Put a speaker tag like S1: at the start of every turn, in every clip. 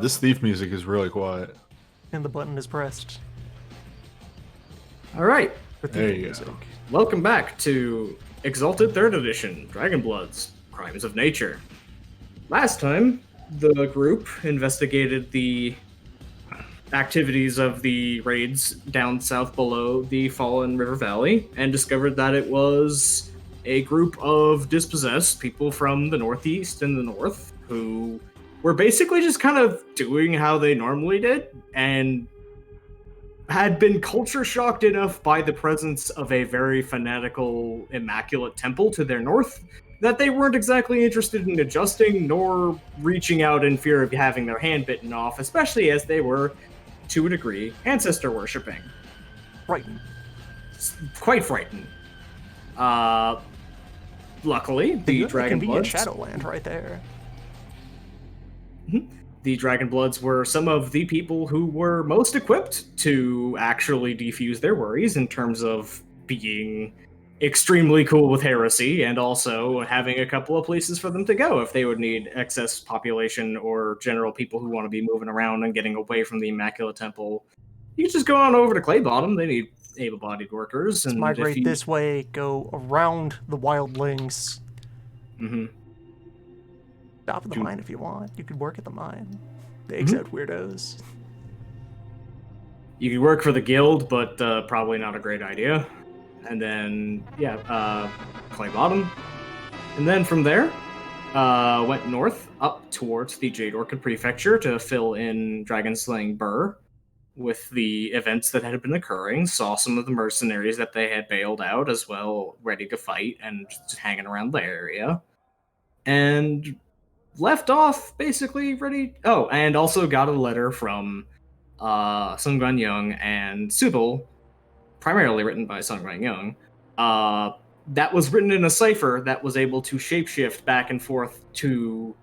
S1: This thief music is really quiet.
S2: And the button is pressed
S3: All right,
S2: for
S1: There
S2: theme
S1: you
S2: music.
S1: go.
S3: welcome back to Exalted 3rd Edition, Dragonbloods, Crimes of Nature. Last time, the group investigated the activities of the raids down south below the Fallen River Valley and discovered that it was a group of dispossessed people from the northeast and the north who were basically just kind of doing how they normally did and had been culture shocked enough by the presence of a very fanatical, immaculate temple to their north that they weren't exactly interested in adjusting nor reaching out in fear of having their hand bitten off, especially as they were, to a degree, ancestor worshipping.
S2: Frightened.
S3: Quite frightened. Luckily, the
S2: convenient
S3: Dragonbloods.
S2: Shadowland right there.
S3: The Dragonbloods were some of the people who were most equipped to actually defuse their worries in terms of being extremely cool with heresy and also having a couple of places for them to go if they would need excess population or general people who want to be moving around and getting away from the Immaculate Temple. You can just go on over to Clay Bottom. They need able-bodied workers.
S2: Let's migrate this way, go around the wildlings.
S3: Mm-hmm.
S2: Stop at the mine if you want. You could work at the mine. The
S3: Mm-hmm.
S2: exiled weirdos.
S3: You could work for the guild, but probably not a great idea. And then, Clay Bottom. And then from there, went north up towards the Jade Orchid Prefecture to fill in Dragon Slaying Burr with the events that had been occurring. Saw some of the mercenaries that they had bailed out as well, ready to fight and just hanging around the area. And left off basically ready. Oh, and also got a letter from Sun Guan Young and Subal, primarily written by Sun Guan Young, that was written in a cipher that was able to shapeshift back and forth to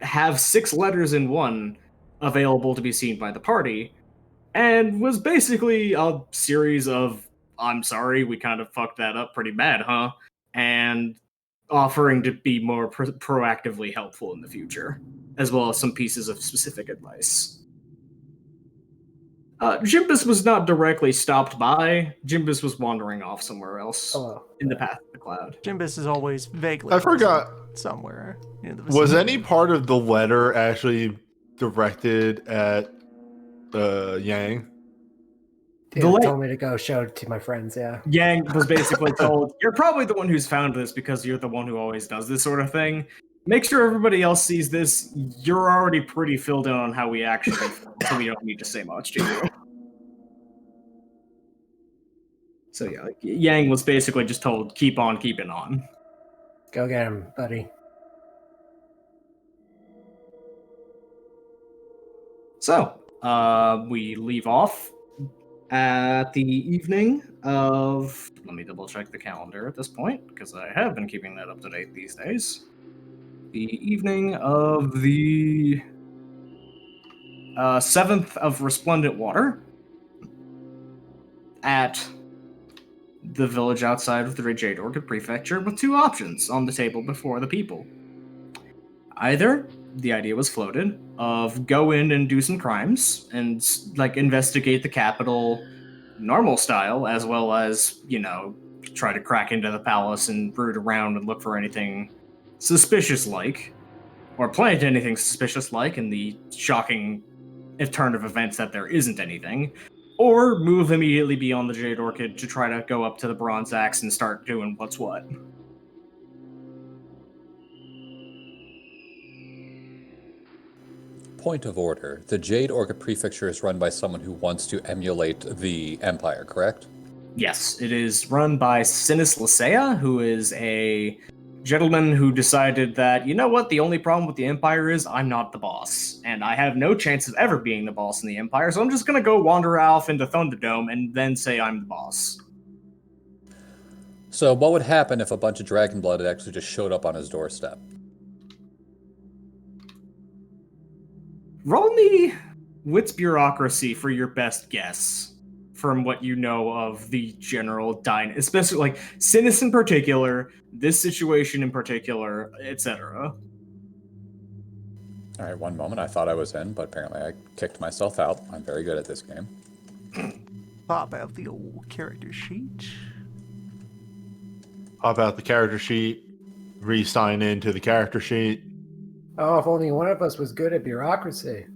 S3: have 6 letters in one available to be seen by the party, and was basically a series of, I'm sorry, we kind of fucked that up pretty bad, huh? And offering to be more proactively helpful in the future, as well as some pieces of specific advice. Jimbus was not directly stopped by. Jimbus was wandering off somewhere else in the path of the cloud.
S2: Jimbus is always vaguely
S1: I forgot.
S2: somewhere in the
S1: Was
S2: vicinity.
S1: any part of the letter actually directed at Yang?
S4: Dude told me to go show it to my friends, yeah.
S3: Yang was basically told, you're probably the one who's found this because you're the one who always does this sort of thing. Make sure everybody else sees this. You're already pretty filled in on how we actually feel, so we don't need to say much to you. So yeah, Yang was basically just told, keep on keeping on.
S4: Go get him, buddy.
S3: So, we leave off at the evening of... Let me double check the calendar at this point, because I have been keeping that up to date these days. The evening of the 7th of Resplendent Water at the village outside of the Jade Orchid Prefecture with 2 options on the table before the people. Either the idea was floated of go in and do some crimes and like investigate the capital normal style, as well as, you know, try to crack into the palace and root around and look for anything suspicious like, or plant anything suspicious like in the shocking turn of events that there isn't anything, or move immediately beyond the Jade Orchid to try to go up to the Bronze Axe and start doing what's what.
S5: Point of order. The Jade Orchid Prefecture is run by someone who wants to emulate the Empire, correct?
S3: Yes, it is run by Sinus Lysaea, who is a gentleman who decided that, you know what, the only problem with the Empire is I'm not the boss, and I have no chance of ever being the boss in the Empire, so I'm just gonna go wander off into Thunderdome and then say I'm the boss.
S5: So what would happen if a bunch of Dragonblood actually just showed up on his doorstep?
S3: Roll me Wits Bureaucracy for your best guess from what you know of the general especially like Sinus in particular, this situation in particular, etc.
S5: All right, one moment. I thought I was in, but apparently I kicked myself out. I'm very good at this game.
S2: Pop out the old character sheet.
S1: Pop out the character sheet, re-sign into the character sheet.
S4: Oh, if only one of us was good at bureaucracy.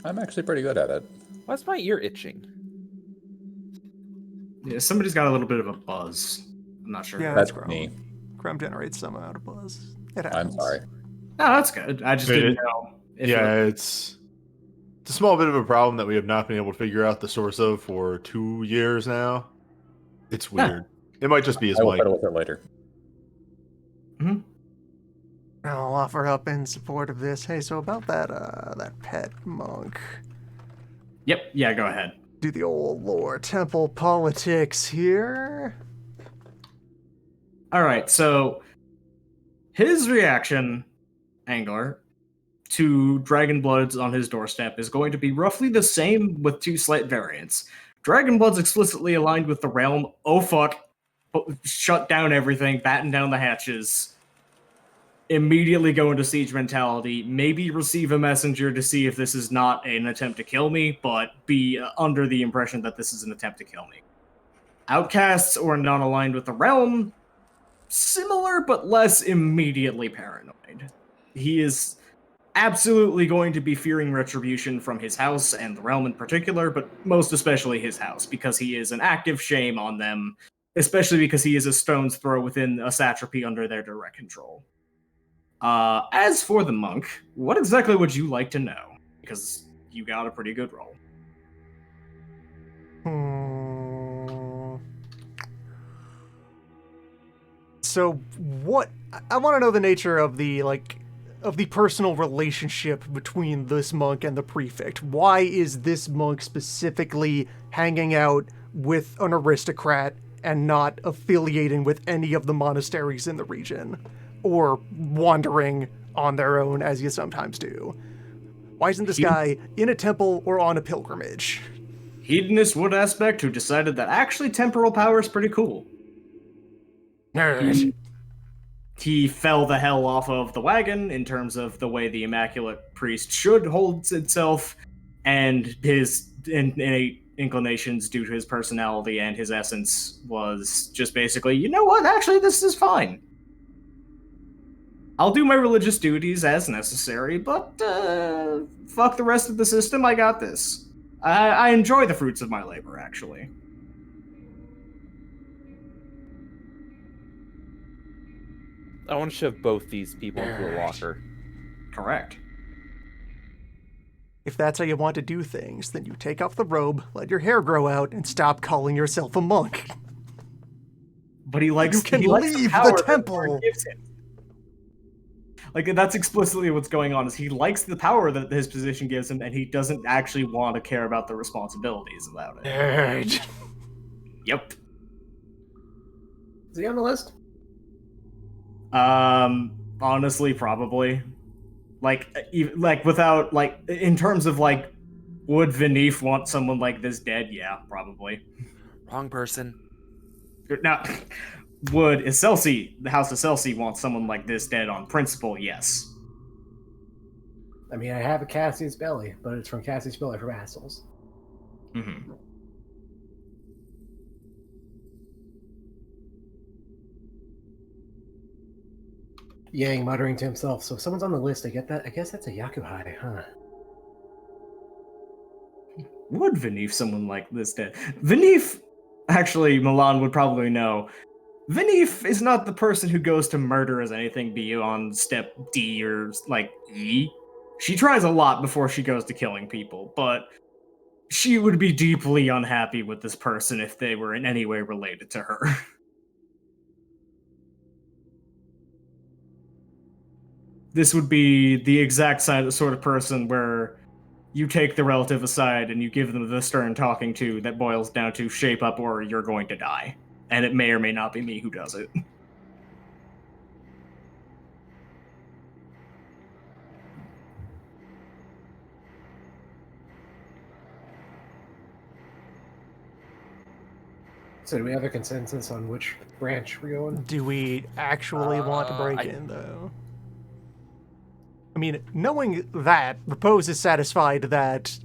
S5: I'm actually pretty good at it.
S6: Why's my ear itching?
S3: Yeah, somebody's got a little bit of a buzz. I'm not sure.
S2: Yeah,
S5: That's
S2: Chrome.
S5: me.
S2: Chrome generates some amount of buzz. It
S5: I'm
S2: happens.
S5: sorry.
S3: No, that's good. I just didn't know. If
S1: It's a small bit of a problem that we have not been able to figure out the source of for 2 years now. It's weird. It might just be his
S5: I will
S1: mic.
S5: fiddle with it later.
S2: I'll offer up in support of this. Hey, so about that pet monk.
S3: Yep. Yeah. Go ahead.
S2: Do the old lore temple politics here.
S3: All right. So his reaction, Angler, to Dragonbloods on his doorstep is going to be roughly the same with 2 slight variants. Dragonblood's explicitly aligned with the realm. Oh fuck. Shut down everything, batten down the hatches, immediately go into siege mentality, maybe receive a messenger to see if this is not an attempt to kill me, but be under the impression that this is an attempt to kill me. Outcasts or non-aligned with the realm, similar but less immediately paranoid. He is absolutely going to be fearing retribution from his house and the realm in particular, but most especially his house, because he is an active shame on them, especially because he is a stone's throw within a satrapy under their direct control. As for the monk, what exactly would you like to know? Because you got a pretty good roll.
S2: So what? I want to know the nature of the personal relationship between this monk and the prefect. Why is this monk specifically hanging out with an aristocrat and not affiliating with any of the monasteries in the region, or wandering on their own as you sometimes do? Why isn't this guy in a temple or on a pilgrimage?
S3: Hedonist Wood Aspect who decided that actually temporal power is pretty cool.
S2: Nerd.
S3: He fell the hell off of the wagon in terms of the way the Immaculate Priest should hold itself, and his innate inclinations due to his personality and his essence was just basically, you know what, actually this is fine. I'll do my religious duties as necessary, but fuck the rest of the system, I got this. I enjoy the fruits of my labor, actually.
S6: I want to shove both these people into a locker.
S3: Correct.
S2: If that's how you want to do things, then you take off the robe, let your hair grow out, and stop calling yourself a monk.
S3: But he likes
S2: You can
S3: he likes
S2: leave
S3: power
S2: the
S3: that
S2: temple.
S3: Lord gives him. Like, that's explicitly what's going on, is he likes the power that his position gives him, and he doesn't actually want to care about the responsibilities about it.
S2: Nerd.
S3: Yep.
S4: Is he on the list?
S3: Honestly, probably. Like without, like, in terms of, like, would Vinif want someone like this dead? Yeah, probably.
S6: Wrong person.
S3: Now, would Excelsi, the House of Excelsi, want someone like this dead on principle? Yes.
S4: I mean, I have a Cassius Belly, but it's from Cassius Belly from Assholes.
S3: Mm-hmm.
S4: Yang muttering to himself, so if someone's on the list, I get that. I guess that's a Yakuhai, huh?
S3: Would Vinif someone like this dead? Vinif, actually, Milan would probably know. Vinif is not the person who goes to murder as anything beyond step D or, like, E. She tries a lot before she goes to killing people, but she would be deeply unhappy with this person if they were in any way related to her. This would be the exact sort of person where you take the relative aside and you give them the stern talking to that boils down to shape up or you're going to die. And it may or may not be me who does it.
S4: So do we have a consensus on which branch we're going?
S2: Do we actually want to break
S6: I-
S2: in, though? I mean, knowing that, Repose is satisfied that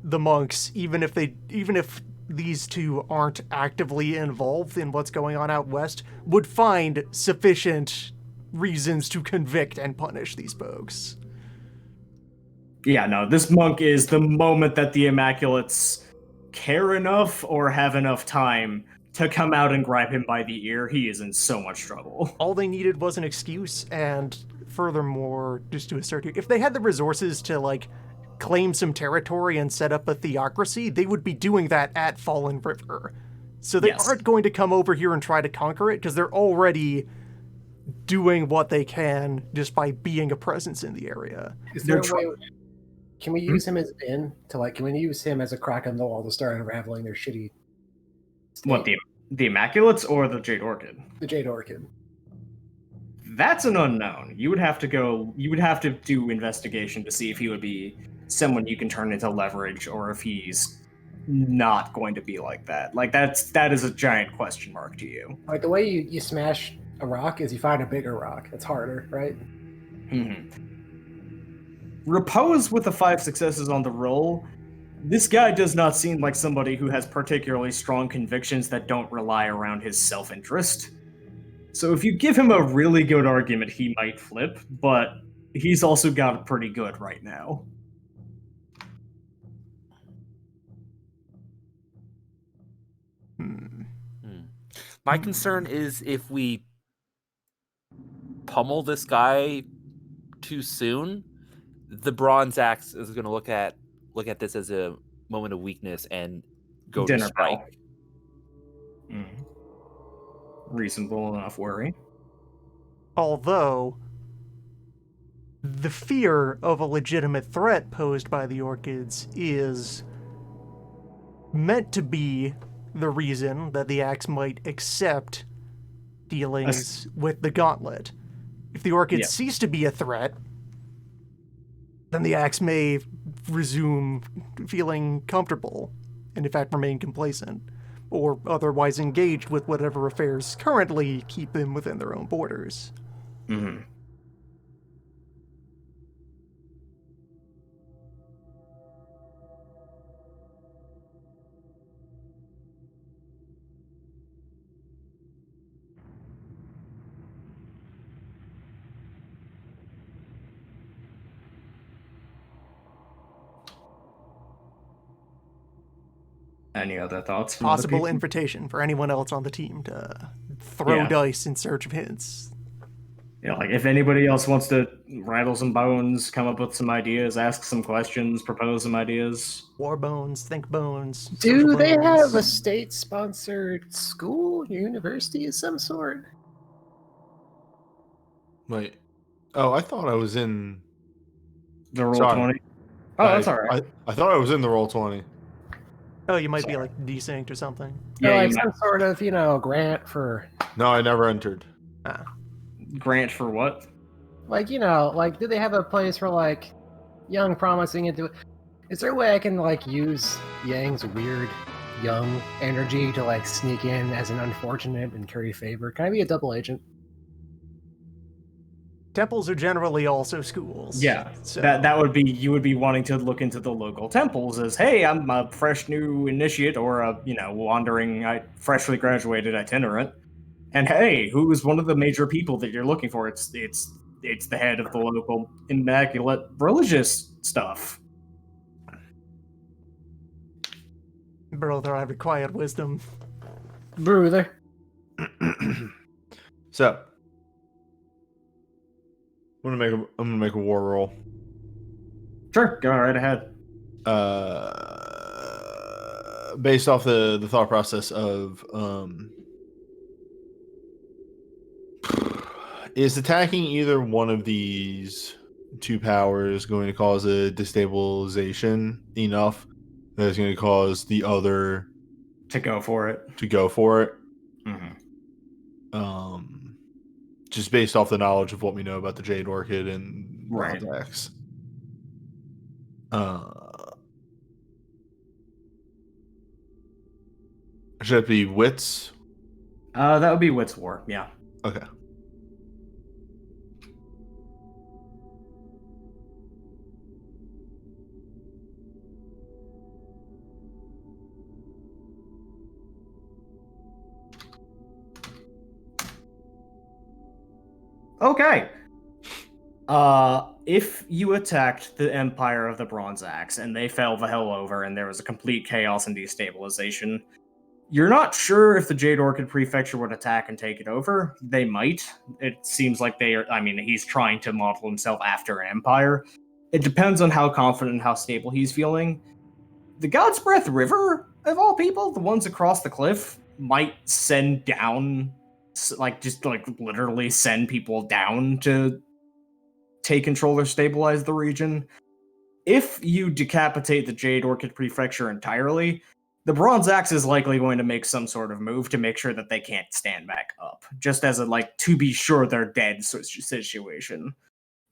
S2: the monks, even if these two aren't actively involved in what's going on out west, would find sufficient reasons to convict and punish these folks.
S3: Yeah, no, this monk is the moment that the Immaculates care enough or have enough time to come out and grab him by the ear, he is in so much trouble.
S2: All they needed was an excuse, and furthermore, just to assert here, if they had the resources to, like, claim some territory and set up a theocracy, they would be doing that at Fallen River. So they
S3: Yes.
S2: aren't going to come over here and try to conquer it, because they're already doing what they can just by being a presence in the area.
S4: Is there
S3: They're
S4: a way? Can we use him as in to like? Can we use him as a crack in the wall to start unraveling their shitty?
S3: What, the Immaculates or the Jade Orchid?
S4: The Jade Orchid.
S3: That's an unknown. You would have to do investigation to see if he would be someone you can turn into leverage or if he's not going to be like that. Like that is a giant question mark to you.
S4: Like the way you smash a rock is you find a bigger rock. It's harder, right?
S3: Repose with the 5 successes on the roll. This guy does not seem like somebody who has particularly strong convictions that don't rely around his self-interest. So if you give him a really good argument, he might flip, but he's also got it pretty good right now.
S6: My concern is if we pummel this guy too soon, the Bronze Axe is going to look at this as a moment of weakness and go
S3: Dinner
S6: to strike.
S3: bell. Reasonable enough worry.
S2: Although, the fear of a legitimate threat posed by the Orchids is meant to be the reason that the Axe might accept dealings with the Gauntlet. If the Orchids cease to be a threat, then the Axe may resume feeling comfortable, and in fact remain complacent, or otherwise engaged with whatever affairs currently keep them within their own borders.
S3: Any other thoughts? From other
S2: Possible
S3: people?
S2: invitation for anyone else on the team to throw dice in search of hints.
S3: Yeah, like if anybody else wants to rattle some bones, come up with some ideas, ask some questions, propose some ideas.
S2: War bones, think bones.
S4: Do
S2: social
S4: they
S2: bones.
S4: have a state-sponsored school, university of some sort?
S1: Wait. Oh, I thought I was in.
S3: The roll
S1: Sorry.
S3: 20. Oh, that's all right.
S1: I thought I was in the roll 20.
S2: Oh, you might be like desynced or something.
S4: Yeah,
S3: Yeah,
S4: like
S3: you
S4: some sort of, grant for,
S1: No, I never entered.
S3: grant for what?
S4: like, do they have a place for, like, young, promising into... Is there a way I can, like, use Yang's weird, young energy to, like, sneak in as an unfortunate and curry favor? Can I be a double agent?
S2: Temples are generally also schools.
S3: Yeah,
S2: So
S3: that would be, you would be wanting to look into the local temples as, hey, I'm a fresh new initiate or a wandering, freshly graduated itinerant, and hey, who is one of the major people that you're looking for? It's the head of the local immaculate religious stuff.
S2: brother, I required wisdom.
S4: Brother.
S1: So, I'm gonna make a war roll.
S3: Sure, go right ahead.
S1: Based off the thought process of is attacking either one of these two powers going to cause a destabilization enough that is going to cause the other
S3: To go for it.
S1: to go for it?
S3: Mm-hmm.
S1: Just based off the knowledge of what we know about the Jade Orchid and
S3: Right.
S1: Bronze Axe. Should it be wits?
S3: That would be Wit's War, yeah.
S1: Okay.
S3: Okay. If you attacked the Empire of the Bronze Axe and they fell the hell over and there was a complete chaos and destabilization, you're not sure if the Jade Orchid Prefecture would attack and take it over. They might. It seems like they are. I mean, he's trying to model himself after an empire. It depends on how confident and how stable he's feeling. The God's Breath River, of all people, the ones across the cliff, might send down, just literally send people down to take control or stabilize the region. If you decapitate the Jade Orchid Prefecture entirely, the Bronze Axe is likely going to make some sort of move to make sure that they can't stand back up, just as a to be sure they're dead situation.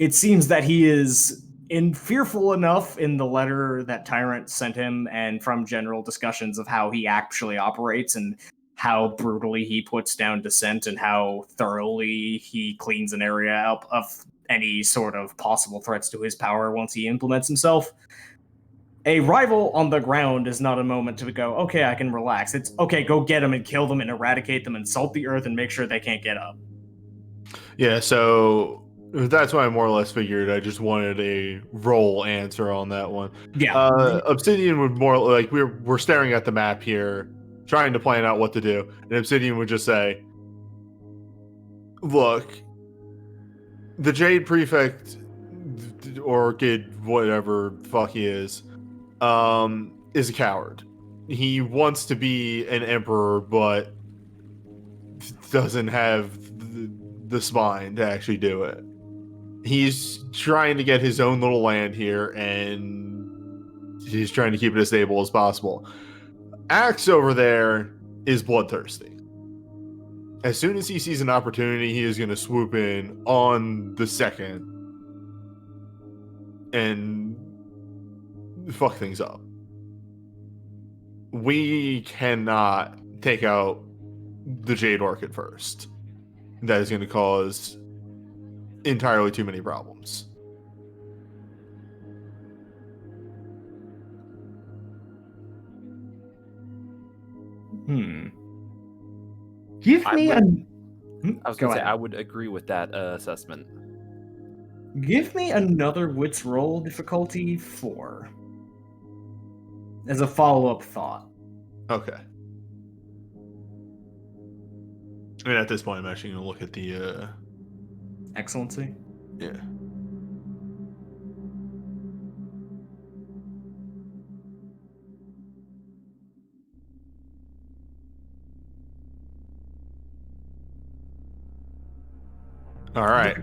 S3: It seems that he is fearful enough in the letter that Tyrant sent him and from general discussions of how he actually operates and how brutally he puts down dissent and how thoroughly he cleans an area up of any sort of possible threats to his power once he implements himself. A rival on the ground is not a moment to go, okay, I can relax. It's, okay, go get them and kill them and eradicate them and salt the earth and make sure they can't get up.
S1: Yeah, so that's why I more or less figured. I just wanted a roll answer on that one.
S3: Yeah.
S1: Obsidian would more like we're staring at the map here, trying to plan out what to do, and Obsidian would just say, "Look, the Jade Prefect, Orchid, whatever the fuck he is a coward. He wants to be an emperor, but doesn't have the spine to actually do it. He's trying to get his own little land here, and he's trying to keep it as stable as possible. Axe over there is bloodthirsty. As soon as he sees an opportunity, he is going to swoop in on the second and fuck things up. We cannot take out the Jade Orchid first. That is going to cause entirely too many problems.
S3: Give me
S6: I
S3: a.
S6: was going to say, I would agree with that assessment.
S3: Give me another wits roll difficulty 4. As a follow-up thought.
S1: Okay. I mean, at this point, I'm actually going to look at the...
S3: Excellency?
S1: Yeah. All right.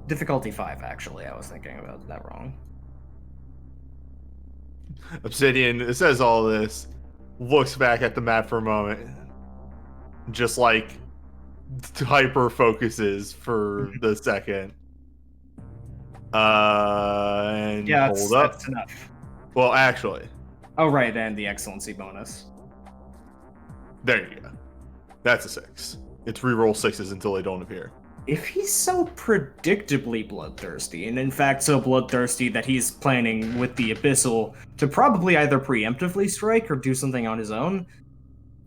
S3: Difficulty 5, actually. I was thinking about that wrong.
S1: Obsidian says all this, looks back at the map for a moment, just like hyper focuses for the second. And
S3: Yeah,
S1: hold up.
S3: that's enough.
S1: Well, actually,
S3: Oh, right, and the excellency bonus.
S1: there you go. That's a 6. It's reroll 6s until they don't appear.
S3: If he's so predictably bloodthirsty, and in fact so bloodthirsty that he's planning with the Abyssal to probably either preemptively strike or do something on his own,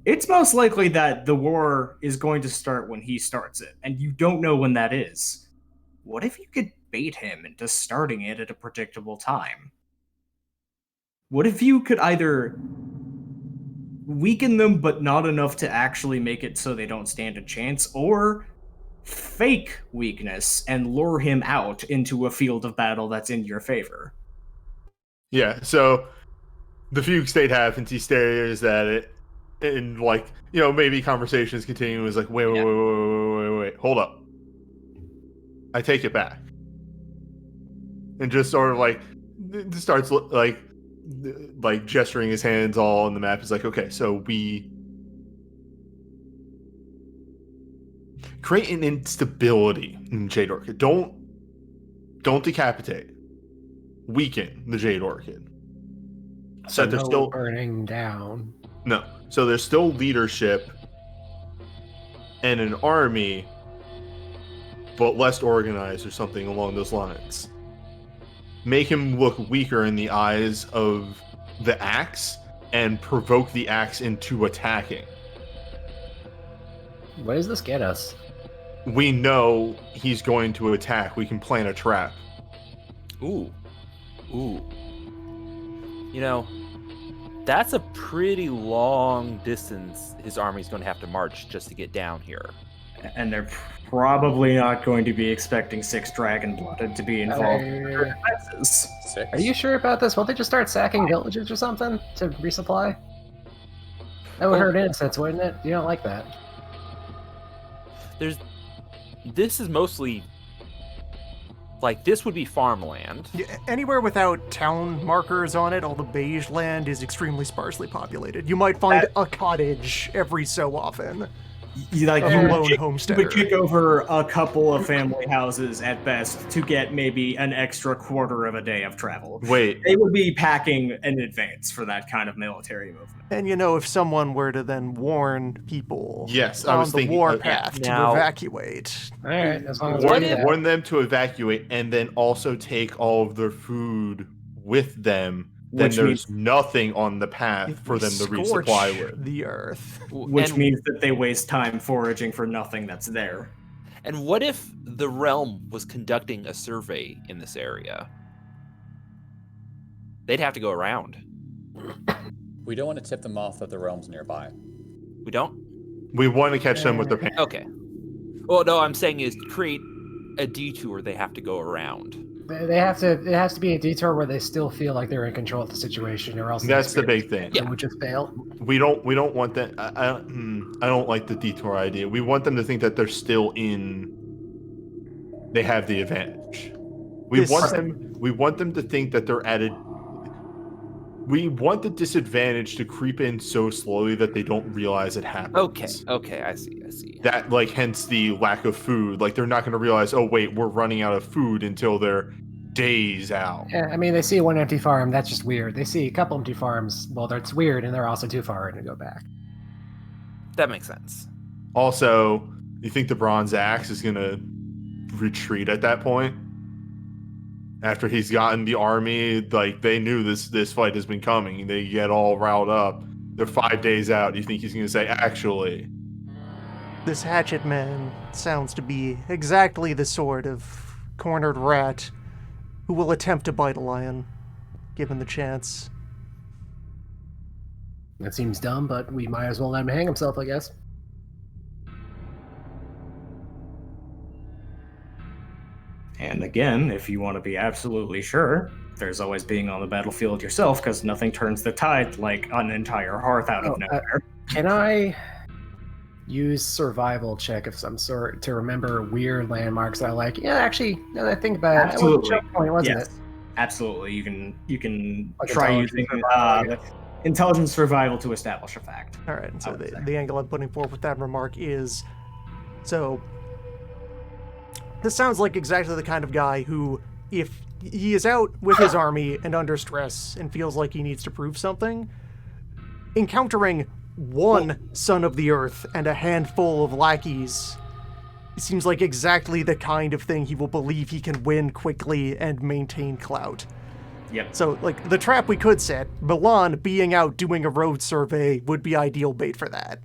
S3: it's most likely that the war is going to start when he starts it, and you don't know when that is. What if you could bait him into starting it at a predictable time? What if you could either weaken them but not enough to actually make it so they don't stand a chance, or fake weakness and lure him out into a field of battle that's in your favor?
S1: Yeah, so the fugue state happens, he stares at it, and maybe conversations continue, is like, wait, hold up. I take it back. And just sort of starts like gesturing his hands all on the map. He's like, okay, so we create an instability in Jade Orchid. Don't decapitate. Weaken the Jade Orchid.
S4: So
S1: they're
S4: no
S1: still
S4: burning down.
S1: No. So there's still leadership and an army, but less organized or something along those lines. Make him look weaker in the eyes of the axe and provoke the axe into attacking.
S4: What does this get us?
S1: we know he's going to attack. We can plant a trap.
S6: Ooh. You know, that's a pretty long distance his army's going to have to march just to get down here.
S3: And they're probably not going to be expecting 6 dragon-blooded to be involved in their defenses.
S5: 6.
S4: Are you sure about this? Won't they just start sacking villages or something to resupply? That would hurt innocents, wouldn't it? You don't like that.
S6: This is mostly like, this would be farmland.
S2: Yeah, anywhere without town markers on it, all the beige land is extremely sparsely populated. You might find a cottage every so often.
S3: You
S2: lone
S3: would
S2: homesteader.
S3: kick over a couple of family houses at best to get maybe an extra quarter of a day of travel.
S1: Wait,
S3: They would be packing in advance for that kind of military movement.
S2: And if someone were to then warn people
S1: Yes, I
S2: on
S1: was
S2: the
S1: thinking
S2: war
S1: of- yeah.
S2: path to
S6: Now-
S2: evacuate.
S4: All right, as long as
S6: What
S4: we do that.
S1: warn them to evacuate and then also take all of their food with them. Then
S3: Which
S1: there's nothing on the path
S2: If
S1: for
S2: we
S1: them to
S2: scorch
S1: resupply with.
S2: the earth.
S3: Which
S6: And-
S3: means that they waste time foraging for nothing that's there.
S6: And what if the realm was conducting a survey in this area? They'd have to go around.
S5: We don't want to tip them off that the realm's nearby.
S6: We don't?
S1: We want to catch them with their pants.
S6: Okay. Well, no, I'm saying is create a detour they have to go around.
S4: They have to. It has to be a detour where they still feel like they're in control of the situation, or else
S1: That's the big thing.
S4: They would just fail.
S1: We don't want that. I don't like the detour idea. We want them to think that they're still in. They have the advantage. We
S2: This-
S1: want them to think that they're at a. We want the disadvantage to creep in so slowly that they don't realize it happens.
S6: Okay, I see.
S1: That, like, hence the lack of food. Like, they're not going to realize, oh wait, we're running out of food until they're days out.
S4: Yeah, I mean, they see one empty farm. That's just weird. They see a couple empty farms. Well, that's weird, and they're also too far to go back.
S6: That makes sense.
S1: Also, you think the Bronze Axe is going to retreat at that point? After he's gotten the army, like, they knew this fight has been coming. They get all riled up. They're 5 days out. You think he's going to say, actually?
S2: This hatchet man sounds to be exactly the sort of cornered rat who will attempt to bite a lion, given the chance.
S4: That seems dumb, but we might as well let him hang himself, I guess.
S3: And again, if you want to be absolutely sure, there's always being on the battlefield yourself, because nothing turns the tide like an entire hearth out of nowhere.
S4: Can I use survival check of some sort to remember weird landmarks that I like? Yeah, actually, now that I think about it, that was a
S3: Absolutely.
S4: checkpoint, wasn't
S3: Yes,
S4: it?
S3: absolutely. You can
S4: Like
S3: try
S4: intelligence
S3: using
S4: survival, I guess.
S3: intelligence survival to establish a fact.
S2: All right, and so
S3: I would say.
S2: the angle I'm putting forth with that remark is, so this sounds like exactly the kind of guy who, if he is out with his army and under stress and feels like he needs to prove something, encountering one son of the earth and a handful of lackeys seems like exactly the kind of thing he will believe he can win quickly and maintain clout.
S3: Yep.
S2: So, like, the trap we could set, Milan being out doing a road survey would be ideal bait for that.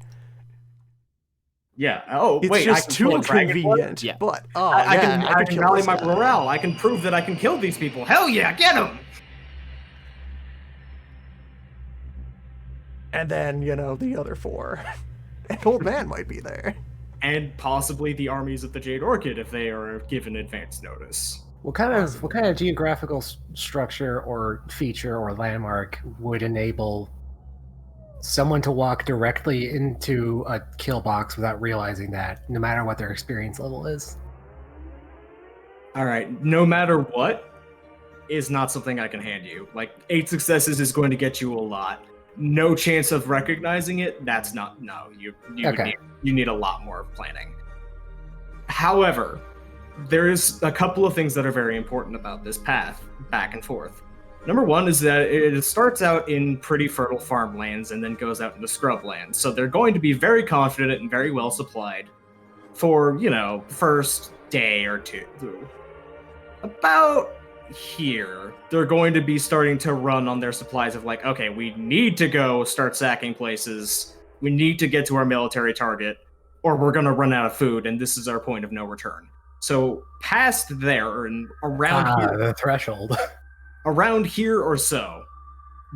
S3: Yeah. Oh,
S2: It's
S3: wait.
S2: just
S3: I can pull
S2: too
S3: a dragon blood?
S2: convenient.
S6: Yeah.
S2: But,
S3: I can
S2: kill
S3: rally
S2: this
S3: my
S2: guy.
S3: morale. I can prove that I can kill these people. Hell yeah, get them!
S2: And then, the other four. An old man might be there.
S3: And possibly the armies of the Jade Orchid if they are given advance notice.
S4: What kind of geographical structure or feature or landmark would enable someone to walk directly into a kill box without realizing that, no matter what their experience level is?
S3: All right, no matter what, is not something I can hand you. Like, 8 successes is going to get you a lot. No chance of recognizing it. That's not. No, you
S4: Okay.
S3: need a lot more planning. However, there's a couple of things that are very important about this path back and forth. Number one is that it starts out in pretty fertile farmlands and then goes out into scrublands. So they're going to be very confident and very well supplied for, first day or two. About here, they're going to be starting to run on their supplies of like, okay, we need to go start sacking places. We need to get to our military target. or we're going to run out of food, and this is our point of no return. So past there and around here,
S4: the threshold.
S3: around here or so,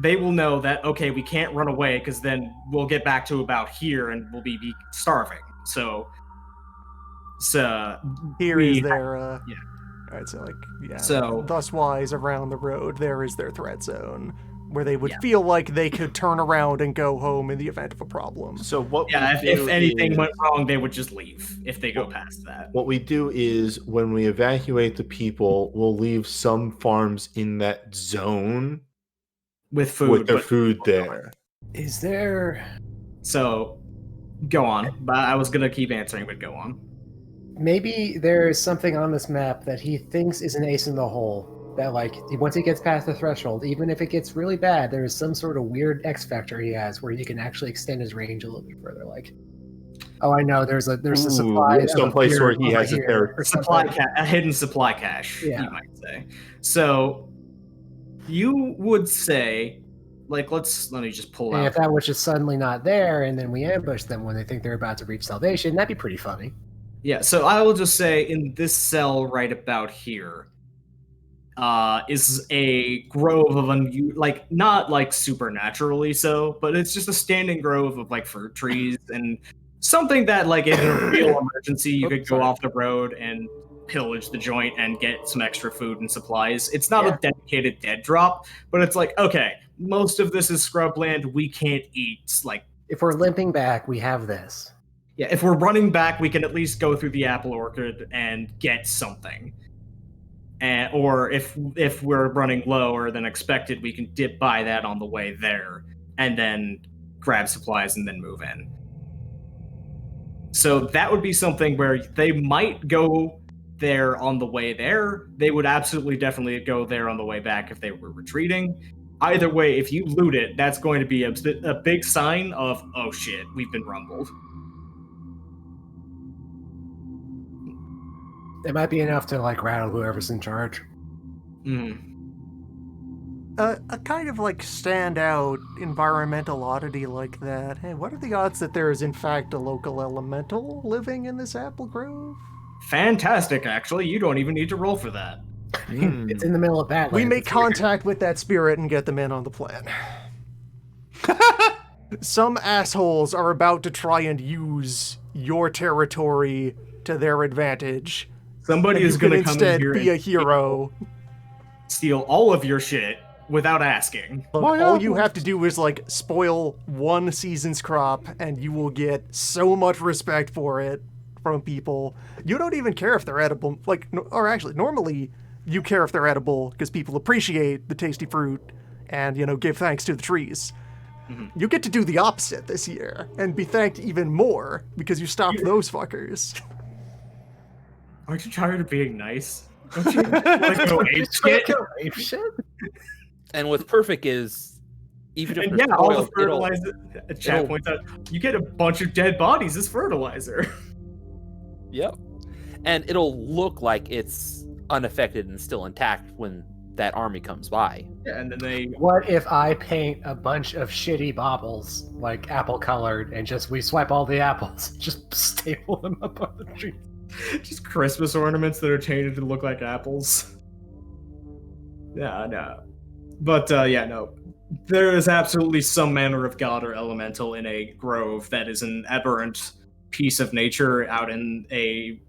S3: they will know that, okay, we can't run away because then we'll get back to about here and we'll be starving. So
S2: Here is their
S3: yeah.
S2: All right, so like yeah.
S3: So-
S2: thus wise around the road, there is their threat zone, where they would
S3: Yeah.
S2: feel like they could turn around and go home in the event of a problem.
S1: So what?
S3: Yeah,
S1: we
S3: if
S1: do
S3: anything
S1: is-
S3: went wrong, they would just leave if they go past that.
S1: What we do is when we evacuate the people, we'll leave some farms in that zone
S3: With food.
S1: with their
S3: but-
S1: food there.
S4: Is there
S3: So, go on. But I was going to keep answering, but go on.
S4: maybe there's something on this map that he thinks is an ace in the hole? That like once he gets past the threshold, even if it gets really bad, there is some sort of weird X factor he has where he can actually extend his range a little bit further. Like, oh, I know there's a supply.
S1: Ooh, someplace
S4: of
S1: where
S4: beer
S1: he has
S4: over
S1: his
S4: here
S1: territory.
S4: or
S3: Supply
S4: something.
S3: a hidden supply cache,
S4: Yeah.
S3: you might say. So, you would say, like, let me just pull
S4: And
S3: out.
S4: if that was just suddenly not there, and then we ambush them when they think they're about to reach salvation, that'd be pretty funny.
S3: Yeah, so I will just say in this cell right about here is a grove of like not like supernaturally so, but it's just a standing grove of like fruit trees and something that like in a real emergency you could go
S2: sorry.
S3: off the road and pillage the joint and get some extra food and supplies. It's not
S4: Yeah.
S3: a dedicated dead drop, but it's like, okay, most of this is scrubland. We can't eat like
S4: If we're limping back, we have this.
S3: yeah, if we're running back, we can at least go through the apple orchard and get something. And, or if we're running lower than expected, we can dip by that on the way there and then grab supplies and then move in. So that would be something where they might go there on the way there. They would absolutely definitely go there on the way back if they were retreating. Either way, if you loot it, that's going to be a big sign of, oh shit, we've been rumbled.
S4: It might be enough to like rattle whoever's in charge.
S3: Mm.
S2: A kind of like standout environmental oddity like that. Hey, what are the odds that there is in fact a local elemental living in this apple grove?
S3: Fantastic, actually. You don't even need to roll for that.
S4: It's in the middle of Badlands.
S2: We make
S4: It's weird.
S2: contact with that spirit and get them in on the plan. Some assholes are about to try and use your territory to their advantage.
S3: Somebody
S2: And
S3: is
S2: you can
S3: going to come in
S2: instead
S3: here
S2: be a
S3: and
S2: hero.
S3: steal all of your shit without asking.
S2: Look, all you have to do is like spoil one season's crop and you will get so much respect for it from people. You don't even care if they're edible. Like, or actually, normally you care if they're edible because people appreciate the tasty fruit and, you know, give thanks to the trees.
S3: Mm-hmm.
S2: You get to do the opposite this year and be thanked even more because you stopped those fuckers.
S3: Aren't you tired of being nice? Don't you want to go ape shit?
S4: Go ape shit?
S6: And what's perfect is even if
S3: And
S6: they're
S3: yeah, all the
S6: spoiled, it'll-
S3: fertilizer. Chat
S6: it'll-
S3: points out you get a bunch of dead bodies as fertilizer.
S6: Yep. And it'll look like it's unaffected and still intact when that army comes by.
S3: Yeah, and then they
S4: What if I paint a bunch of shitty baubles, like apple colored, and we swipe all the apples, just staple them up on the tree?
S3: just Christmas ornaments that are changed to look like apples. Yeah, no. But yeah, no. There is absolutely some manner of god or elemental in a grove that is an aberrant piece of nature out in a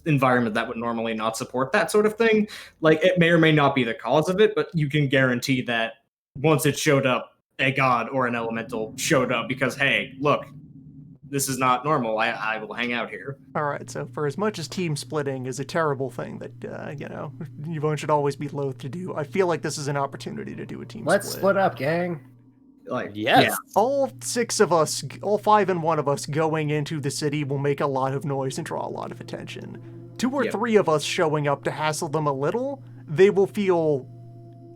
S3: environment that would normally not support that sort of thing. Like, it may or may not be the cause of it, but you can guarantee that once it showed up, a god or an elemental showed up because, hey, look, this is not normal. I will hang out here.
S2: All right, so for as much as team splitting is a terrible thing that, you know, Yvonne should always be loath to do, I feel like this is an opportunity to do a team
S4: Let's split up, gang.
S3: Like,
S6: Yes.
S3: yeah.
S2: All 6 of us, all 5 and 1 of us going into the city will make a lot of noise and draw a lot of attention. 2 or
S3: Yep.
S2: 3 of us showing up to hassle them a little, they will feel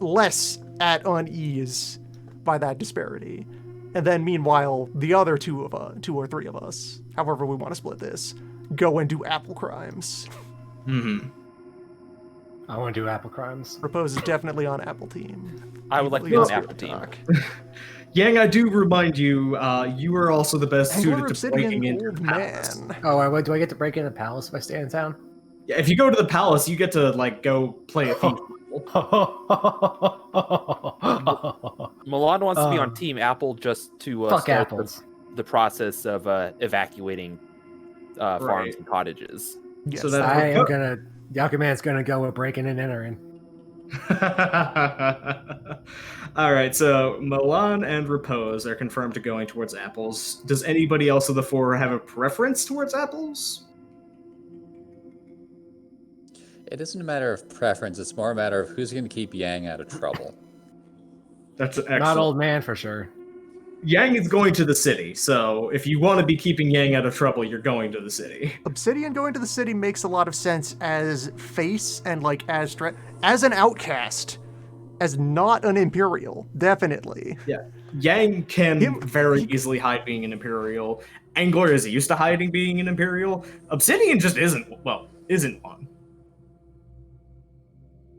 S2: less at unease by that disparity. And then meanwhile, the other 2 or 3 of us, however we want to split this, go and do apple crimes.
S3: Mm-hmm.
S4: I want to do apple crimes.
S2: Repose is definitely on Apple team.
S6: I would like to be
S2: Leave
S6: on
S2: us
S6: the Apple
S2: here
S6: team.
S2: talk.
S3: Yang, I do remind you, you are also the best
S2: Angler
S3: suited to breaking
S2: Obsidian
S3: into
S2: Old
S3: the palace.
S2: Man.
S4: Oh, do I get to break into the palace if I stay in town?
S3: Yeah, if you go to the palace, you get to like go play a thief.
S6: Milan wants to be on
S4: Um,
S6: Team Apple just to
S4: Fuck
S6: start
S4: apples.
S6: the process of evacuating farms
S3: Right.
S6: and cottages.
S2: Yes,
S3: So that
S4: I am gonna. Yakuman's gonna go with breaking and entering.
S3: All right, so Milan and Repose are confirmed to going towards apples. Does anybody else of the four have a preference towards apples?
S5: It isn't a matter of preference, it's more a matter of who's going to keep Yang out of trouble.
S3: That's excellent.
S4: Not old man for sure.
S3: Yang is going to the city, so if you want to be keeping Yang out of trouble, you're going to the city.
S2: Obsidian going to the city makes a lot of sense as face and like as an outcast, as not an Imperial, definitely.
S3: Yeah. Yang can very easily hide being an Imperial. Angler is used to hiding being an Imperial. Obsidian just isn't one.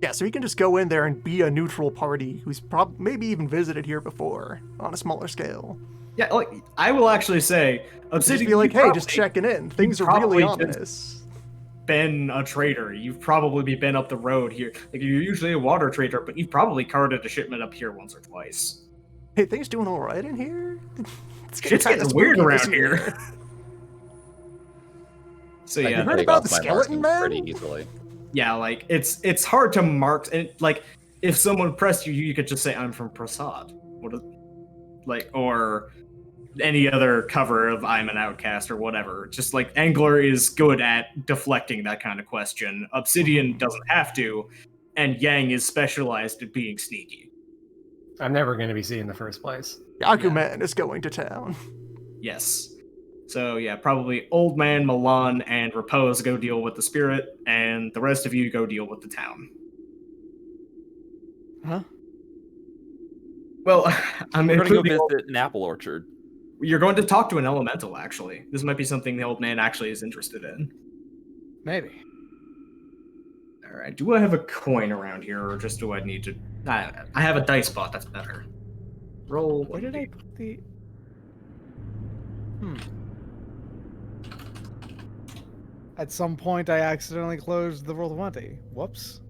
S2: Yeah, so he can just go in there and be a neutral party who's maybe even visited here before on a smaller scale.
S3: Yeah, like I will actually say,
S2: Just
S3: Obsidian.
S2: be like,
S3: you
S2: hey,
S3: probably-
S2: just checking in. Things are
S3: probably
S2: really
S3: just-
S2: ominous.
S3: been a trader. You've probably been up the road here. Like you're usually a water trader, but you've probably carted a shipment up here once or twice.
S2: Hey, things doing all right in here?
S3: Shit's
S2: kinda
S3: getting weird
S2: spooky
S3: around
S2: this
S3: here. So
S5: I
S3: yeah,
S5: can
S2: heard
S5: take
S2: about
S5: off
S2: the
S5: my
S2: skeleton
S5: markings
S2: man?
S5: pretty easily.
S3: yeah, like it's hard to mark, and like if someone pressed you, you could just say I'm from Prasad. Or any other cover of I'm an outcast or whatever. Just like Angler is good at deflecting that kind of question. Obsidian doesn't have to, and Yang is specialized at being sneaky.
S4: I'm never gonna be seen in the first place.
S2: Yakuman is going to town.
S3: Yes. So yeah, probably Old Man, Milan, and Repose go deal with the spirit, and the rest of you go deal with the town.
S2: Huh?
S3: Well, I'm
S6: We're going to go
S3: including
S6: visit an apple orchard.
S3: You're going to talk to an elemental, actually. This might be something the old man actually is interested in.
S7: Maybe.
S3: All right. Do I have a coin around here, or just do I need to? I have a dice bot. That's better. Roll.
S7: Where did I put the? At some point, I accidentally closed the Roll20. Whoops.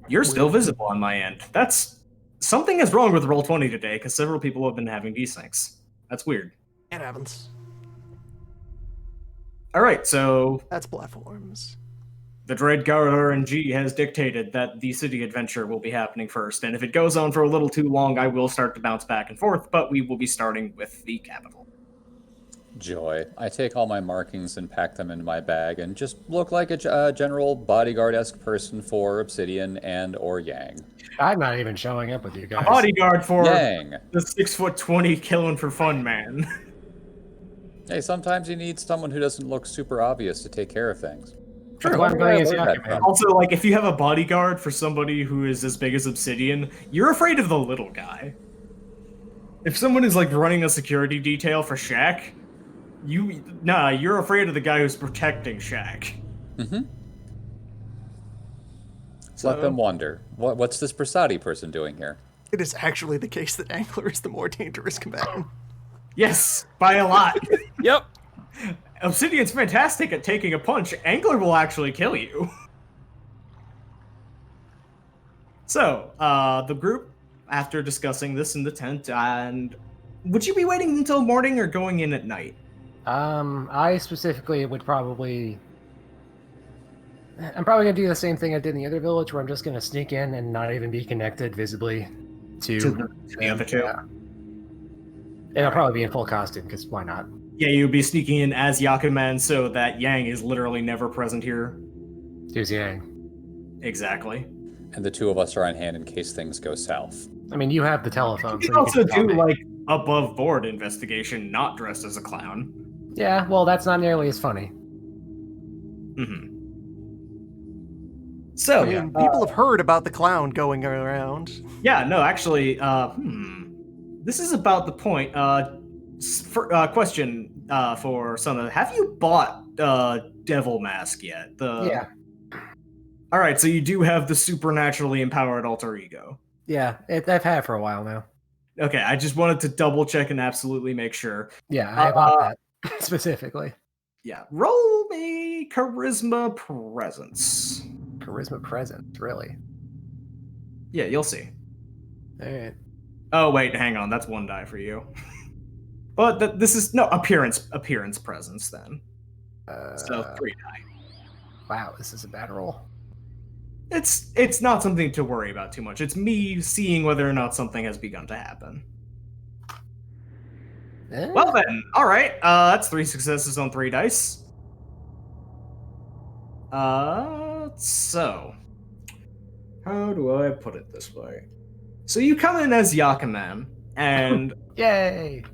S3: You're still visible on my end. That's something is wrong with Roll20 today, because several people have been having desyncs. That's weird.
S2: It happens.
S3: All right. So
S2: That's platforms.
S3: the Dreadguard RNG has dictated that the city adventure will be happening first, and if it goes on for a little too long, I will start to bounce back and forth, but we will be starting with the capital.
S5: Joy. I take all my markings and pack them in my bag and just look like a general bodyguard-esque person for Obsidian and or Yang.
S4: I'm not even showing up with you
S3: A
S4: guys.
S3: bodyguard for
S5: Yang!
S3: the 6'20" killing for fun man.
S5: Hey, sometimes you need someone who doesn't look super obvious to take care of things.
S4: That's why I'm going as
S5: Where'd I learn that
S4: Yakuman.
S5: from?
S3: Also, like, if you have a bodyguard for somebody who is as big as Obsidian, you're afraid of the little guy. If someone is, like, running a security detail for Shaq, you're afraid of the guy who's protecting Shaq.
S5: Mm-hmm.
S3: So-
S5: Let them wonder. What's this Prasadi person doing here?
S2: It is actually the case that Angler is the more dangerous combatant.
S3: Yes, by a lot.
S6: Yep.
S3: Obsidian's fantastic at taking a punch. Angler will actually kill you. So, the group, after discussing this in the tent, and would you be waiting until morning or going in at night?
S4: I specifically would probably. I'm probably gonna do the same thing I did in the other village, where I'm just gonna sneak in and not even be connected visibly to
S3: The other two?
S4: Yeah. And I'll probably be in full costume, because why not?
S3: Yeah, you'd be sneaking in as Yakuman so that Yang is literally never present here.
S4: Who's Yang?
S3: Exactly.
S5: And the two of us are on hand in case things go south.
S4: I mean, you have the telephone.
S3: You
S4: so
S3: can also
S4: just call
S3: do,
S4: me.
S3: like, above board investigation, not dressed as a clown.
S4: Yeah, well, that's not nearly as funny.
S3: Mm-hmm. So,
S2: I mean, people have heard about the clown going around.
S3: yeah, no, actually, this is about the point. Question for Sana. Have you bought Devil Mask yet?
S4: Yeah,
S3: All right, so you do have the supernaturally empowered alter ego.
S4: yeah, I've had it for a while now.
S3: Okay, I just wanted to double check and absolutely make sure.
S4: Yeah, I bought that specifically.
S3: Yeah, roll me charisma presence.
S4: Charisma presence, really.
S3: Yeah, you'll see.
S4: All right.
S3: Oh wait, hang on, that's 1 die for you. But this is no appearance presence then. So 3 die.
S4: Wow, this is a bad roll.
S3: It's not something to worry about too much. It's me seeing whether or not something has begun to happen.
S4: Eh?
S3: Well then, all right. That's 3 successes on 3 dice. So how do I put it this way? So you come in as Yakuman, and
S4: Yay!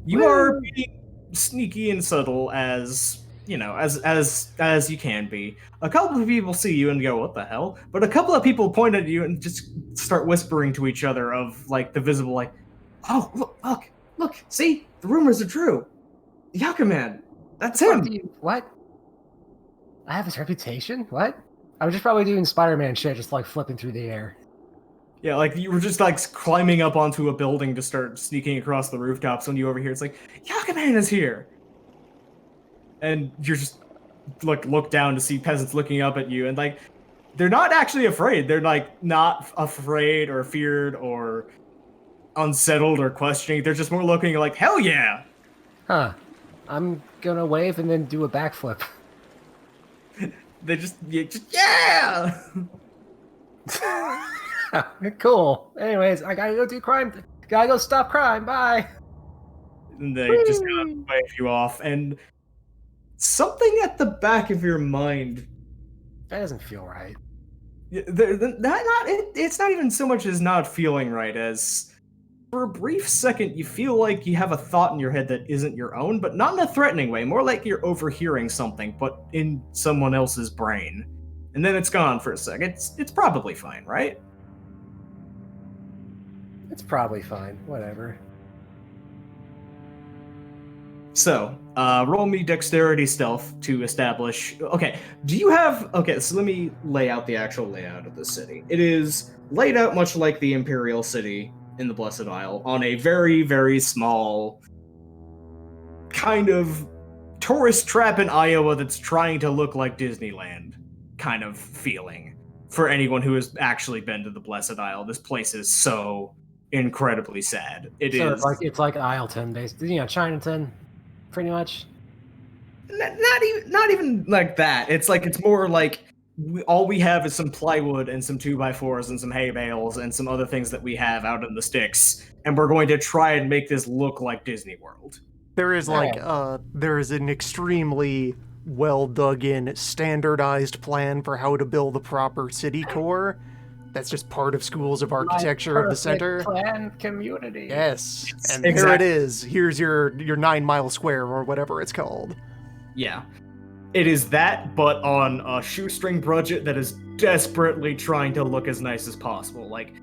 S3: you are being sneaky and subtle as you know, as you can be. A couple of people see you and go, "What the hell?" But a couple of people point at you and just start whispering to each other of like the visible, like, "Oh, look! See, the rumors are true. Yakuman, that's him."
S4: What? I have his reputation? What? I was just probably doing Spider-Man shit, just like flipping through the air.
S3: Yeah, like you were just like climbing up onto a building to start sneaking across the rooftops when you overhear it's like, Yakuman is here. And you're just look down to see peasants looking up at you, and like they're not actually afraid. They're like not afraid or feared or unsettled or questioning. They're just more looking like, hell yeah.
S4: Huh. I'm gonna wave and then do a backflip.
S3: They just yeah.
S4: Cool. Anyways, I gotta go do crime. Gotta go stop crime. Bye.
S3: And they just kind of wave you off, and something at the back of your mind.
S4: That doesn't feel right.
S3: It's not even so much as not feeling right as for a brief second you feel like you have a thought in your head that isn't your own, but not in a threatening way, more like you're overhearing something, but in someone else's brain. And then it's gone for a sec. It's probably fine, right?
S4: It's probably fine. Whatever.
S3: So, roll me dexterity stealth to establish. Okay, do you have. Okay, so let me lay out the actual layout of the city. It is laid out much like the Imperial City in the Blessed Isle on a very, very small kind of tourist trap in Iowa that's trying to look like Disneyland kind of feeling. For anyone who has actually been to the Blessed Isle, this place is so incredibly sad.
S4: It's like Isleton, basically. Chinatown. Pretty much.
S3: Not even like that. It's more like all we have is some plywood and some 2x4s and some hay bales and some other things that we have out in the sticks, and we're going to try and make this look like Disney World.
S2: There is there is an extremely well dug in standardized plan for how to build a proper city core. That's just part of schools of architecture of the center.
S4: Planned community.
S2: Yes, and
S3: Exactly.
S2: here it is. Here's your 9 mile square or whatever it's called.
S3: Yeah. It is that, but on a shoestring budget that is desperately trying to look as nice as possible. Like,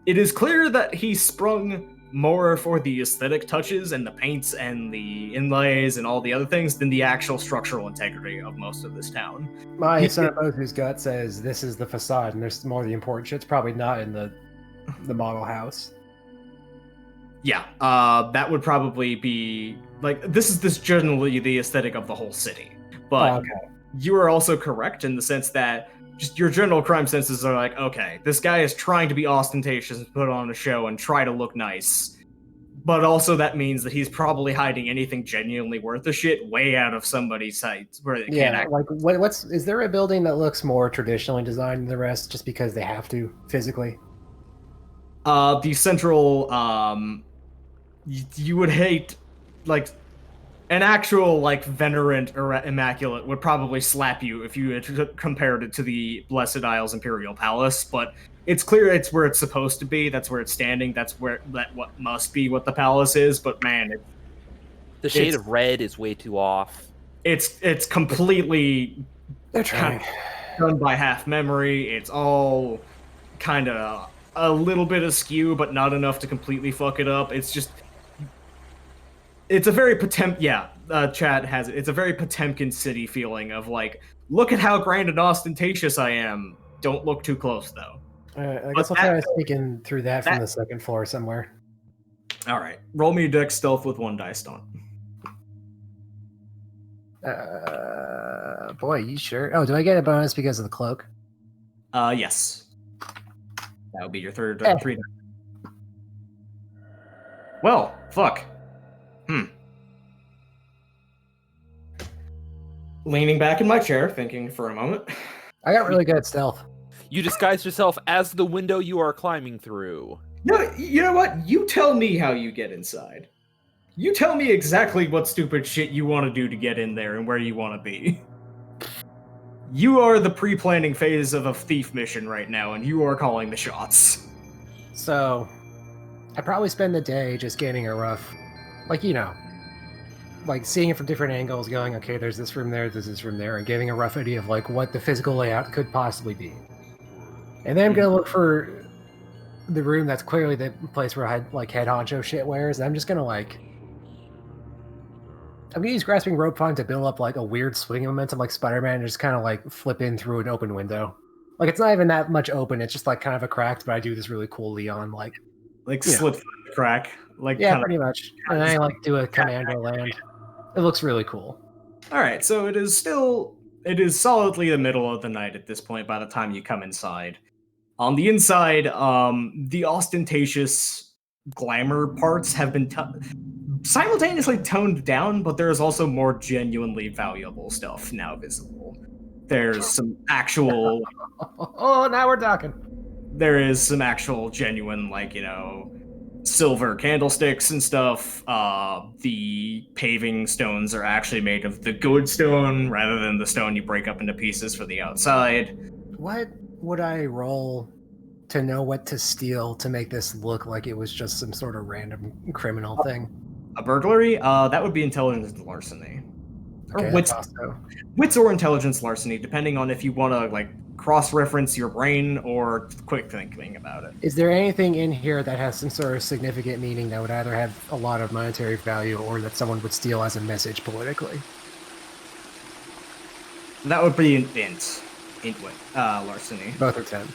S3: it is clear that he sprung more for the aesthetic touches and the paints and the inlays and all the other things than the actual structural integrity of most of this town.
S4: My son of both whose gut says this is the facade and there's more of the important shit's probably not in the model house.
S3: Yeah, that would probably be like this is generally the aesthetic of the whole city. But you are also correct in the sense that just your general crime senses are like, okay, this guy is trying to be ostentatious and put on a show and try to look nice. But also that means that he's probably hiding anything genuinely worth a shit way out of somebody's sight where they can't act.
S4: Like is there a building that looks more traditionally designed than the rest just because they have to physically?
S3: The central you would hate like an actual like venerant or immaculate would probably slap you if you had compared it to the Blessed Isles Imperial Palace, but it's clear it's where it's supposed to be. That's where it's standing. That's what must be what the palace is. But man,
S6: the shade of red is way too off.
S3: It's completely
S4: They're trying.
S3: done by half memory. It's all kind of a little bit askew, but not enough to completely fuck it up. It's a very Chad has it. It's a very Potemkin City feeling of like, look at how grand and ostentatious I am. Don't look too close though.
S4: I guess I'll try to sneak in through that from the second floor somewhere.
S3: All right, roll me dex stealth with 1 dice stunt.
S4: Boy, you sure? Oh, do I get a bonus because of the cloak?
S3: Yes. That would be your third
S4: Eh.
S3: 3. Well, fuck. Leaning back in my chair, thinking for a moment.
S4: I got really good at stealth.
S6: You disguise yourself as the window you are climbing through.
S3: No, you know what? You tell me how you get inside. You tell me exactly what stupid shit you want to do to get in there and where you want to be. You are the pre-planning phase of a thief mission right now, and you are calling the shots.
S4: So, I probably spend the day just getting a rough, like, you know, like seeing it from different angles, going, okay, there's this room there, there's this room there, and getting a rough idea of like what the physical layout could possibly be. And then I'm gonna look for the room that's clearly the place where like head honcho shit wears, and I'm just gonna like, I'm gonna use grasping rope fun to build up like a weird swing momentum like Spider-Man and just kind of like flip in through an open window. Like it's not even that much open, it's just like kind of a cracked, but I do this really cool Leon like
S3: slip through the crack. Like
S4: yeah,
S3: kinda...
S4: pretty much. And I like do a commando land. It looks really cool.
S3: Alright, so it is solidly the middle of the night at this point by the time you come inside. On the inside, the ostentatious glamour parts have been simultaneously toned down, but there is also more genuinely valuable stuff now visible. There's some actual...
S4: Oh, now we're talking.
S3: There is some actual genuine, silver candlesticks and stuff. The paving stones are actually made of the good stone rather than the stone you break up into pieces for the outside.
S4: What would I roll to know what to steal to make this look like it was just some sort of random criminal thing?
S3: A burglary? That would be intelligence larceny.
S4: Okay,
S3: Or wits or intelligence larceny, depending on if you want to cross-reference your brain or quick thinking about it.
S4: Is there anything in here that has some sort of significant meaning that would either have a lot of monetary value or that someone would steal as a message politically?
S3: That would be an int larceny.
S4: Both are 10.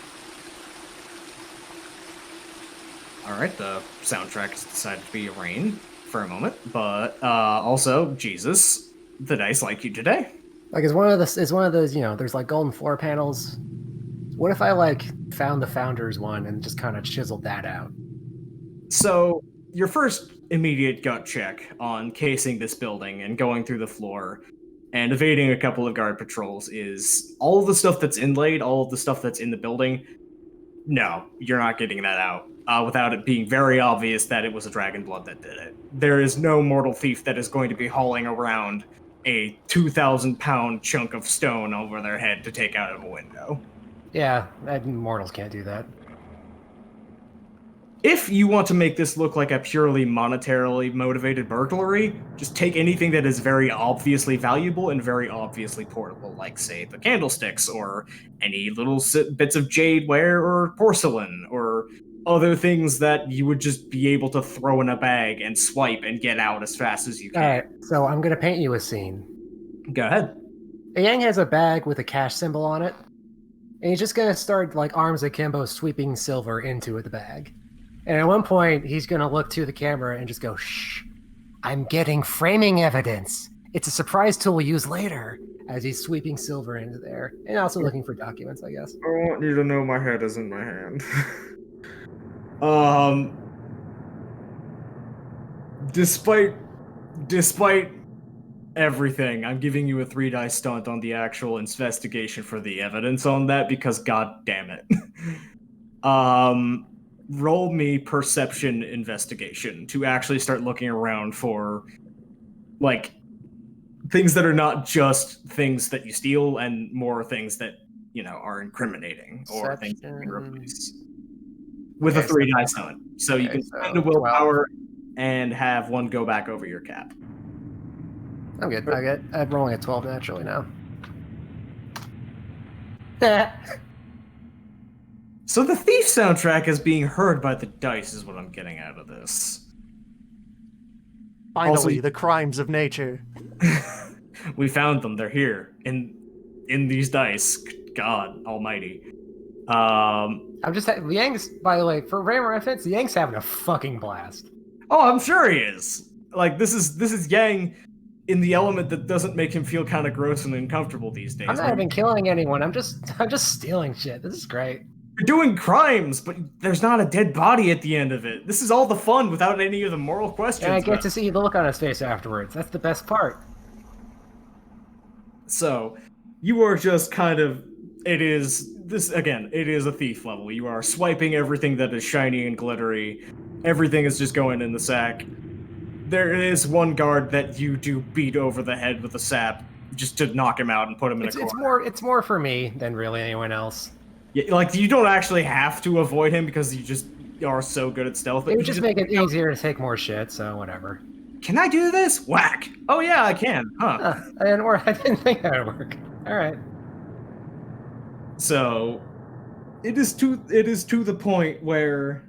S3: Alright, the soundtrack has decided to be a rain for a moment, but also, Jesus, the dice like you today.
S4: Like, it's one of those, there's like golden floor panels. What if I found the Founders one and just kind of chiseled that out?
S3: So your first immediate gut check on casing this building and going through the floor and evading a couple of guard patrols is all of the stuff that's inlaid, all of the stuff that's in the building. No, you're not getting that out without it being very obvious that it was a dragon blood that did it. There is no mortal thief that is going to be hauling around a 2,000-pound chunk of stone over their head to take out of a window.
S4: Yeah, mortals can't do that.
S3: If you want to make this look like a purely monetarily motivated burglary, just take anything that is very obviously valuable and very obviously portable, like, say, the candlesticks, or any little bits of jadeware or porcelain, or other things that you would just be able to throw in a bag and swipe and get out as fast as you can.
S4: Alright, so I'm going to paint you a scene.
S3: Go ahead.
S4: Yang has a bag with a cash symbol on it, and he's just going to start, arms akimbo, sweeping silver into the bag. And at one point, he's going to look to the camera and just go, "Shh, I'm getting framing evidence. It's a surprise tool we'll use later," as he's sweeping silver into there. And also looking for documents, I guess.
S3: I want you to know my head is in my hand. Despite everything, I'm giving you a 3-die stunt on the actual investigation for the evidence on that because god damn it. Roll me perception investigation to actually start looking around for things that are not just things that you steal and more things that are incriminating or things that you can replace with a 3-die stunt. So you can spend a willpower and have one go back over your cap.
S4: I'm good. I'm rolling a 12 naturally now.
S3: So the Thief soundtrack is being heard by the dice is what I'm getting out of this.
S2: Finally,
S3: Also,
S2: the crimes of nature.
S3: we found them. They're here in these dice. God almighty.
S4: I'm just Yang's, by the way, for Ram reference, Yang's having a fucking blast.
S3: Oh, I'm sure he is. Like this is Yang in the element that doesn't make him feel kind of gross and uncomfortable these days.
S4: I'm not even killing anyone. I'm just stealing shit. This is great.
S3: You're doing crimes, but there's not a dead body at the end of it. This is all the fun without any of the moral questions.
S4: And I get to see the look on his face afterwards. That's the best part.
S3: So, you are just kind of. It is a thief level. You are swiping everything that is shiny and glittery. Everything is just going in the sack. There is one guard that you do beat over the head with a sap just to knock him out and put him in a corner.
S4: It's more for me than really anyone else.
S3: Yeah, like you don't actually have to avoid him because you just are so good at stealth.
S4: It would just make it easier to take more shit, so whatever.
S3: Can I do this? Whack! Oh yeah, I can. Huh?
S4: I didn't think that would work. All right.
S3: So, it is to the point where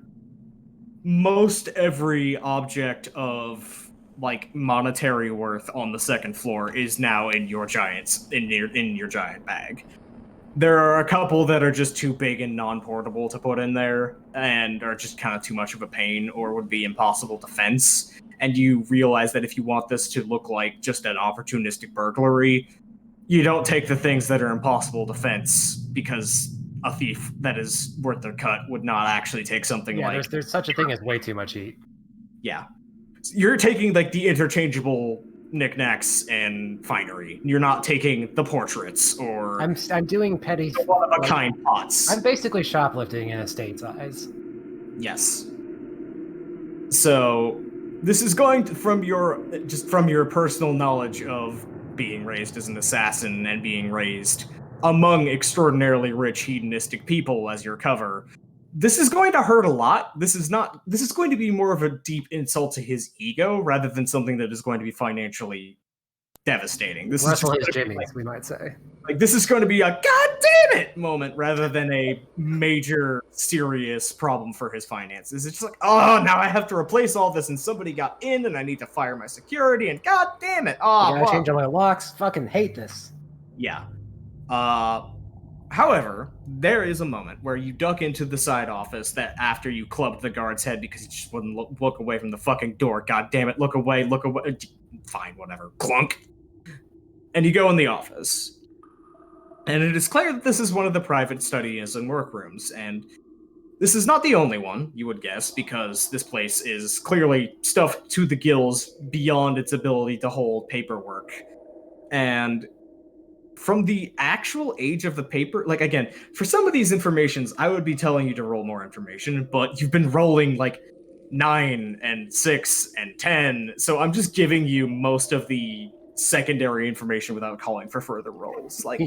S3: most every object of like monetary worth on the second floor is now in your giant bag. There are a couple that are just too big and non-portable to put in there and are just kind of too much of a pain or would be impossible to fence. And you realize that if you want this to look like just an opportunistic burglary, you don't take the things that are impossible to fence because a thief that is worth their cut would not actually take something like...
S4: there's such a thing as way too much heat.
S3: Yeah. You're taking like the interchangeable knickknacks and finery. You're not taking the portraits or
S4: I'm doing petty
S3: one-of-a-kind pots.
S4: I'm basically shoplifting in estate size.
S3: Yes. So this is going to, from your personal knowledge of being raised as an assassin and being raised among extraordinarily rich hedonistic people as your cover. This is going to hurt a lot. This is going to be more of a deep insult to his ego rather than something that is going to be financially devastating. This
S4: Russell
S3: is
S4: his jimmies, we might say.
S3: Like this is going to be a god damn it moment rather than a major serious problem for his finances. It's just like, oh, now I have to replace all this and somebody got in and I need to fire my security and god damn it.
S4: I gotta change all my locks. Fucking hate this.
S3: Yeah. However, there is a moment where you duck into the side office that after you clubbed the guard's head because he just wouldn't look away from the fucking door. God damn it, look away. Fine, whatever. Clunk. And you go in the office. And it is clear that this is one of the private studies and workrooms, and this is not the only one, you would guess, because this place is clearly stuffed to the gills beyond its ability to hold paperwork. And from the actual age of the paper, like again, for some of these informations, I would be telling you to roll more information, but you've been rolling like 9 and 6 and 10, so I'm just giving you most of the secondary information without calling for further rolls. Like,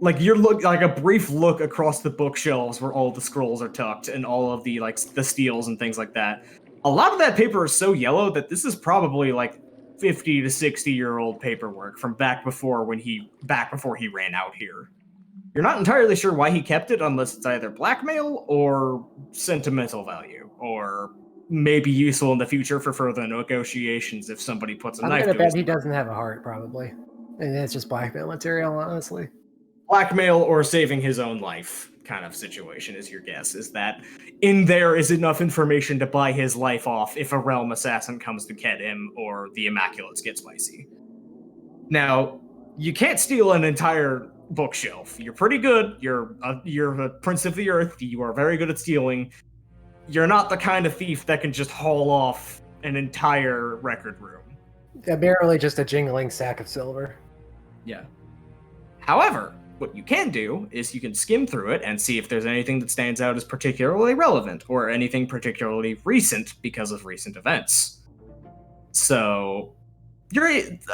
S3: like you're like a brief look across the bookshelves where all the scrolls are tucked and all of the like the steels and things like that. A lot of that paper is so yellow that this is probably like 50 to 60-year-old paperwork from back before he ran out here. You're not entirely sure why he kept it unless it's either blackmail or sentimental value or maybe useful in the future for further negotiations if somebody puts a knife to his...
S4: I'm gonna bet he doesn't have a heart, probably. And it's just blackmail material, honestly.
S3: Blackmail or saving his own life kind of situation is your guess, is that in there is enough information to buy his life off if a realm assassin comes to get him or the Immaculates get spicy. Now, you can't steal an entire bookshelf. You're pretty good. You're a prince of the earth. You are very good at stealing. You're not the kind of thief that can just haul off an entire record room.
S4: Barely just a jingling sack of silver.
S3: Yeah. However, what you can do is you can skim through it and see if there's anything that stands out as particularly relevant or anything particularly recent because of recent events. So,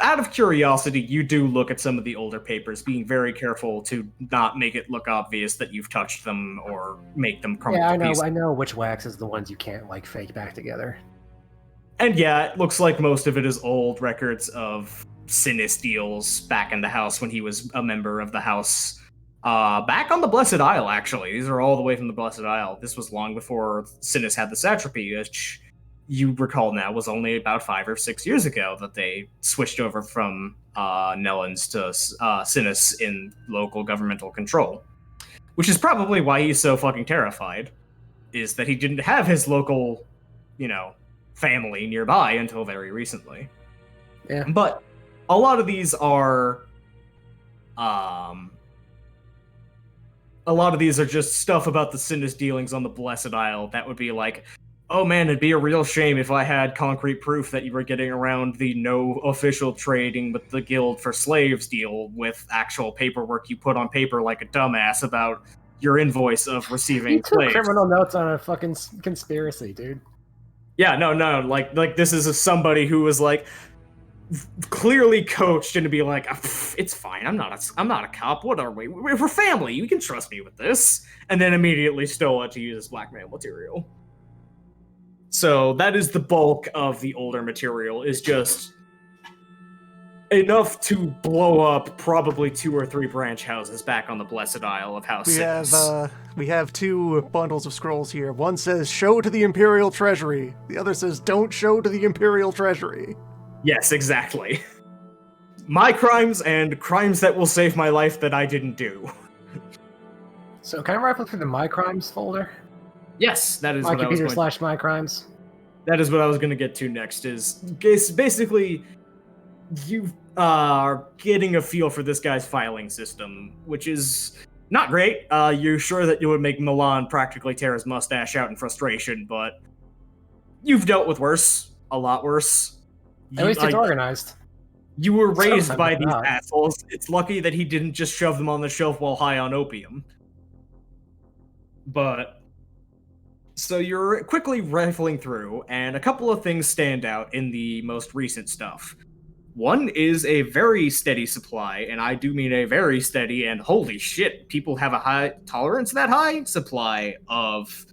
S3: out of curiosity, you do look at some of the older papers, being very careful to not make it look obvious that you've touched them or make them crumble to pieces.
S4: I know which wax is the ones you can't, like, fake back together.
S3: And yeah, it looks like most of it is old records of Sinis deals back in the house when he was a member of the house. Back on the Blessed Isle, actually. These are all the way from the Blessed Isle. This was long before Sinis had the satrapy, which you recall now was only about 5 or 6 years ago that they switched over from Nellens to Sinis in local governmental control. Which is probably why he's so fucking terrified, is that he didn't have his local family nearby until very recently.
S4: Yeah.
S3: But a lot of these are just stuff about the Sinus dealings on the Blessed Isle that would be like, oh man, it'd be a real shame if I had concrete proof that you were getting around the no official trading with the guild for slaves deal with actual paperwork you put on paper like a dumbass about your invoice of
S4: You
S3: receiving
S4: took
S3: slaves.
S4: criminal notes on a fucking conspiracy, dude.
S3: Yeah, no, like this is somebody who was like clearly coached into be like, it's fine. I'm not a cop. What are we? We're family. You can trust me with this. And then immediately stole it to use as blackmail material. So that is the bulk of the older material. Is just enough to blow up probably 2 or 3 branch houses back on the Blessed Isle of House Sinus.
S2: We have 2 bundles of scrolls here. One says show to the Imperial Treasury. The other says don't show to the Imperial Treasury.
S3: Yes, exactly. My crimes and crimes that will save my life that I didn't do.
S4: So can I rifle through the My Crimes folder?
S3: Yes, that is
S4: My
S3: what I was
S4: computer
S3: going.
S4: / My Crimes.
S3: That is what I was going to get to next. Is basically you are getting a feel for this guy's filing system, which is not great. You're sure that you would make Milan practically tear his mustache out in frustration, but you've dealt with worse, a lot worse.
S4: At least it's organized.
S3: You were raised
S4: Sometimes
S3: by
S4: it's
S3: these
S4: not.
S3: assholes. It's lucky that he didn't just shove them on the shelf while high on opium. But so you're quickly rifling through, and a couple of things stand out in the most recent stuff. One is a very steady supply, and I do mean a very steady, and holy shit, people have a high tolerance that high supply of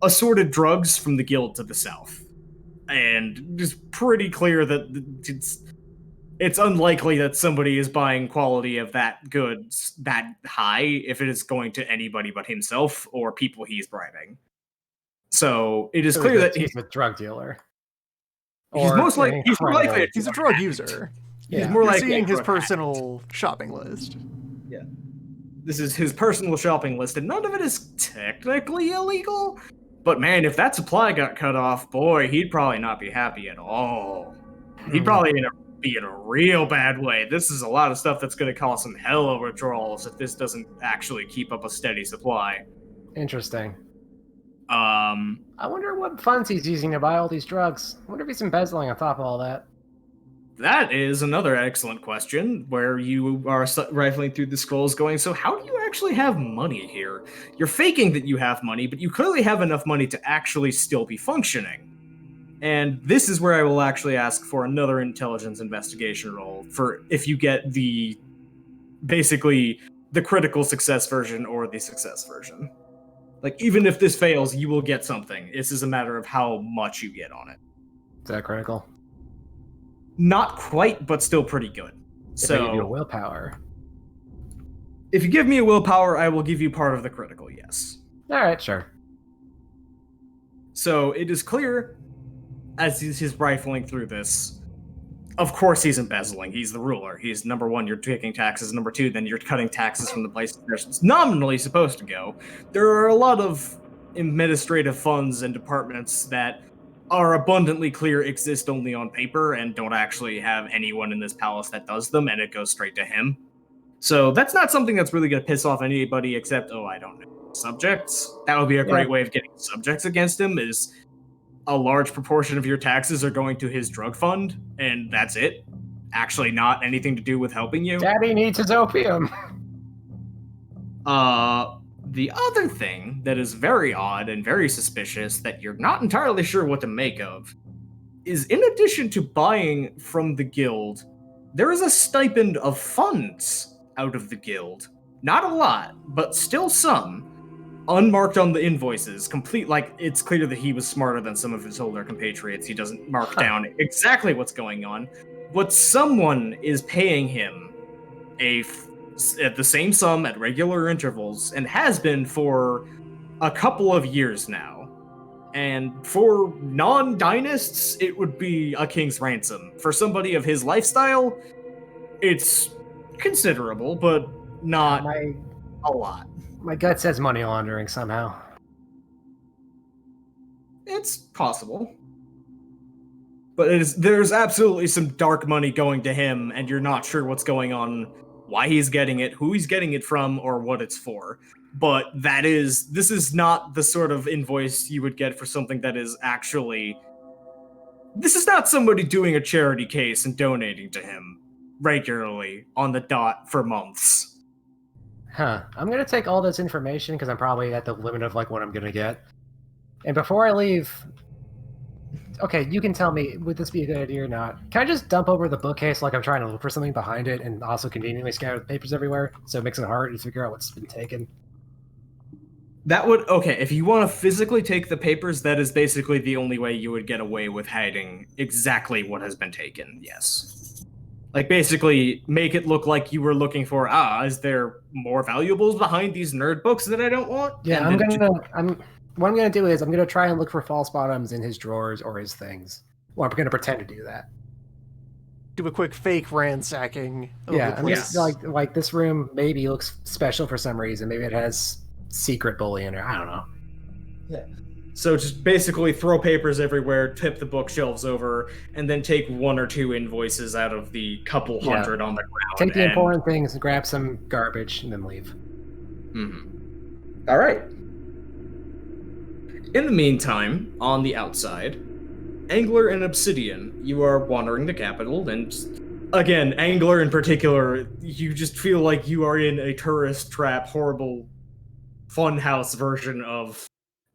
S3: assorted drugs from the guild to the south. And it's pretty clear that it's unlikely that somebody is buying quality of that goods that high if it is going to anybody but himself or people he's bribing. So it is
S4: So
S3: clear that
S4: he's a drug dealer.
S3: he's
S4: Or
S3: most
S4: an
S3: likely he's more likely
S4: incredible-
S2: He's a drug user.
S3: He's
S4: Yeah.
S3: more
S2: You're
S3: likely
S2: seeing his
S3: a drug
S2: personal shopping list.
S3: This is his personal shopping list, and none of it is technically illegal. But man, if that supply got cut off, boy, he'd probably not be happy at all. He'd probably be in a real bad way. This is a lot of stuff that's going to cause some hell of withdrawals if this doesn't actually keep up a steady supply.
S4: Interesting.
S3: I
S4: I wonder what funds he's using to buy all these drugs. I wonder if he's embezzling on top of all that.
S3: That is another excellent question, where you are rifling through the scrolls going, so how do you actually have money here? You're faking that you have money, but you clearly have enough money to actually still be functioning. And this is where I will actually ask for another intelligence investigation roll for if you get basically the critical success version or the success version. Like, even if this fails, you will get something. This is a matter of how much you get on it.
S4: Is that critical?
S3: Not quite, but still pretty good.
S4: If I give you a willpower.
S3: If you give me a willpower, I will give you part of the critical, yes.
S4: Alright, sure.
S3: So it is clear, as he's rifling through this, of course he's embezzling. He's the ruler. He's number one, you're taking taxes. Number two, then you're cutting taxes from the places they're nominally supposed to go. There are a lot of administrative funds and departments that are abundantly clear exist only on paper and don't actually have anyone in this palace that does them, and it goes straight to him. So that's not something that's really going to piss off anybody except, I don't know, subjects. That would be a great way of getting subjects against him, is a large proportion of your taxes are going to his drug fund, and that's it. Actually not anything to do with helping you.
S4: Daddy needs his opium.
S3: The other thing that is very odd and very suspicious that you're not entirely sure what to make of is, in addition to buying from the guild, there is a stipend of funds out of the guild. Not a lot, but still some. Unmarked on the invoices, complete, like, it's clear that he was smarter than some of his older compatriots. He doesn't mark down exactly what's going on, but someone is paying him at the same sum at regular intervals, and has been for a couple of years now. And for non-dynasts, it would be a king's ransom. For somebody of his lifestyle, it's considerable, but not a lot.
S4: My gut says money laundering somehow.
S3: It's possible. But there's absolutely some dark money going to him, and you're not sure what's going on, why he's getting it, who he's getting it from, or what it's for. But this is not the sort of invoice you would get for something that is actually. This is not somebody doing a charity case and donating to him regularly on the dot for months.
S4: Huh. I'm gonna take all this information because I'm probably at the limit of like what I'm gonna get. And before I leave, okay, you can tell me, would this be a good idea or not? Can I just dump over the bookcase like I'm trying to look for something behind it and also conveniently scatter the papers everywhere so it makes it hard to figure out what's been taken?
S3: That would, okay, if you want to physically take the papers, that is basically the only way you would get away with hiding exactly what has been taken, yes. Like, basically, make it look like you were looking for, is there more valuables behind these nerd books that I don't want?
S4: Yeah, what I'm gonna do is I'm gonna try and look for false bottoms in his drawers or his things. Well, I'm gonna pretend to do that.
S2: Do a quick fake ransacking.
S4: Yeah,
S2: the
S4: I'm
S2: place.
S4: just like this room maybe looks special for some reason. Maybe it has secret bullion or I don't know.
S3: Yeah. So just basically throw papers everywhere, tip the bookshelves over, and then take one or two invoices out of the couple hundred on the ground.
S4: Take the important things, grab some garbage, and then leave.
S3: Mm-hmm. All right. In the meantime, on the outside, Angler and Obsidian, you are wandering the capital, and again, Angler in particular, you just feel like you are in a tourist trap, horrible funhouse version of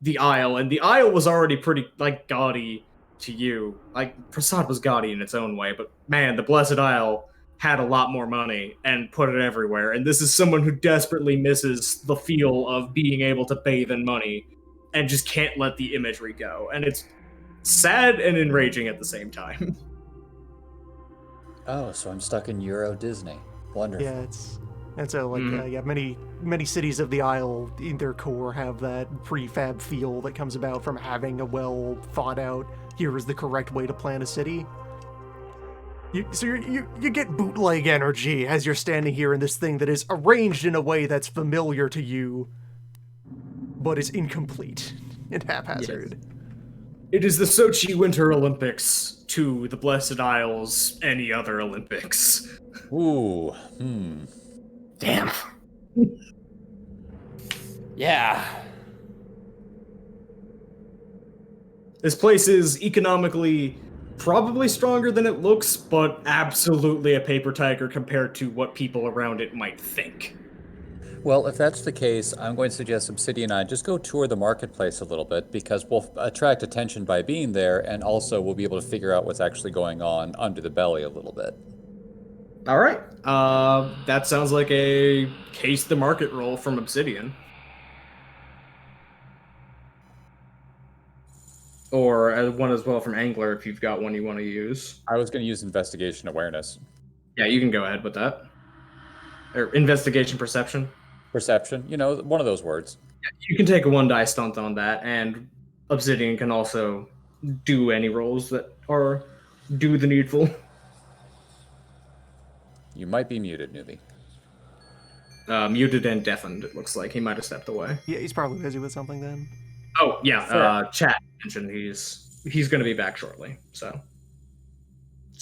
S3: the Isle, and the Isle was already pretty, like, gaudy to you. Like, Prasad was gaudy in its own way, but man, the Blessed Isle had a lot more money and put it everywhere, and this is someone who desperately misses the feel of being able to bathe in money and just can't let the imagery go, and it's sad and enraging at the same time.
S5: Oh, so I'm stuck in Euro Disney. Wonderful.
S2: Yeah, and so like many cities of the Isle in their core have that prefab feel that comes about from having a well thought out. Here is the correct way to plan a city. You get bootleg energy as you're standing here in this thing that is arranged in a way that's familiar to you, but is incomplete and haphazard.
S3: Yes. It is the Sochi Winter Olympics to the Blessed Isles any other Olympics.
S5: Ooh.
S4: Damn.
S6: Yeah.
S3: This place is economically probably stronger than it looks, but absolutely a paper tiger compared to what people around it might think.
S5: Well, if that's the case, I'm going to suggest Obsidian and I just go tour the marketplace a little bit because we'll attract attention by being there, and also we'll be able to figure out what's actually going on under the belly a little bit.
S3: All right. That sounds like a case the market roll from Obsidian. Or one as well from Angler if you've got one you want to use.
S5: I was going to use investigation awareness.
S3: Yeah, you can go ahead with that. Or investigation perception.
S5: Perception, one of those words.
S3: Yeah, you can take a 1 die stunt on that, and Obsidian can also do any rolls that are do the needful.
S5: You might be muted, newbie.
S3: Muted and deafened, it looks like. He might have stepped away.
S2: Yeah, he's probably busy with something then.
S3: Oh, yeah, chat mentioned he's going to be back shortly, so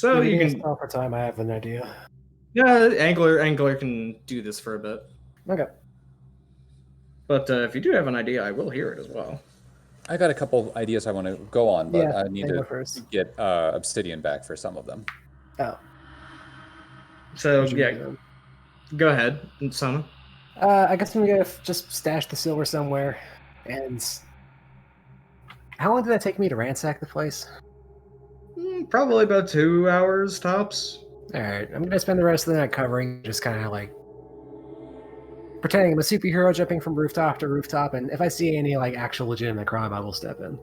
S3: you can...
S4: Stop for time, I have an idea.
S3: Yeah, Angler can do this for a bit.
S4: Okay.
S3: But if you do have an idea, I will hear it as well.
S5: I got a couple ideas I want to go on, but
S4: Yeah,
S5: I need to
S4: first.
S5: get Obsidian back for some of them.
S4: Oh.
S3: So, yeah, go ahead, Sana.
S4: I guess I'm gonna just stash the silver somewhere. And how long did that take me to ransack the place?
S3: Probably about 2 hours tops.
S4: Alright, I'm gonna spend the rest of the night covering, just kind of like pretending I'm a superhero jumping from rooftop to rooftop, and if I see any like actual legitimate crime, I will step in.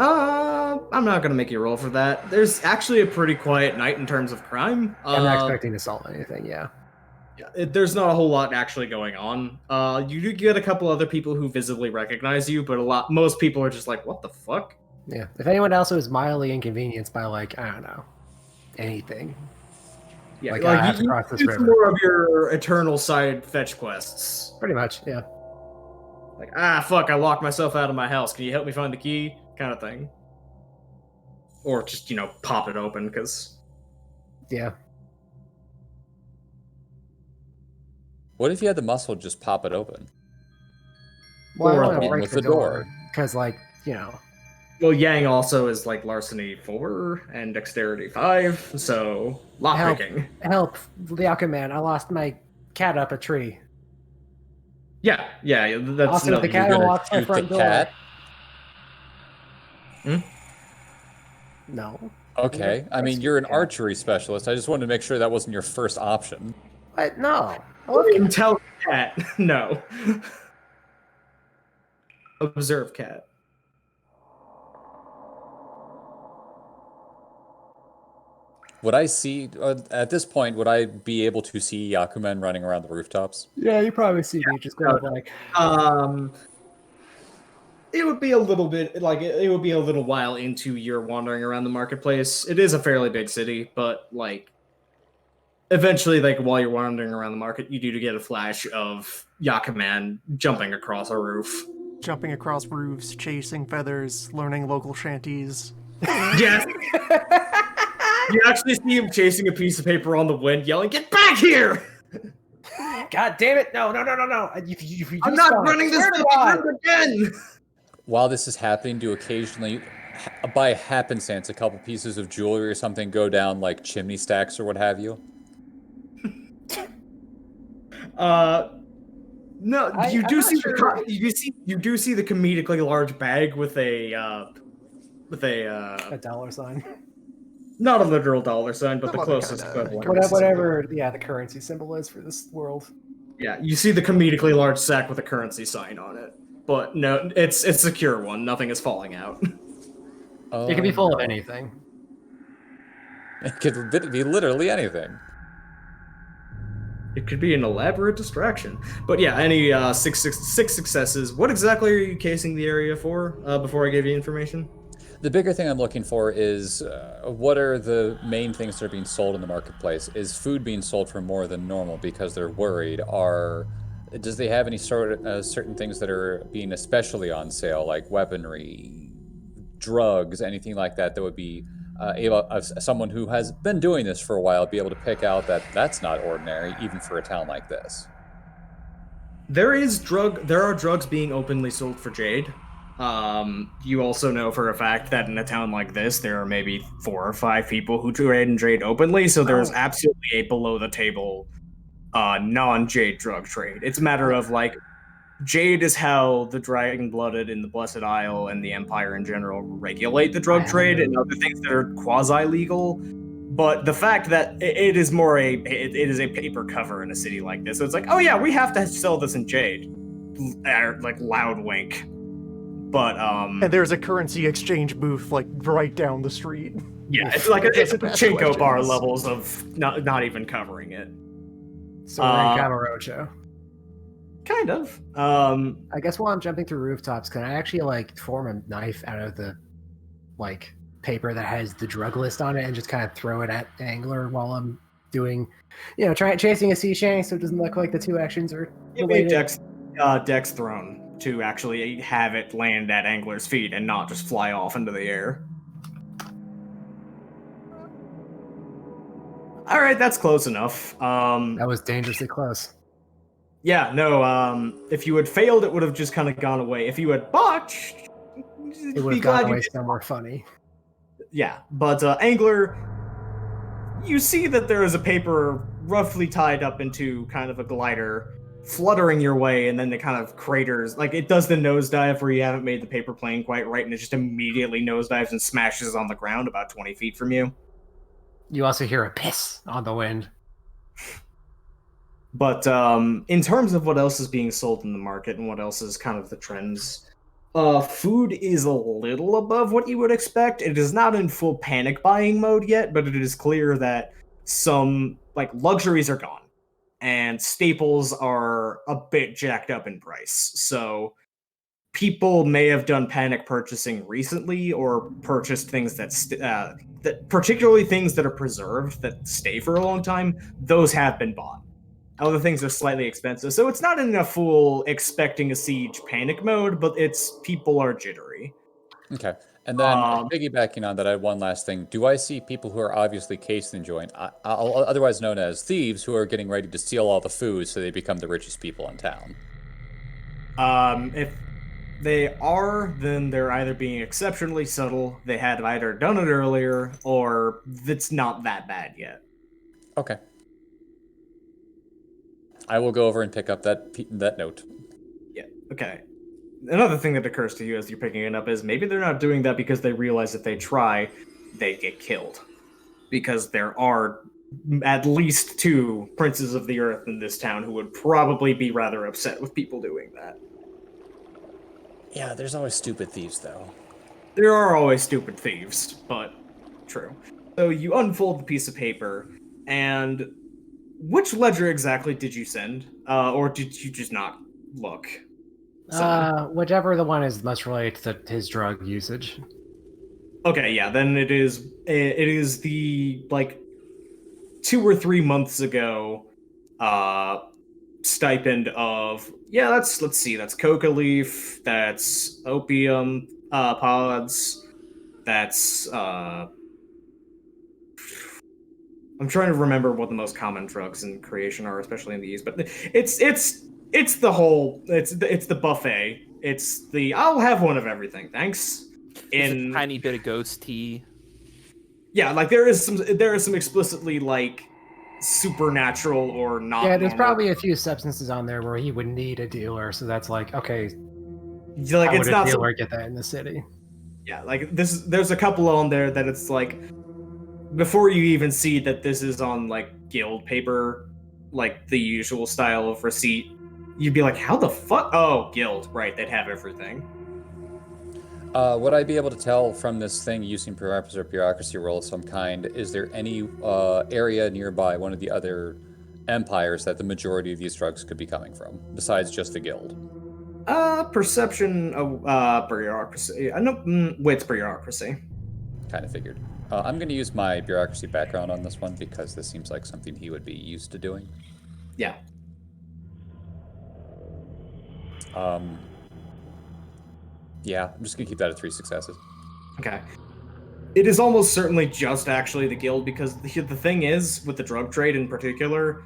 S3: I'm not gonna make you roll for that. There's actually a pretty quiet night in terms of crime.
S4: I'm not expecting to solve anything, yeah.
S3: Yeah, there's not a whole lot actually going on. You do get a couple other people who visibly recognize you, but most people are just like, what the fuck?
S4: Yeah. If anyone else was mildly inconvenienced by like, I don't know, anything.
S3: Yeah,
S4: like I have to
S3: you
S4: cross this
S3: do
S4: river.
S3: more of your eternal side fetch quests.
S4: Pretty much, yeah.
S3: Like, fuck, I locked myself out of my house. Can you help me find the key? Kind of thing. or just pop it open because.
S4: Yeah.
S5: What if you had the muscle to just pop it open?
S4: Well,
S3: Or
S4: I want to
S5: in
S4: break
S5: with
S4: the
S5: the
S4: door
S5: door.
S4: because,
S3: Well, Yang also is like larceny 4 and dexterity 5, so
S4: help,
S3: lockpicking.
S4: help, the Aquaman. I lost my cat up a tree.
S3: Yeah, that's
S4: Also,
S3: another.
S4: the cat
S5: You're gonna
S4: unlocks my
S5: shoot the
S4: front door.
S5: cat?
S4: No.
S5: Okay. I mean, you're an archery specialist. I just wanted to make sure that wasn't your first option.
S4: What? No. I love cats.
S3: Intelligent cat. No. Observe cat.
S5: Would I see, at this point, would I be able to see Yakumen running around the rooftops?
S4: Yeah, you probably see me just grab
S3: It would be a little bit like it would be a little while into your wandering around the marketplace. It is a fairly big city, but like eventually, like while you're wandering around the market, you do get a flash of Yakuman jumping across a roof.
S2: Jumping across roofs, chasing feathers, learning local shanties.
S3: Yes. You actually see him chasing a piece of paper on the wind, yelling, "Get back here!"
S4: God damn it! No! If you
S3: I'm not running this through again.
S5: While this is happening, do occasionally, by happenstance, a couple pieces of jewelry or something go down like chimney stacks or what have you?
S3: No, you do see the comedically large bag with a
S4: dollar sign.
S3: not a literal dollar sign, but
S2: Some
S3: the
S2: other
S3: closest
S2: kinda
S3: equivalent.
S4: Whatever, the currency symbol is for this world.
S3: Yeah, you see the comedically large sack with a currency sign on it, but no, it's a secure one. Nothing is falling out.
S4: It can be full of anything.
S5: It could be literally anything.
S3: It could be an elaborate distraction. But yeah, any six successes. What exactly are you casing the area for? Before I give you information.
S5: The bigger thing I'm looking for is what are the main things that are being sold in the marketplace? Is food being sold for more than normal because they're worried? Does they have any sort of certain things that are being especially on sale, like weaponry, drugs, anything like that that would be someone who has been doing this for a while be able to pick out that that's not ordinary, even for a town like this?
S3: There are drugs being openly sold for jade. You also know for a fact that in a town like this, there are maybe 4 or 5 people who trade and jade openly. So there's absolutely a below the table, non-jade drug trade. It's a matter of like, jade is how the Dragon Blooded in the Blessed Isle and the Empire in general regulate the drug trade and other things that are quasi-legal. But the fact that it is a paper cover in a city like this, so it's like, oh yeah, we have to sell this in jade, like loud wink. But
S2: And there's a currency exchange booth like right down the street.
S3: yeah, it's like it's
S2: Doesn't ask
S3: Pachinko bar
S2: questions.
S3: levels of not even covering it.
S4: So we're in Camarocho.
S3: Kind of.
S4: I guess while I'm jumping through rooftops, can I actually like form a knife out of the like paper that has the drug list on it and just kind of throw it at Angler while I'm doing, chasing a sea shank so it doesn't look like the two actions are related?
S3: Dex thrown to actually have it land at Angler's feet and not just fly off into the air. All right, that's close enough.
S4: That was dangerously close.
S3: Yeah, no, if you had failed, it would have just kind of gone away. If you had botched,
S4: It would have gone away somewhere funny.
S3: Yeah, but Angler, you see that there is a paper roughly tied up into kind of a glider fluttering your way, and then it kind of craters, like it does the nosedive where you haven't made the paper plane quite right, and it just immediately nosedives and smashes on the ground about 20 feet from you.
S4: You also hear a piss on the wind.
S3: But in terms of what else is being sold in the market and what else is kind of the trends, food is a little above what you would expect. It is not in full panic buying mode yet, but it is clear that some like luxuries are gone and staples are a bit jacked up in price. So people may have done panic purchasing recently or purchased things that particularly things that are preserved that stay for a long time. Those have been bought. Other things are slightly expensive, so it's not in a full expecting a siege panic mode, but it's people are jittery.
S5: Okay. And then
S3: Um,
S5: piggybacking on that, I had one last thing. Do I see people who are obviously cased in joint, otherwise known as thieves, who are getting ready to steal all the food so they become the richest people in town?
S3: If they are, then they're either being exceptionally subtle, they had either done it earlier, or it's not that bad yet.
S5: Okay. I will go over and pick up that note.
S3: Yeah, okay. Another thing that occurs to you as you're picking it up is maybe they're not doing that because they realize if they try, they get killed. Because there are at least 2 princes of the earth in this town who would probably be rather upset with people doing that.
S5: Yeah, there's always stupid thieves, though.
S3: There are always stupid thieves, but true. So you unfold the piece of paper, and which ledger exactly did you send? Or did you just not look?
S4: Whichever the one is most related to his drug usage.
S3: Okay, yeah, then it is the like 2 or 3 months ago stipend of let's see, that's coca leaf, that's opium pods, that's I'm trying to remember what the most common drugs in creation are, especially in the East, but it's the whole it's the buffet. It's the I'll have one of everything, thanks.
S6: Just a
S3: In
S6: tiny bit of ghost tea.
S3: Yeah, like there is some explicitly like supernatural or not
S4: Yeah, there's
S3: normal.
S4: probably a few substances on there where he would need a dealer, so that's like, okay,
S3: Like
S4: how
S3: it's
S4: would a
S3: not
S4: dealer get that in the city?
S3: yeah, like there's a couple on there that it's like before you even see that this is on like guild paper, like the usual style of receipt, you'd be like, how the fuck? Oh, guild, right? They'd have everything.
S5: Would I be able to tell from this thing using prerequisite or bureaucracy roll of some kind, is there any area nearby one of the other empires that the majority of these drugs could be coming from, besides just the guild?
S3: Perception of bureaucracy. I know wits bureaucracy.
S5: Kind of figured. I'm going to use my bureaucracy background on this one because this seems like something he would be used to doing.
S3: Yeah.
S5: Yeah, I'm just going to keep that at 3 successes.
S3: Okay. It is almost certainly just actually the guild because the thing is with the drug trade in particular,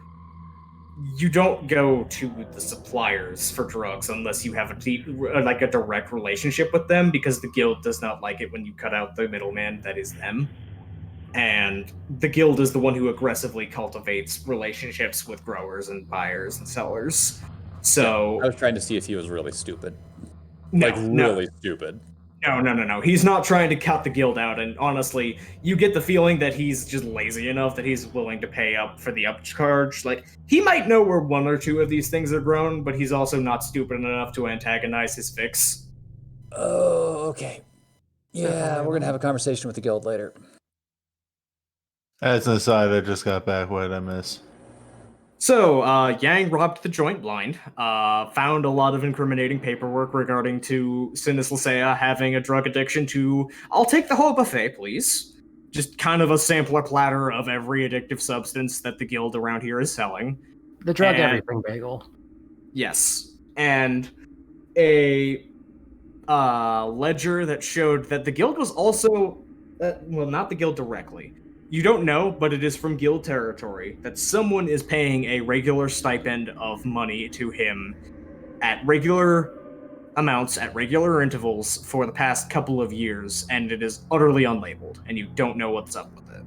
S3: you don't go to the suppliers for drugs unless you have a deep, like a direct relationship with them because the guild does not like it when you cut out the middleman that is them. And the guild is the one who aggressively cultivates relationships with growers and buyers and sellers. So
S5: I was trying to see if he was really stupid.
S3: no,
S5: Like, really stupid.
S3: No. He's not trying to cut the guild out, and honestly, you get the feeling that he's just lazy enough that he's willing to pay up for the upcharge. Like, he might know where 1 or 2 of these things are grown, but he's also not stupid enough to antagonize his fix.
S5: Oh, okay. Yeah, we're going to have a conversation with the guild later.
S1: As an aside, I just got back. What did I miss?
S3: So, Yang robbed the joint blind, found a lot of incriminating paperwork regarding to Sinus Lysaea having a drug addiction to, I'll take the whole buffet, please. Just kind of a sampler platter of every addictive substance that the guild around here is selling.
S4: The drug everything bagel.
S3: Yes. And a ledger that showed that the guild was also, well, not the guild directly. You don't know, but it is from guild territory that someone is paying a regular stipend of money to him at regular amounts at regular intervals for the past couple of years, and it is utterly unlabeled, and you don't know what's up with it.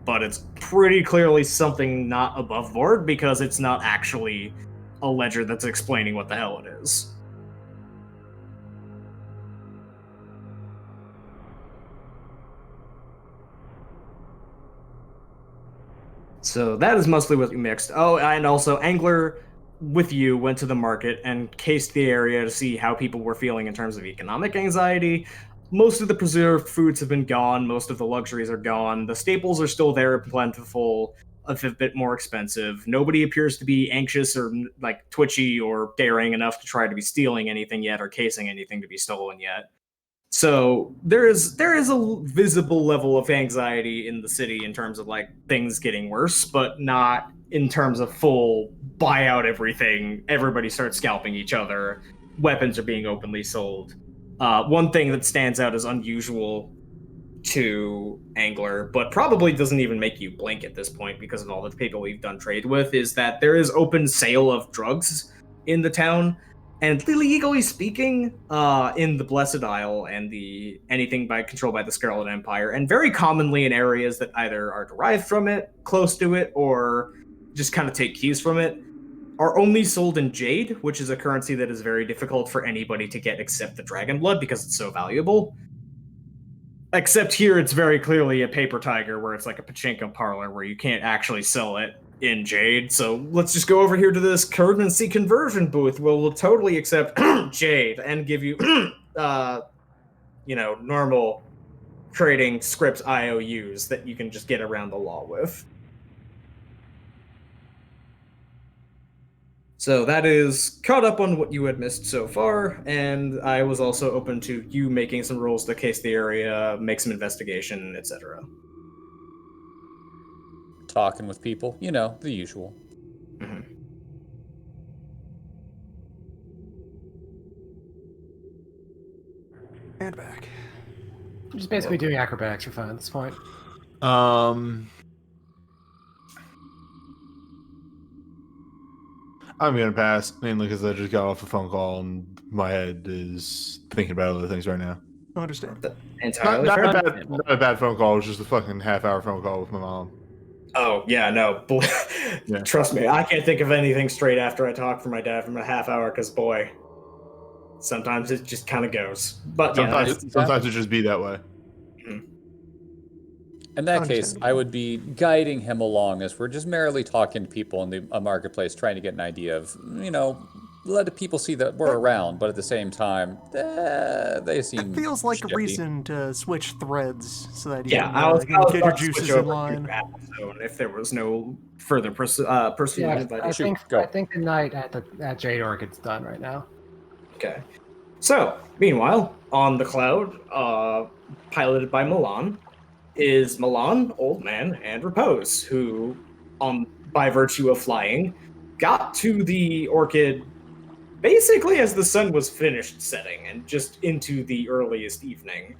S3: But it's pretty clearly something not above board because it's not actually a ledger that's explaining what the hell it is. So that is mostly what you mixed. Oh, and also Angler with you went to the market and cased the area to see how people were feeling in terms of economic anxiety. Most of the preserved foods have been gone. Most of the luxuries are gone. The staples are still there, plentiful, a bit more expensive. Nobody appears to be anxious or like twitchy or daring enough to try to be stealing anything yet or casing anything to be stolen yet. So there is a visible level of anxiety in the city in terms of like things getting worse, but not in terms of full buy out everything. Everybody starts scalping each other. Weapons are being openly sold. One thing that stands out as unusual to Angler, but probably doesn't even make you blink at this point because of all the people we've done trade with, is that there is open sale of drugs in the town. And legally speaking, in the Blessed Isle and the anything controlled by the Scarlet Empire, and very commonly in areas that either are derived from it, close to it, or just kind of take cues from it, are only sold in jade, which is a currency that is very difficult for anybody to get except the dragon blood because it's so valuable. Except here, it's very clearly a paper tiger, where it's like a pachinko parlor where you can't actually sell it in jade. So let's just go over here to this currency conversion booth where we'll totally accept jade and give you, normal trading script IOUs that you can just get around the law with. So that is caught up on what you had missed so far, and I was also open to you making some rolls to case the area, make some investigation, etc.
S5: Talking with people, the usual.
S3: Mm-hmm.
S2: And back.
S4: I'm just basically doing acrobatics for fun at this point.
S1: I'm gonna pass mainly because I just got off a phone call and my head is thinking about other things right now.
S2: Understand.
S3: Entirely
S1: Not
S3: fair.
S1: a bad phone call. It was just a fucking half-hour phone call with my mom.
S3: Oh, yeah, no.
S1: Yeah.
S3: Trust me, I can't think of anything straight after I talk for my dad for a half hour, because, boy, sometimes it just kind of goes. But,
S1: Sometimes it just be that way.
S5: In that case, I would be guiding him along as we're just merrily talking to people in the marketplace, trying to get an idea of, let the people see that we're around, but at the same time, they seem
S2: It feels like
S5: shifty.
S2: a reason to switch threads so that you
S3: yeah,
S2: can,
S3: I was
S2: get your
S3: about to
S2: juices
S3: switch
S2: in
S3: over
S2: line.
S3: to battle zone if there was no further persuasion.
S4: Yeah,
S3: But
S4: I think the night at Jade Orchid's done right now.
S3: Okay. So, meanwhile, on the cloud, piloted by Milan, is Milan, Old Man, and Repose, who, by virtue of flying, got to the Orchid basically as the sun was finished setting and just into the earliest evening,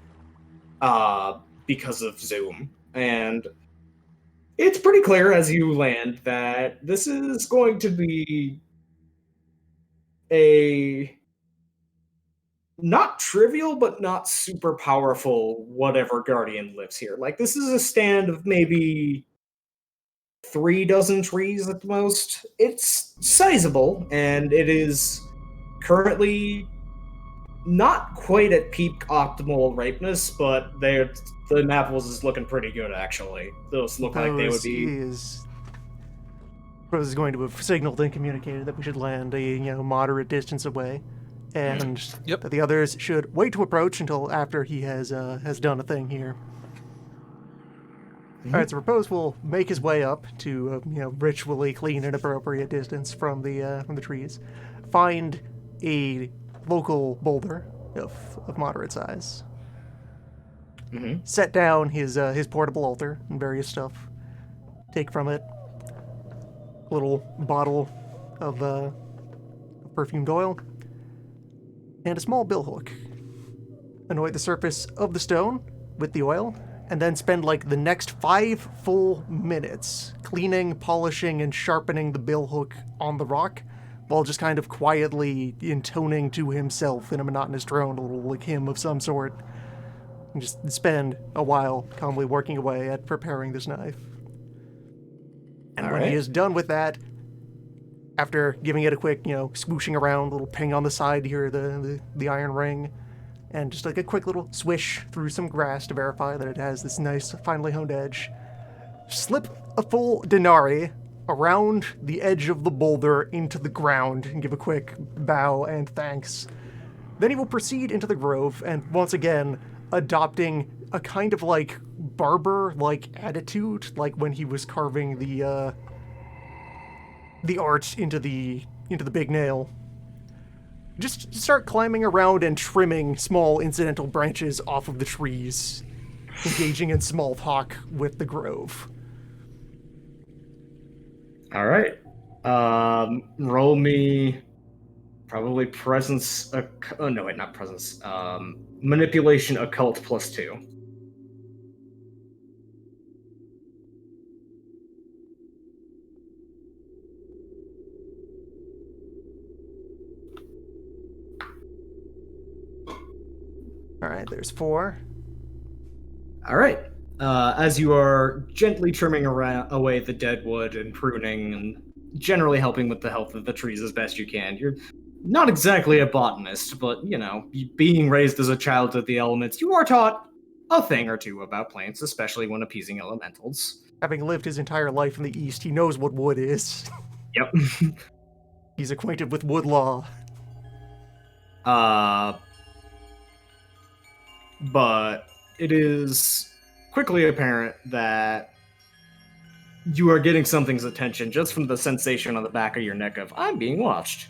S3: because of Zoom. And it's pretty clear as you land that this is going to be a not trivial, but not super powerful whatever Guardian lives here. Like, this is a stand of maybe 3 dozen trees at the most. It's sizable, and it is currently not quite at peak optimal ripeness, but the apples is looking pretty good, actually. Those look like they would be...
S2: Rose is going to have signaled and communicated that we should land a moderate distance away, and that the others should wait to approach until after he has done a thing here. All right, so Repose will make his way up to ritually clean an appropriate distance from the trees, find a local boulder of moderate size, set down his portable altar and various stuff, take from it a little bottle of perfumed oil, and a small billhook. Anoint the surface of the stone with the oil, and then spend like the next 5 full minutes cleaning, polishing, and sharpening the billhook on the rock, while just kind of quietly intoning to himself in a monotonous drone, a little like hymn of some sort. And just spend a while calmly working away at preparing this knife. And when he is done with that, after giving it a quick, swooshing around, little ping on the side here, the iron ring, and just like a quick little swish through some grass to verify that it has this nice, finely honed edge, slip a full denarii around the edge of the boulder into the ground and give a quick bow and thanks. Then he will proceed into the grove and once again adopting a kind of like barber-like attitude, like when he was carving the art into the big nail. Just start climbing around and trimming small incidental branches off of the trees, engaging in small talk with the grove.
S3: All right. Roll me Probably presence. Oh no, wait, not presence. Manipulation occult +2.
S2: All right, there's 4.
S3: All right. As you are gently trimming away the dead wood and pruning and generally helping with the health of the trees as best you can, you're not exactly a botanist, but, you know, being raised as a child of the elements, you are taught a thing or two about plants, especially when appeasing elementals.
S2: Having lived his entire life in the East, he knows what wood is.
S3: Yep.
S2: He's acquainted with wood law.
S3: But it is quickly apparent that you are getting something's attention just from the sensation on the back of your neck of, I'm being watched.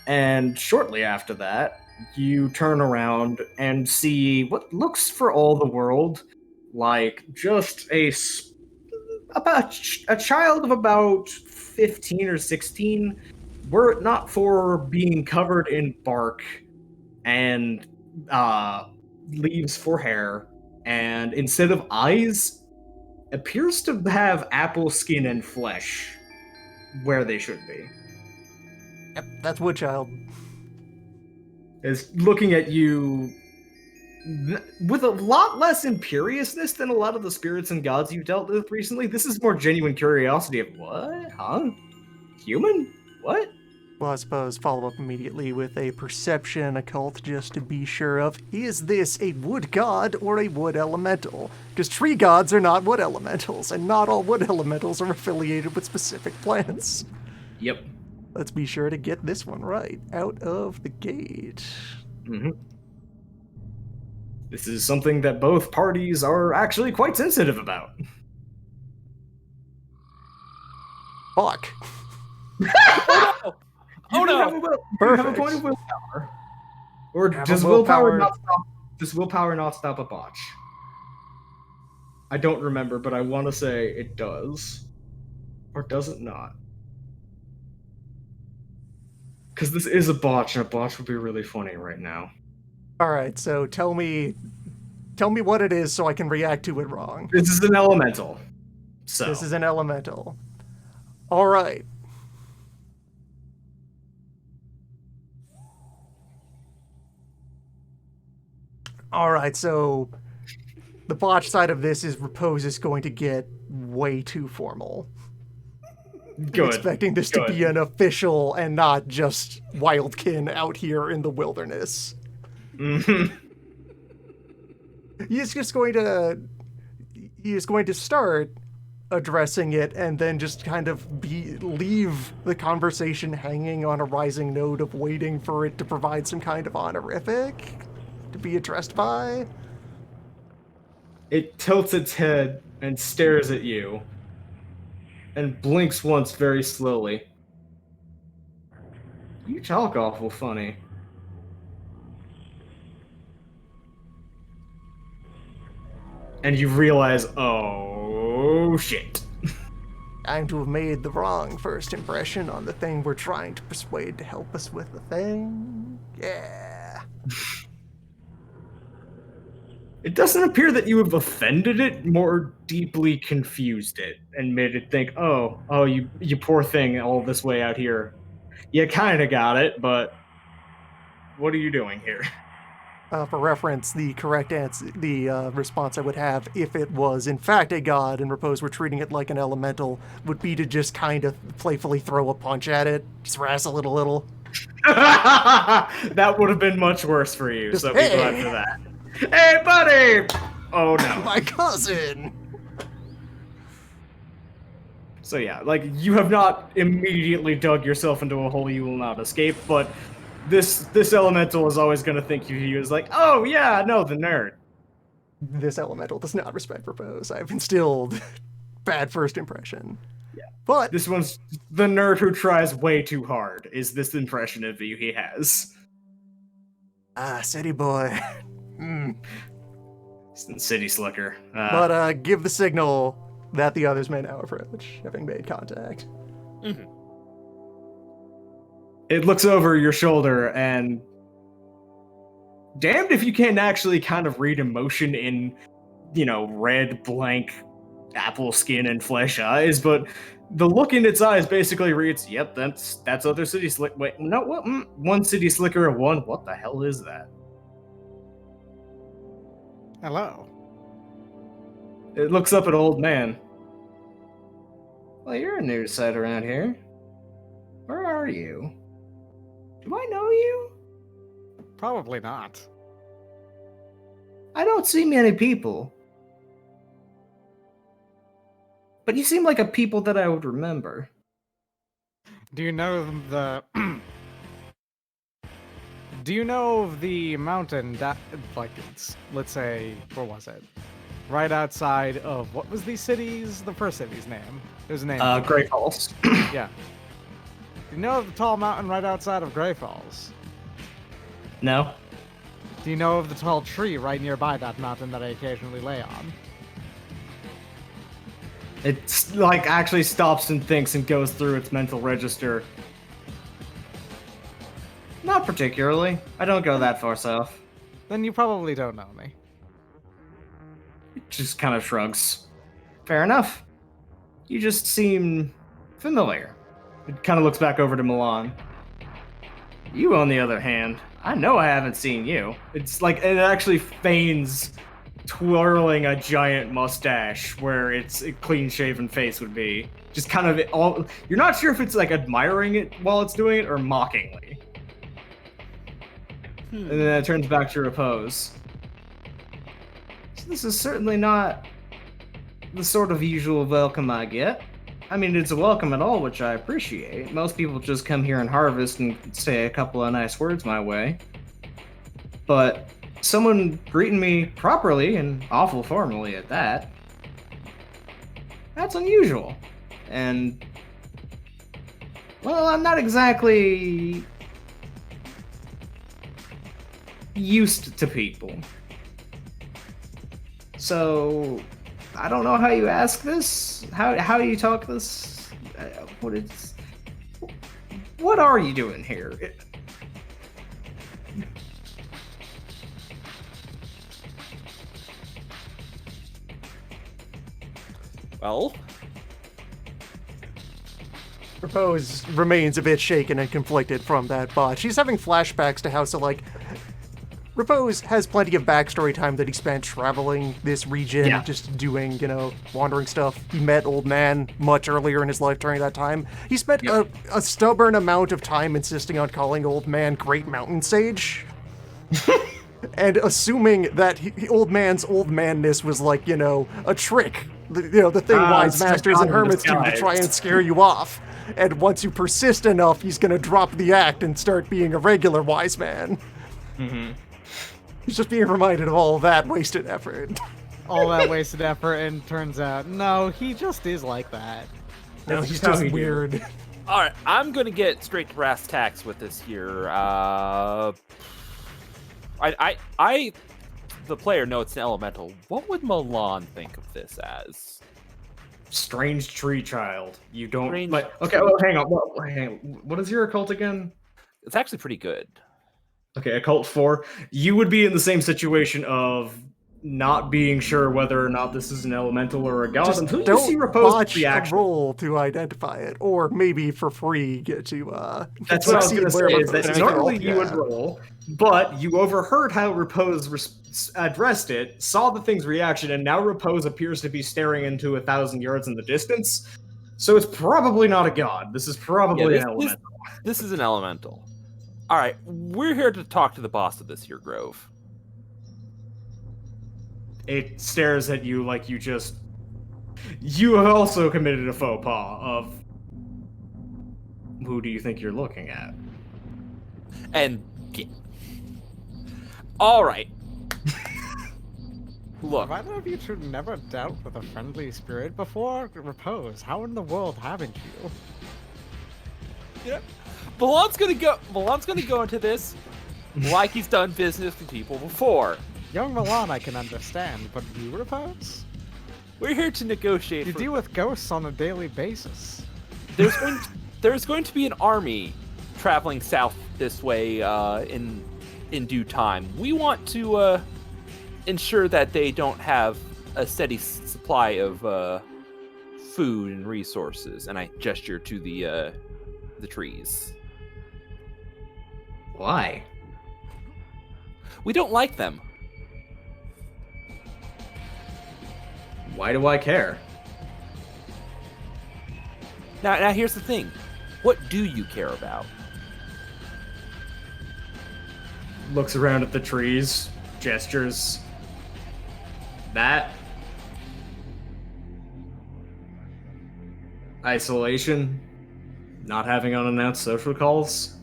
S3: And shortly after that, you turn around and see what looks for all the world like just about a child of about 15 or 16, were it not for being covered in bark and leaves for hair, and instead of eyes, appears to have apple skin and flesh where they should be.
S2: Yep, that's Woodchild.
S3: Is looking at you with a lot less imperiousness than a lot of the spirits and gods you've dealt with recently. This is more genuine curiosity of, what? Huh? Human? What?
S2: Well, I suppose follow up immediately with a perception occult just to be sure of, is this a wood god or a wood elemental? Because tree gods are not wood elementals, and not all wood elementals are affiliated with specific plants.
S3: Yep.
S2: Let's be sure to get this one right out of the gate.
S3: Mm-hmm. This is something that both parties are actually quite sensitive about.
S2: Fuck.
S6: Oh no!
S3: Have a point of willpower. Or
S2: Have
S3: does
S2: a
S3: willpower
S2: willpower.
S3: not stop? Does willpower not stop a botch? I don't remember, but I want to say it does, or does it not? Because this is a botch, and a botch would be really funny right now.
S2: All right, so tell me what it is so I can react to it wrong.
S3: This is an elemental. So
S2: This is an elemental. All right. All right, so the botch side of this is Repose is going to get way too formal.
S3: good.
S2: Expecting this to be an official and not just wildkin out here in the wilderness.
S3: Mm-hmm.
S2: He is going to start addressing it and then just kind of leave the conversation hanging on a rising note of waiting for it to provide some kind of honorific to be addressed by.
S3: It tilts its head and stares at you, and blinks once very slowly. You talk awful funny. And you realize, oh shit.
S2: I'm to have made the wrong first impression on the thing we're trying to persuade to help us with the thing. Yeah.
S3: It doesn't appear that you have offended it, more deeply confused it, and made it think, oh, you poor thing, all this way out here. You kinda got it, but what are you doing here?
S2: For reference, the correct answer, the response I would have if it was in fact a god and Repose were treating it like an elemental would be to just kind of playfully throw a punch at it, just wrestle it a little.
S3: That would have been much worse for you,
S2: Just,
S3: so be glad
S2: hey!
S3: for that. Hey, buddy! Oh no.
S2: My cousin!
S3: So yeah, like, you have not immediately dug yourself into a hole you will not escape, but this elemental is always going to think of you as like, oh yeah, no, the nerd.
S2: This elemental does not respect Repose. I've instilled bad first impression.
S3: Yeah.
S2: But
S3: This one's the nerd who tries way too hard, is this impression of you he has.
S2: city boy.
S3: City slicker.
S2: But give the signal that the others may now approach, having made contact.
S3: It looks over your shoulder, and damned if you can actually kind of read emotion in, red, blank, apple skin and flesh eyes, but the look in its eyes basically reads, "Yep, that's other city slick." Wait, no, what? One city slicker of one. What the hell is that?
S7: Hello.
S3: It looks up at old man. Well, you're a new sight around here. Where are you? Do I know you?
S7: Probably not.
S3: I don't see many people. But you seem like a people that I would remember.
S7: Do you know the Do you know of the mountain that, like, let's say, where was it? Right outside of, what was the first city's name? There's a name.
S3: Great Falls.
S7: Yeah. Do you know of the tall mountain right outside of Grey Falls?
S3: No.
S7: Do you know of the tall tree right nearby that mountain that I occasionally lay on?
S3: It's like actually stops and thinks and goes through its mental register. Not particularly. I don't go that far south.
S7: Then you probably don't know me.
S3: It just kind of shrugs. Fair enough. You just seem familiar. It kind of looks back over to Milan. You, on the other hand, I know I haven't seen you. It's like it actually feigns twirling a giant mustache where it's a clean-shaven face would be. Just kind of all. You're not sure if it's like admiring it while it's doing it or mockingly. And then it turns back to repose. So this is certainly not the sort of usual welcome I get. I mean, it's a welcome at all, which I appreciate. Most people just come here and harvest and say a couple of nice words my way. But someone greeting me properly and awful formally at that, that's unusual. And, well, I'm not exactly used to people. So, I don't know how you ask this, how you talk this, what are you doing here?
S6: Well,
S2: Repose remains a bit shaken and conflicted from that bot. She's having flashbacks to how, Repose has plenty of backstory time that he spent traveling this region, just doing, wandering stuff. He met Old Man much earlier in his life during that time. He spent a stubborn amount of time insisting on calling Old Man Great Mountain Sage. And assuming that Old Man's old manness was like, a trick. The thing wise masters and hermits do to try and scare you off. And once you persist enough, he's going to drop the act and start being a regular wise man.
S3: Mm-hmm.
S2: He's just being reminded of all that wasted effort.
S7: All that wasted effort, and turns out, no, he just is like that.
S2: No, he's just weird.
S6: all right, I'm gonna get straight to brass tacks with this here. The player knows it's an elemental. What would Milan think of this as?
S3: Strange tree child. You don't
S6: Strange
S3: like. Okay, well, hang on. What is your occult again?
S6: It's actually pretty good.
S3: Okay, occult 4. You would be in the same situation of not being sure whether or not this is an elemental or a god
S2: Just
S3: until
S2: don't
S3: you see Repose
S2: botch
S3: the
S2: a
S3: action.
S2: roll to identify it, or maybe for free get to.
S3: That's what I was going to say. Is
S2: Repose
S3: that
S2: can
S3: normally
S2: help.
S3: you would roll, but you overheard how Repose addressed it, saw the thing's reaction, and now Repose appears to be staring into 1,000 yards in the distance. So it's probably not a god. This is probably an elemental.
S6: This is an elemental. All right, we're here to talk to the boss of this here grove.
S3: It stares at you like you have also committed a faux pas of who do you think you're looking at?
S6: And all right. Look,
S7: Have either of you two never dealt with a friendly spirit before? Repose, how in the world haven't you?
S6: yeah, Milan's gonna go into this like he's done business with people before.
S7: Young Milan I can understand, but you, Repose?
S6: We're here to negotiate.
S7: You deal with ghosts on a daily basis.
S6: There's going to be an army traveling south this way in due time. We want to ensure that they don't have a steady supply of food and resources. And I gesture to the trees.
S3: Why?
S6: We don't like them.
S3: Why do I care?
S6: Now here's the thing. What do you care about?
S3: Looks around at the trees, gestures. That. Isolation. Not having unannounced social calls.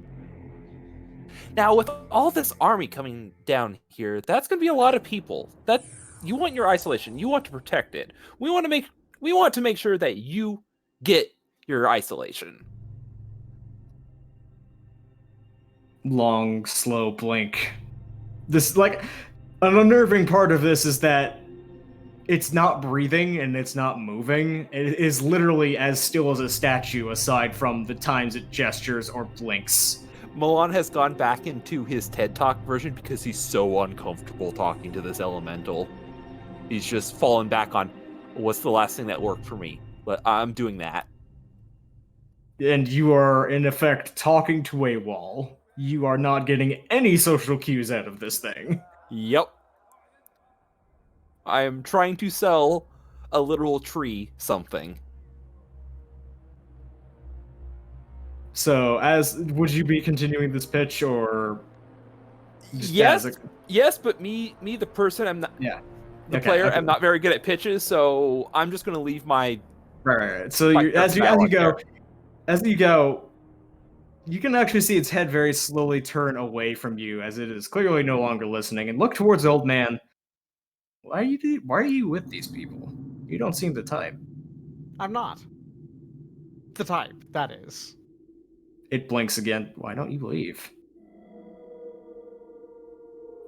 S6: Now, with all this army coming down here, that's going to be a lot of people. That you want your isolation. You want to protect it. We want to make sure that you get your isolation.
S3: Long, slow blink. This, like, an unnerving part of this is that it's not breathing and it's not moving. It is literally as still as a statue aside from the times it gestures or blinks.
S6: Milan has gone back into his TED Talk version because he's so uncomfortable talking to this elemental. He's just fallen back on, what's the last thing that worked for me? But I'm doing that.
S3: And you are, in effect, talking to a wall. You are not getting any social cues out of this thing.
S6: Yep. I am trying to sell a literal tree something.
S3: So, would you be continuing this pitch, or just
S6: Yes,
S3: as
S6: yes, but me, the person, I'm not.
S3: Yeah.
S6: The
S3: Okay,
S6: player,
S3: okay.
S6: I'm not very good at pitches, so I'm just gonna leave my.
S3: Right. So
S6: My
S3: as you
S6: personality
S3: go, you can actually see its head very slowly turn away from you, as it is clearly no longer listening, and look towards the old man. Why are you with these people? You don't seem the type.
S7: I'm not. The type, that is.
S3: It blinks again. Why don't you leave?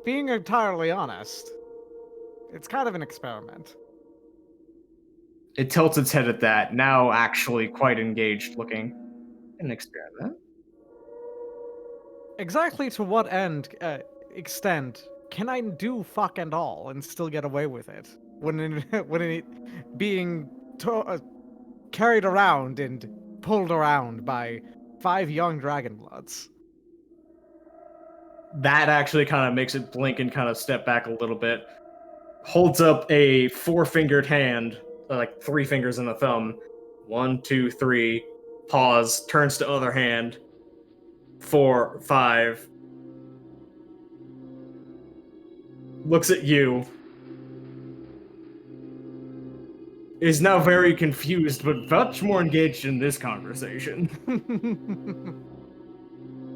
S7: Being entirely honest, it's kind of an experiment.
S3: It tilts its head at that, now actually quite engaged looking. An experiment?
S7: Exactly to what extent can I do fuck and all and still get away with it? When it being carried around and pulled around by 5 young dragonbloods.
S3: That actually kind of makes it blink and kind of step back a little bit. Holds up a 4-fingered hand, like 3 fingers and a thumb. 1, 2, 3. Pause. Turns to other hand. 4, 5. Looks at you. Is now very confused, but much more engaged in this conversation.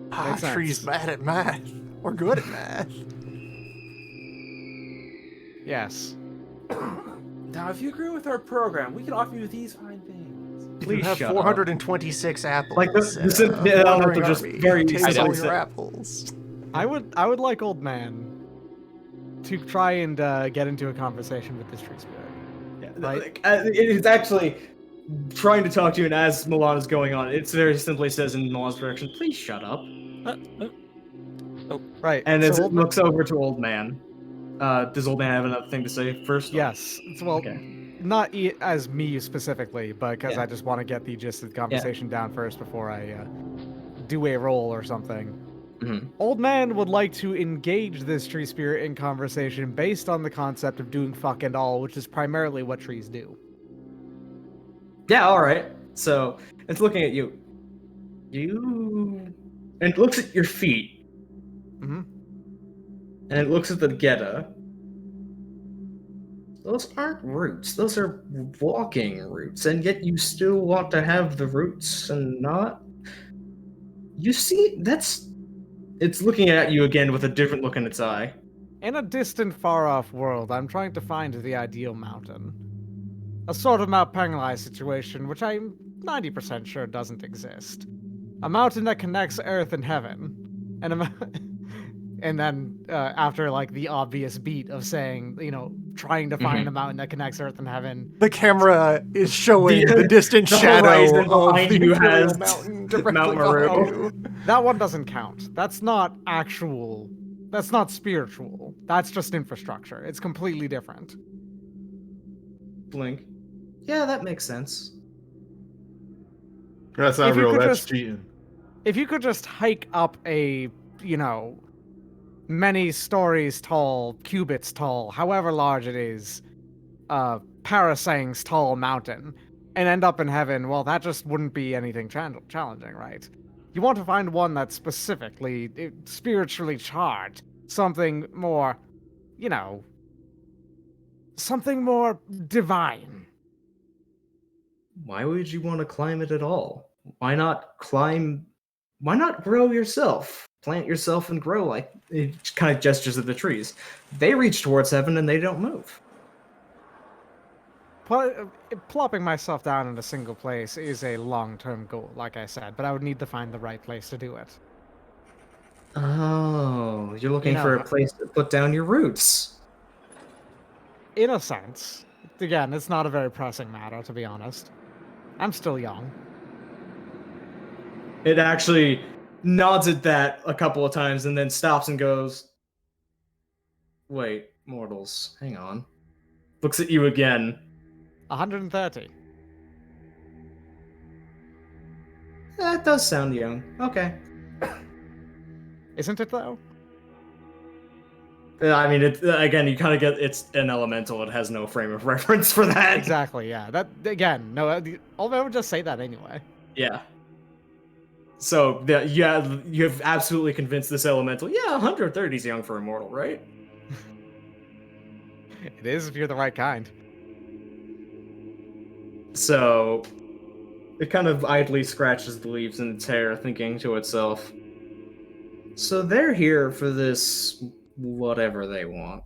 S7: Makes sense.
S2: Tree's bad at math. Or good at math.
S7: Yes.
S6: Now, if you agree with our program, we can offer you these fine things.
S3: Please
S2: you have
S3: shut up.
S2: 426 apples.
S3: Like, this is- yeah,
S2: wandering
S3: just
S2: army.
S3: very
S2: Take
S3: easily
S2: all
S3: said.
S2: your apples.
S7: I would like old man to try and get into a conversation with this tree spirit.
S3: Yeah,
S7: Right.
S3: like, it's actually trying to talk to you, and as Milan is going on, it very simply says in Milan's direction, "Please shut up."
S7: Right.
S3: And
S7: so
S3: as it
S7: old man-
S3: looks over to Old Man, does Old Man have another thing to say first?
S7: Yes. Well,
S3: Okay.
S7: not as me specifically, but because
S3: Yeah.
S7: I just want to get the gist of the conversation down first before I do a roll or something.
S3: Mhm.
S7: Old man would like to engage this tree spirit in conversation based on the concept of doing fuck and all, which is primarily what trees do.
S3: Yeah, all right. So it's looking at you. And it looks at your feet,
S7: Mm-hmm.
S3: and it looks at the Geta. Those aren't roots. Those are walking roots, and yet you still want to have the roots and not. You see, It's looking at you again with a different look in its eye.
S7: In a distant, far-off world, I'm trying to find the ideal mountain. A sort of Mount Penglai situation, which I'm 90% sure doesn't exist. A mountain that connects Earth and Heaven. And And then after like the obvious beat of saying, trying to find a mountain that connects Earth and Heaven,
S2: The camera is showing the distant
S3: the
S2: shadow
S3: horizon
S2: of
S3: behind
S2: the
S3: you
S2: Imperial
S3: has
S2: Mountain
S3: Mount
S2: directly
S3: Meru.
S2: behind you.
S7: that one doesn't count. That's not actual. That's not spiritual. That's just infrastructure. It's completely different.
S3: Blink. Yeah, that makes sense.
S1: That's not
S7: If you
S1: real.
S7: could
S1: That's
S7: just-
S1: cheating.
S7: If you could just hike up a, many stories tall, cubits tall, however large it is, parasangs tall mountain, and end up in heaven, well, that just wouldn't be anything challenging, right? You want to find one that's specifically spiritually charged, something more, something more divine.
S3: Why would you want to climb it at all? Why not climb? Why not grow yourself? Plant yourself and grow, like it kind of gestures at the trees. They reach towards heaven and they don't move.
S7: Plopping myself down in a single place is a long-term goal, like I said, but I would need to find the right place to do it.
S3: Oh, you're looking for a place to put down your roots.
S7: In a sense. Again, it's not a very pressing matter, to be honest. I'm still young.
S3: It actually nods at that a couple of times and then stops and goes, "Wait, mortals, hang on." Looks at you again.
S7: 130.
S3: That does sound young. Okay.
S7: Isn't it, though?
S3: I mean, again, you kind of get it's an elemental. It has no frame of reference for that.
S7: Exactly, yeah. That, again, no, although I would just say that anyway.
S3: Yeah. So, yeah, you have absolutely convinced this elemental. Yeah, 130 is young for a mortal, right?
S7: It is if you're the right kind.
S3: So, it kind of idly scratches the leaves in its hair, thinking to itself, so they're here for this whatever they want.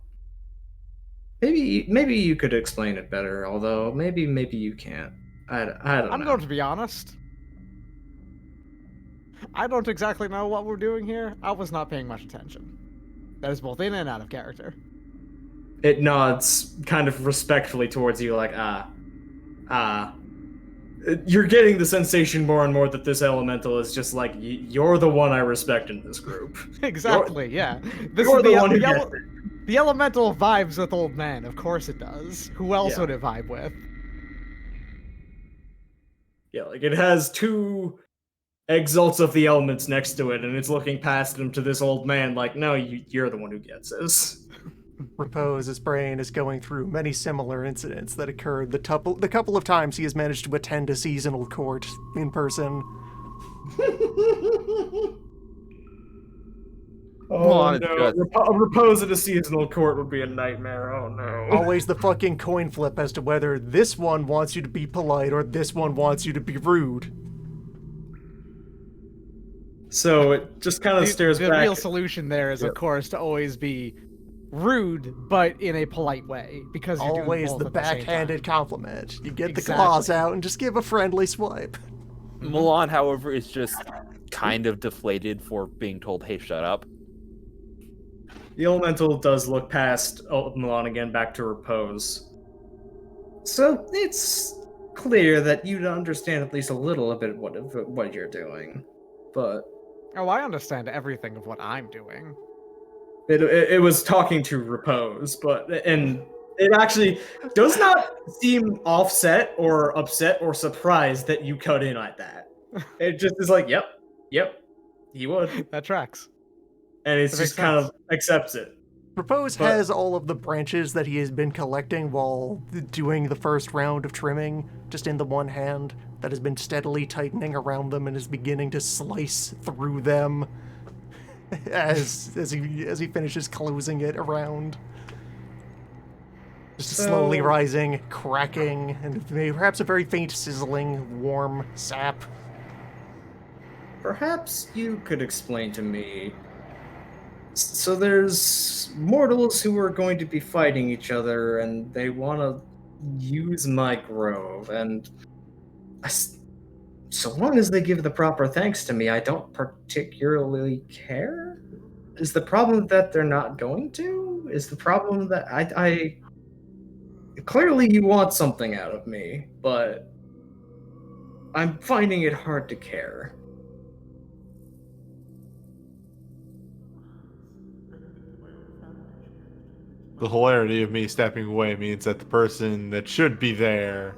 S3: Maybe you could explain it better, although maybe you can't. I don't know.
S7: I'm going to be honest. I don't exactly know what we're doing here. I was not paying much attention. That is both in and out of character.
S3: It nods kind of respectfully towards you, like, You're getting the sensation more and more that this elemental is just like, you're the one I respect in this group.
S7: Exactly, yeah. This
S3: You're
S7: is
S3: the one who gets it.
S7: the elemental vibes with old man. Of course it does. Who else
S3: Yeah.
S7: would it vibe with?
S3: Yeah, like it has two exalts of the elements next to it, and it's looking past them to this old man like, no, you're the one who gets this.
S2: Repose, his brain is going through many similar incidents that occurred the couple of times he has managed to attend a seasonal court in person.
S3: Oh
S6: it's
S3: no,
S6: just-
S3: a repose at a seasonal court would be a nightmare, oh no.
S2: Always the fucking coin flip as to whether this one wants you to be polite or this one wants you to be rude.
S3: So it just kind of stares
S7: The
S3: back.
S7: real solution there is, of course, to always be rude, but in a polite way, because you're
S2: Always
S7: doing
S2: the
S7: both at the same
S2: backhanded
S7: time.
S2: compliment. You get the
S7: Exactly.
S2: claws out and just give a friendly swipe.
S6: Milan, however, is just kind of deflated for being told, "Hey, shut up."
S3: The elemental does look past Milan again back to repose. So it's clear that you understand at least a little bit what you're doing, but
S7: Oh, I understand everything of what I'm doing.
S3: it was talking to repose, and it actually does not seem offset or upset or surprised that you cut in at that. It just is like, yep, he would,
S7: That tracks.
S3: and it's
S7: That makes
S3: just kind
S7: sense.
S3: of accepts it.
S2: Repose
S3: But-
S2: has all of the branches that he has been collecting while doing the first round of trimming just in the one hand that has been steadily tightening around them and is beginning to slice through them as he finishes closing it around. Just slowly
S3: So-
S2: rising, cracking, and perhaps a very faint sizzling, warm sap.
S3: Perhaps you could explain to me. So there's mortals who are going to be fighting each other, and they want to use my grove, and so long as they give the proper thanks to me, I don't particularly care. Is the problem that they're not going to? Is the problem that I clearly you want something out of me, but I'm finding it hard to care.
S1: The hilarity of me stepping away means that the person that should be there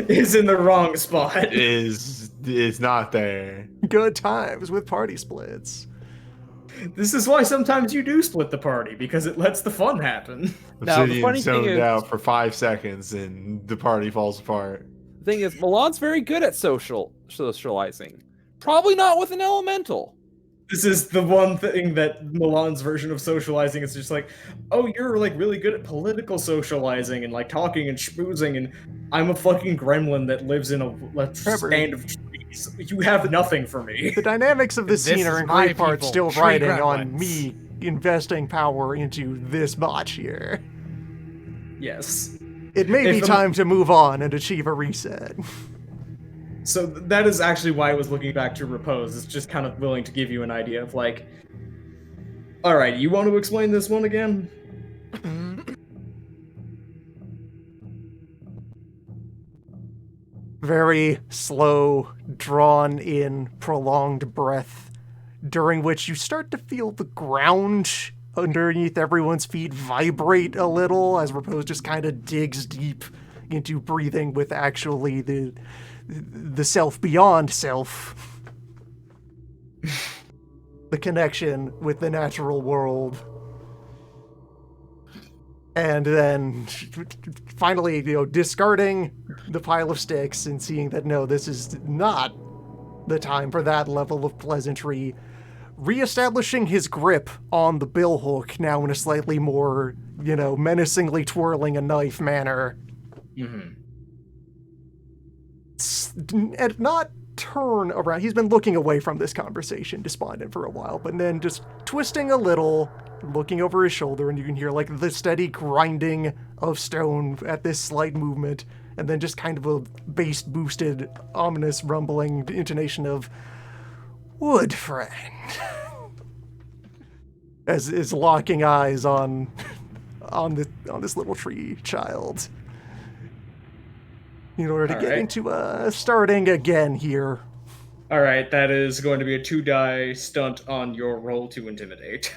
S3: Is in the wrong spot.
S1: is not there.
S2: Good times with party splits.
S3: This is why sometimes you do split the party, because it lets the fun happen.
S6: Now, the
S1: Obsidian
S6: funny thing
S1: zoned
S6: is-
S1: out for 5 seconds and the party falls apart.
S6: The thing is, Milan's very good at socializing. Probably not with an elemental.
S3: This is the one thing that Milan's version of socializing is just like, oh, you're like really good at political socializing and like talking and schmoozing, and I'm a fucking gremlin that lives in a stand of trees. You have nothing for me.
S2: The dynamics of this
S7: This
S2: scene are
S7: is
S2: in
S7: my
S2: great part
S7: people,
S2: still
S7: tree
S2: riding on
S7: gremlins.
S2: me investing power into this botch here.
S3: Yes.
S2: It may be
S3: If the-
S2: time to move on and achieve a reset.
S3: So that is actually why I was looking back to Repose. It's just kind of willing to give you an idea of like, all right, you want to explain this one again?
S2: Very slow, drawn in, prolonged breath, during which you start to feel the ground underneath everyone's feet vibrate a little as Repose just kind of digs deep into breathing with actually the self beyond self. The connection with the natural world. And then finally, discarding the pile of sticks and seeing that no, this is not the time for that level of pleasantry, reestablishing his grip on the billhook now in a slightly more, menacingly twirling a knife manner.
S3: Mm-hmm.
S2: And not turn around. He's been looking away from this conversation, despondent for a while, but then just twisting a little, looking over his shoulder, and you can hear like the steady grinding of stone at this slight movement, and then just kind of a bass boosted, ominous rumbling intonation of "Wood friend," as is locking eyes on this little tree child. In order to
S3: All
S2: get
S3: right.
S2: into starting again here.
S3: All right, that is going to be a 2-die stunt on your roll to intimidate.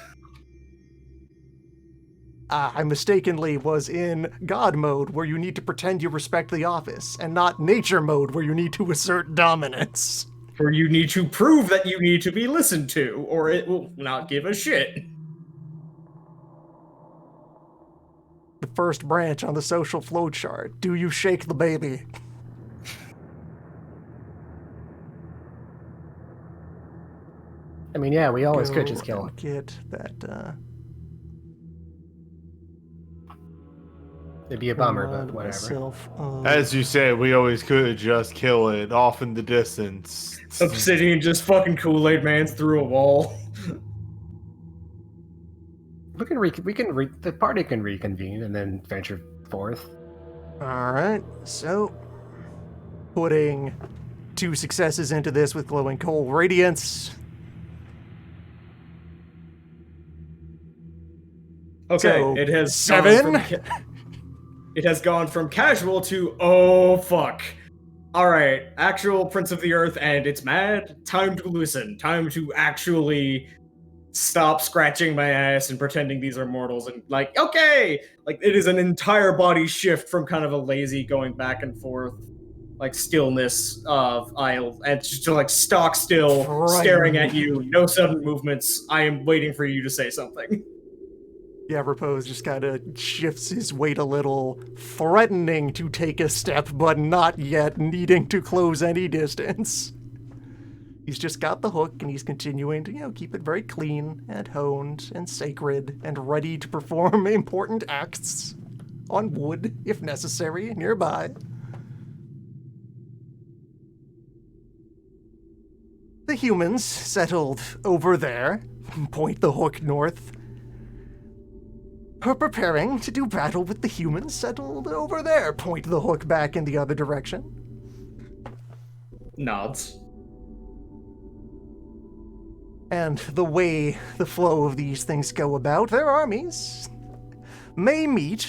S2: I mistakenly was in God mode, where you need to pretend you respect the office, and not nature mode, where you need to assert dominance.
S3: Where you need to prove that you need to be listened to, or it will not give a shit.
S2: The first branch on the social flowchart. Do you shake the baby?
S4: I mean, yeah, we always could just kill him.
S2: Get that.
S4: It'd be a bummer, but
S2: remind
S4: whatever.
S2: myself of-
S1: As you say, we always could just kill it off in the distance.
S3: Obsidian just fucking Kool-Aid Man's through a wall.
S4: The party can reconvene and then venture forth.
S2: Alright, so putting 2 successes into this with glowing coal radiance.
S3: Okay,
S2: So,
S3: it has
S2: 7?
S3: It has gone from casual to oh fuck. All right, actual Prince of the Earth, and it's mad. Time to listen. Time to actually stop scratching my ass and pretending these are mortals. And like, okay, like it is an entire body shift from kind of a lazy going back and forth, like stillness of Isle, and just to like stock still, staring at you. No sudden movements. I am waiting for you to say something.
S2: Yeah, Repose just kind of shifts his weight a little, threatening to take a step, but not yet needing to close any distance. He's just got the hook, and he's continuing to, keep it very clean and honed and sacred and ready to perform important acts on wood, if necessary, nearby. The humans settled over there, point the hook north. Are preparing to do battle with the humans settled over there. Point the hook back in the other direction.
S3: Nods.
S2: and the way the flow of these things go about, their armies may meet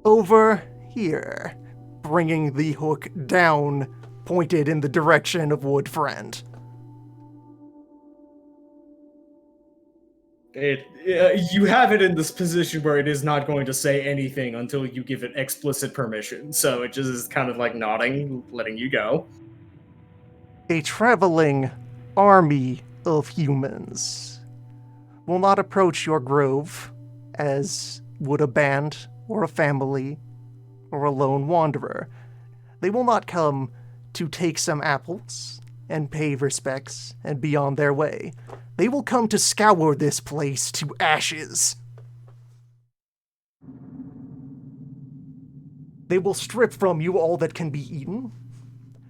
S2: over here, bringing the hook down, pointed in the direction of Woodfriend.
S3: You have it in this position where it is not going to say anything until you give it explicit permission. So it just is kind of like nodding, letting you go.
S2: A traveling army of humans will not approach your grove as would a band or a family or a lone wanderer. They will not come to take some apples and pay respects and be on their way. They will come to scour this place to ashes. They will strip from you all that can be eaten.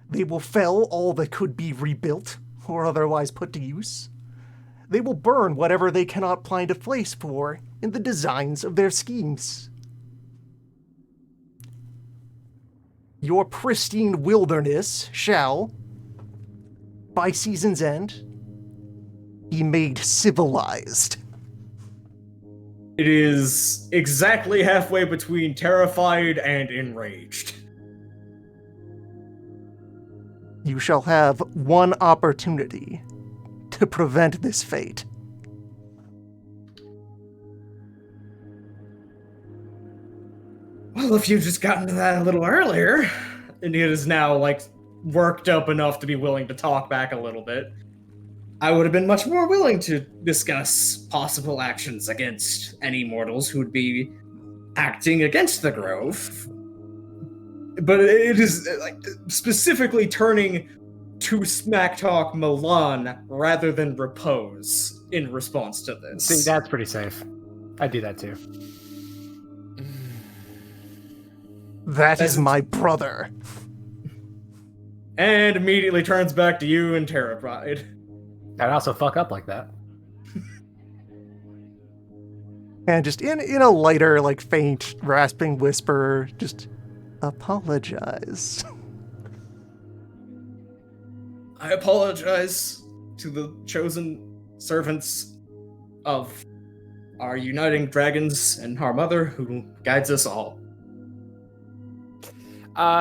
S2: They will fell all that could be rebuilt or otherwise put to use. They will burn whatever they cannot find a place for in the designs of their schemes. Your pristine wilderness shall, by season's end, be made civilized.
S3: It is exactly halfway between terrified and enraged.
S2: You shall have one opportunity to prevent this fate.
S3: Well, if you'd just gotten to that a little earlier, and it is now, like, worked up enough to be willing to talk back a little bit, I would have been much more willing to discuss possible actions against any mortals who would be acting against the Grove. But it is, like, specifically turning to smack talk Milan rather than Repose in response to this.
S4: See, that's pretty safe. I'd do that too.
S2: That is my brother.
S3: And immediately turns back to you and terrified.
S4: I'd also fuck up like that.
S2: And just in a lighter, like, faint, rasping whisper, just apologize.
S3: I apologize to the chosen servants of our uniting dragons and our mother who guides us all.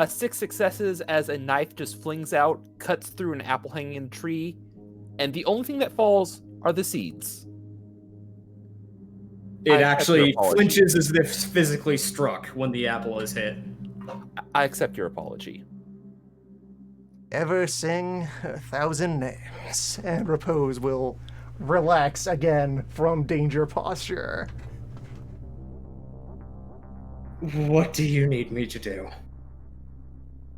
S6: 6 successes as a knife just flings out, cuts through an apple hanging in a tree, and the only thing that falls are the seeds.
S3: It actually flinches as if physically struck when the apple is hit.
S6: I accept your apology.
S2: Ever sing 1,000 names, and Repose will relax again from danger posture.
S3: What do you need me to do?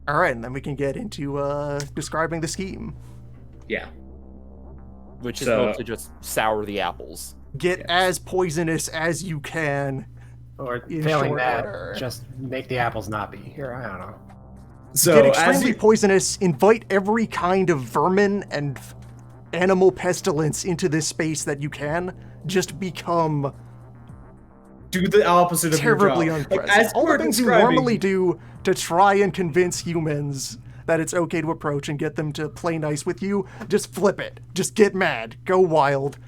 S2: All right, and then we can get into describing the scheme.
S3: Yeah.
S6: Which is mostly just sour the apples.
S2: Get as poisonous as you can.
S4: Or
S2: In
S4: failing
S2: short
S4: that,
S2: order.
S4: just make the apples not be here. I don't know.
S3: So
S2: Get
S3: as
S2: extremely
S3: you,
S2: poisonous, invite every kind of vermin and animal pestilence into this space that you can. Just become
S3: do the opposite of
S2: terribly
S3: your job.
S2: unpresent.
S3: Like, as
S2: All
S3: you
S2: the
S3: are
S2: things you
S3: describing-
S2: normally do to try and convince humans that it's okay to approach and get them to play nice with you, just flip it. Just get mad. Go wild.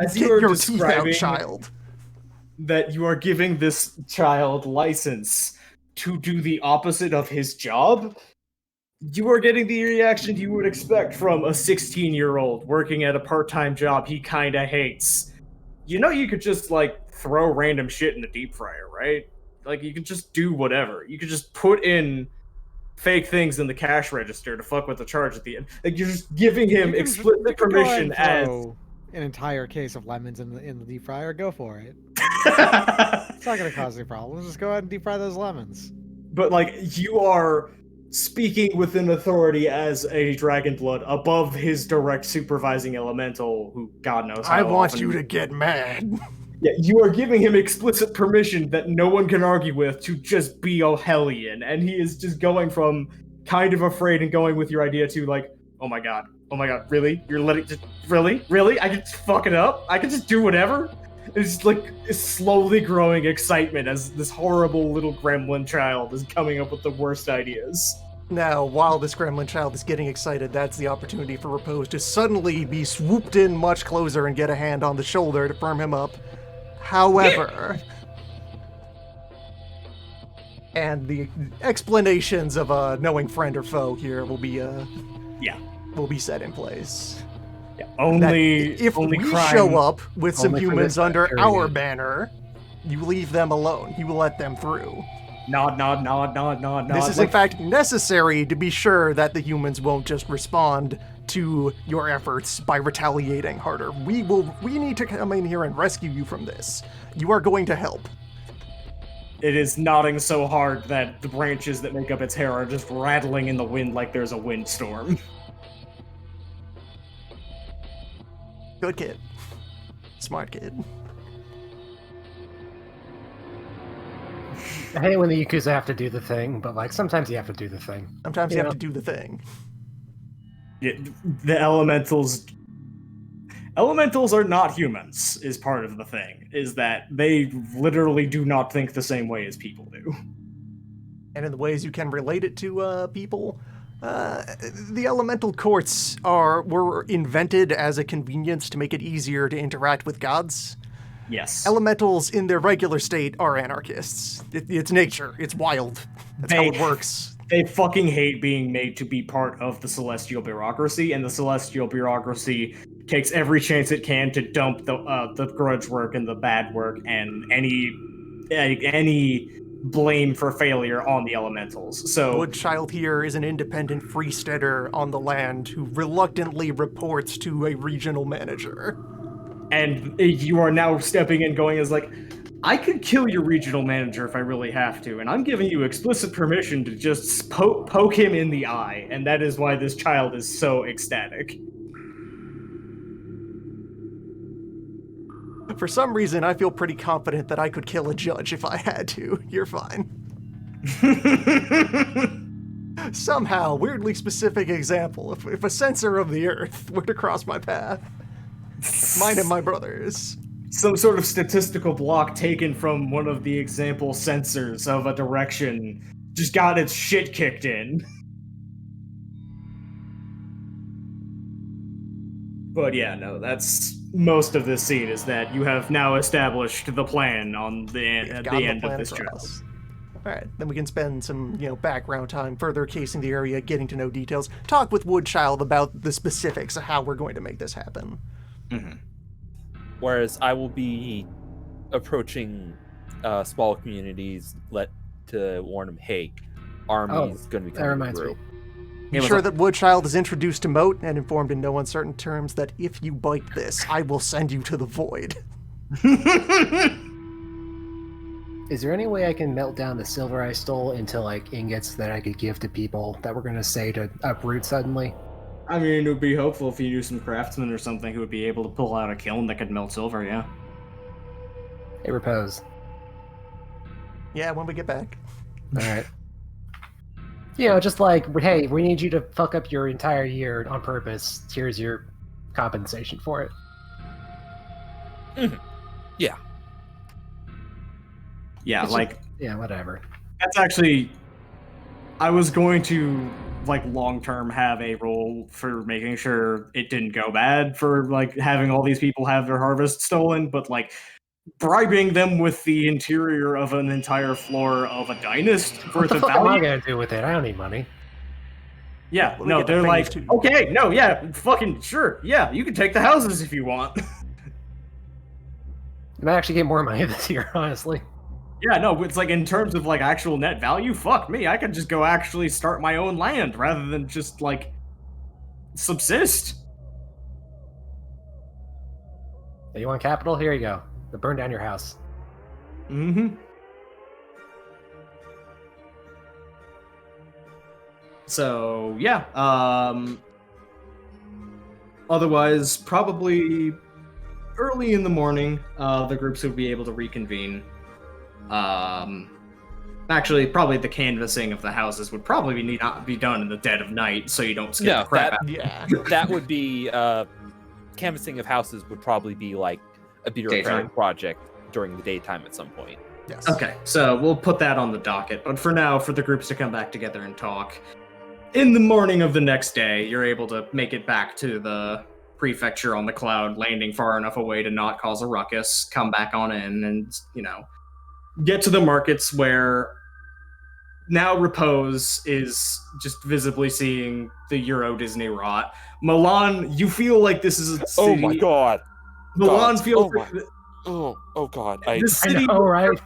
S3: As
S2: Get
S3: you are
S2: your teeth out,
S3: describing
S2: child.
S3: that you are giving this child license to do the opposite of his job, you are getting the reaction you would expect from a 16-year-old working at a part-time job he kinda hates. You know you could just, like, throw random shit in the deep fryer, right? Like, you could just do whatever. You could just put in fake things in the cash register to fuck with the charge at the end. Like, you're just giving him
S7: You can
S3: explicit
S7: go ahead
S3: permission
S7: and
S3: as...
S7: throw an entire case of lemons in the deep fryer. Go for it.
S3: But,
S7: It's not gonna cause any problems. Just go ahead and deep fry those lemons.
S3: like, you are speaking within authority as a Dragonblood above his direct supervising elemental, who God knows how
S2: I want
S3: often
S2: you
S3: he-
S2: to get mad.
S3: Yeah, you are giving him explicit permission that no one can argue with to just be a Hellion, and he is just going from kind of afraid and going with your idea to like, oh my god, really? You're letting really? I can just fuck it up? I can just do whatever? It's like it's slowly growing excitement as this horrible little gremlin child is coming up with the worst ideas.
S2: Now, while this gremlin child is getting excited, that's the opportunity for Repose to suddenly be swooped in much closer and get a hand on the shoulder to firm him up. However, and the explanations of a knowing friend or foe here will be set in place.
S3: Yeah.
S2: That
S3: Only
S2: if
S3: only
S2: we
S3: crime.
S2: show up with some
S4: Only for
S2: humans
S4: this
S2: under
S4: period.
S2: our banner, you leave them alone. You will let them through.
S3: Nod.
S2: This is in fact necessary to be sure that the humans won't just respond to your efforts by retaliating harder. We need to come in here and rescue you from this. You are going to help.
S3: It is nodding so hard that the branches that make up its hair are just rattling in the wind like there's a windstorm.
S2: Good kid. Smart kid.
S4: I hate when the Yakuza have to do the thing, but like sometimes you have to do the thing.
S2: Sometimes you
S4: Yeah.
S2: have to do the thing.
S3: Yeah, the elementals are not humans is part of the thing, is that they literally do not think the same way as people do.
S2: And in the ways you can relate it to people, the elemental courts were invented as a convenience to make it easier to interact with gods.
S3: Yes.
S2: Elementals in their regular state are anarchists. It's nature. It's wild. That's how it works.
S3: They fucking hate being made to be part of the celestial bureaucracy, and the celestial bureaucracy takes every chance it can to dump the grudge work and the bad work and any blame for failure on the elementals. So
S2: Woodchild here is an independent freesteader on the land who reluctantly reports to a regional manager.
S3: and you are now stepping in going as like, I could kill your regional manager if I really have to, and I'm giving you explicit permission to just poke him in the eye, and that is why this child is so ecstatic.
S2: For some reason, I feel pretty confident that I could kill a judge if I had to. You're fine. Somehow, weirdly specific example, if a censor of the earth were to cross my path, mine and my brother's.
S3: Some sort of statistical block taken from one of the example sensors of a direction just got its shit kicked in. But yeah, no, that's most of this scene is that you have now established the plan on the
S2: We've
S3: at
S2: gotten
S3: the end
S2: plan
S3: of this
S2: across.
S3: trial.
S2: Alright, then we can spend some, background time further casing the area, getting to know details, talk with Woodchild about the specifics of how we're going to make this happen.
S3: Mm-hmm.
S6: Whereas I will be approaching small communities to warn them, hey, army's going to be
S4: that
S6: coming
S4: reminds
S6: through.
S4: me.
S2: Be sure that Woodchild is introduced to Moat and informed in no uncertain terms that if you bite this, I will send you to the void.
S4: Is there any way I can melt down the silver I stole into like ingots that I could give to people that were gonna say to uproot suddenly?
S3: I mean, it would be helpful if you knew some craftsmen or something who would be able to pull out a kiln that could melt silver, yeah.
S4: Hey, Repose.
S2: Yeah, when we get back.
S4: Alright. Just like, hey, we need you to fuck up your entire year on purpose. Here's your compensation for it.
S6: Yeah.
S3: Yeah,
S4: It's
S3: like,
S4: Yeah, whatever.
S3: that's actually... I was going to, like, long-term have a role for making sure it didn't go bad for, like, having all these people have their harvest stolen, but, like, bribing them with the interior of an entire floor of a dynast
S4: What
S3: worth
S4: the
S3: of
S4: fuck am I
S3: value.
S4: gonna do with it? I don't need money.
S3: Yeah,
S2: Well, we
S3: no,
S2: get the
S3: they're
S2: phase
S3: like,
S2: two.
S3: okay, no, yeah, fucking sure, yeah, you can take the houses if you want.
S4: I might actually get more money this year, honestly.
S3: Yeah, no, it's like in terms of like actual net value, fuck me, I could just go actually start my own land rather than just like subsist.
S4: Hey, you want capital? Here you go. But burn down your house.
S3: Mm-hmm. So yeah, otherwise probably early in the morning, the groups would be able to reconvene. Actually, probably the canvassing of the houses would probably not be done in the dead of night, so you don't skip
S6: No,
S3: the crap
S6: that-
S3: out.
S2: Yeah.
S6: That would be canvassing of houses would probably be like a bureaucratic
S3: Daytime.
S6: project during the daytime at some point.
S2: Yes.
S3: Okay, so we'll put that on the docket. But for now, for the groups to come back together and talk, In the morning of the next day, you're able to make it back to the prefecture on the cloud, landing far enough away to not cause a ruckus, come back on in, and, get to the markets where now Repose is just visibly seeing the Euro Disney rot. Milan, you feel like this is a
S6: Oh
S3: city.
S6: my god.
S3: Milan
S6: God.
S3: feels
S6: Oh my. Oh god.
S3: the city
S4: know, right?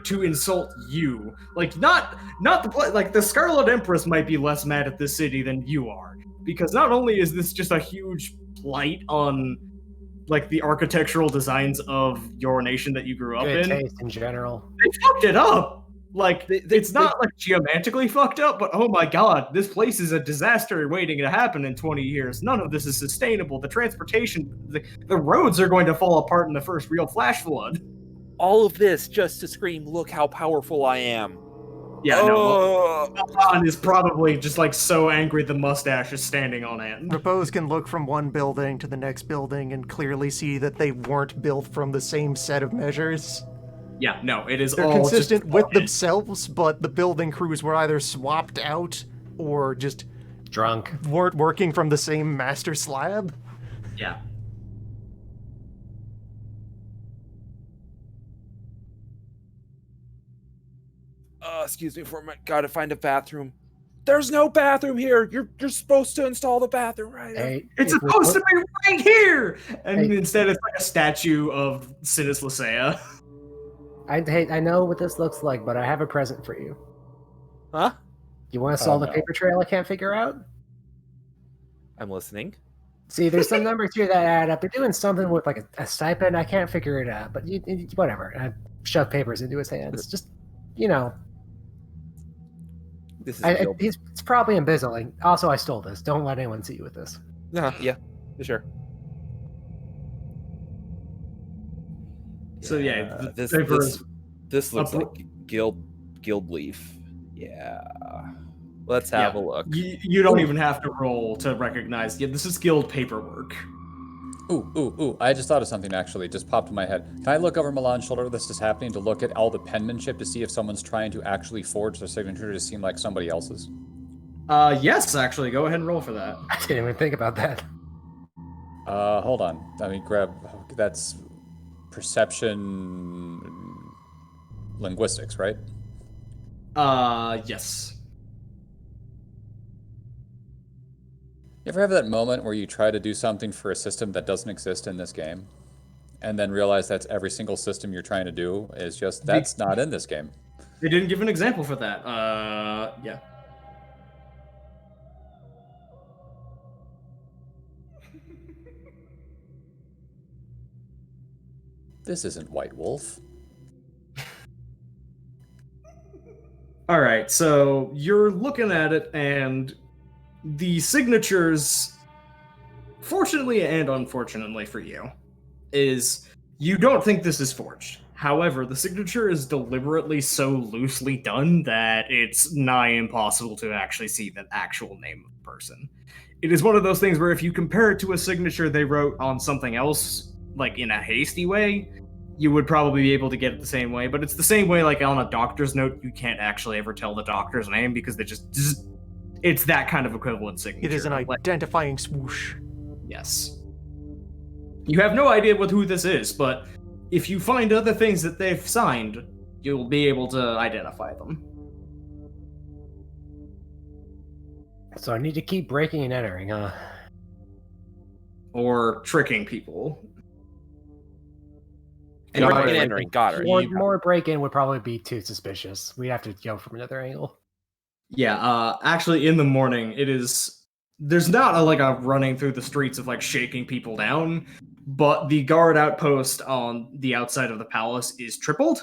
S3: to insult you. Like not the Scarlet Empress might be less mad at this city than you are, because not only is this just a huge blight on like the architectural designs of your nation that you grew up
S4: Good
S3: in,
S4: taste in general.
S3: they fucked it up. Like
S6: They-
S3: it's not like geomantically fucked up, but oh my god, this place is a disaster waiting to happen in 20 years. None of this is sustainable. The transportation, the roads are going to fall apart in the first real flash flood.
S6: All of this just to scream, look how powerful I am.
S3: Yeah, no.
S6: Oh.
S3: Milan is probably just like so angry the mustache is standing on end.
S2: Repose can look from one building to the next building and clearly see that they weren't built from the same set of measures.
S3: Yeah, no, it is
S2: They're
S3: all
S2: consistent
S3: just
S2: with themselves, but the building crews were either swapped out or just
S4: Drunk.
S2: weren't working from the same master slab.
S3: Yeah.
S6: Excuse me for a minute. Gotta find a bathroom. There's no bathroom here. You're supposed to install the bathroom right now.
S4: Hey,
S3: It's
S4: if we
S3: supposed
S4: put-
S3: to be right here! And
S4: Hey.
S3: instead it's like a statue of Sinus Lysaea.
S4: I know what this looks like, but I have a present for you.
S6: Huh?
S4: You want to solve the
S5: no.
S4: paper trail I can't figure out?
S6: I'm listening.
S4: See, there's some numbers here that add up. They're doing something with like a stipend. I can't figure it out, but whatever. I shove papers into his hands. Just,
S6: This is Gil-
S4: it's probably embezzling. Also, I stole this. Don't let anyone see you with this.
S6: yeah, sure.
S3: So yeah, the
S6: this
S3: paper
S6: this,
S3: is
S6: this looks
S3: up-
S6: like guild leaf. Yeah. Let's have a look.
S3: You don't even have to roll to recognize. Yeah, this is guild paperwork.
S5: Ooh, I just thought of something actually, just popped in my head. Can I look over Milan's shoulder this is happening to look at all the penmanship to see if someone's trying to actually forge their signature to seem like somebody else's?
S3: Yes, actually, go ahead and roll for that.
S4: I didn't even think about that.
S5: Hold on. Let me grab, that's perception linguistics, right?
S3: Yes.
S5: You ever have that moment where you try to do something for a system that doesn't exist in this game, and then realize that's every single system you're trying to do is just, that's not in this game?
S3: They didn't give an example for that. Yeah.
S5: This isn't White Wolf.
S3: All right, so you're looking at it, and the signatures, fortunately and unfortunately for you, is you don't think this is forged. However, the signature is deliberately so loosely done that it's nigh impossible to actually see the actual name of the person. It is one of those things where if you compare it to a signature they wrote on something else, like in a hasty way, you would probably be able to get it the same way. But it's the same way, like on a doctor's note, you can't actually ever tell the doctor's name because they just it's that kind of equivalent signature.
S2: It is an identifying swoosh.
S3: Yes. You have no idea who this is, but if you find other things that they've signed, you'll be able to identify them.
S4: So I need to keep breaking and entering, huh?
S3: Or tricking people.
S6: And
S3: Got
S6: breaking
S3: it.
S6: and entering. Got her.
S4: More break-in would probably be too suspicious. We'd have to go from another angle.
S3: Yeah, actually in the morning, there's not a running through the streets of shaking people down, but the guard outpost on the outside of the palace is tripled.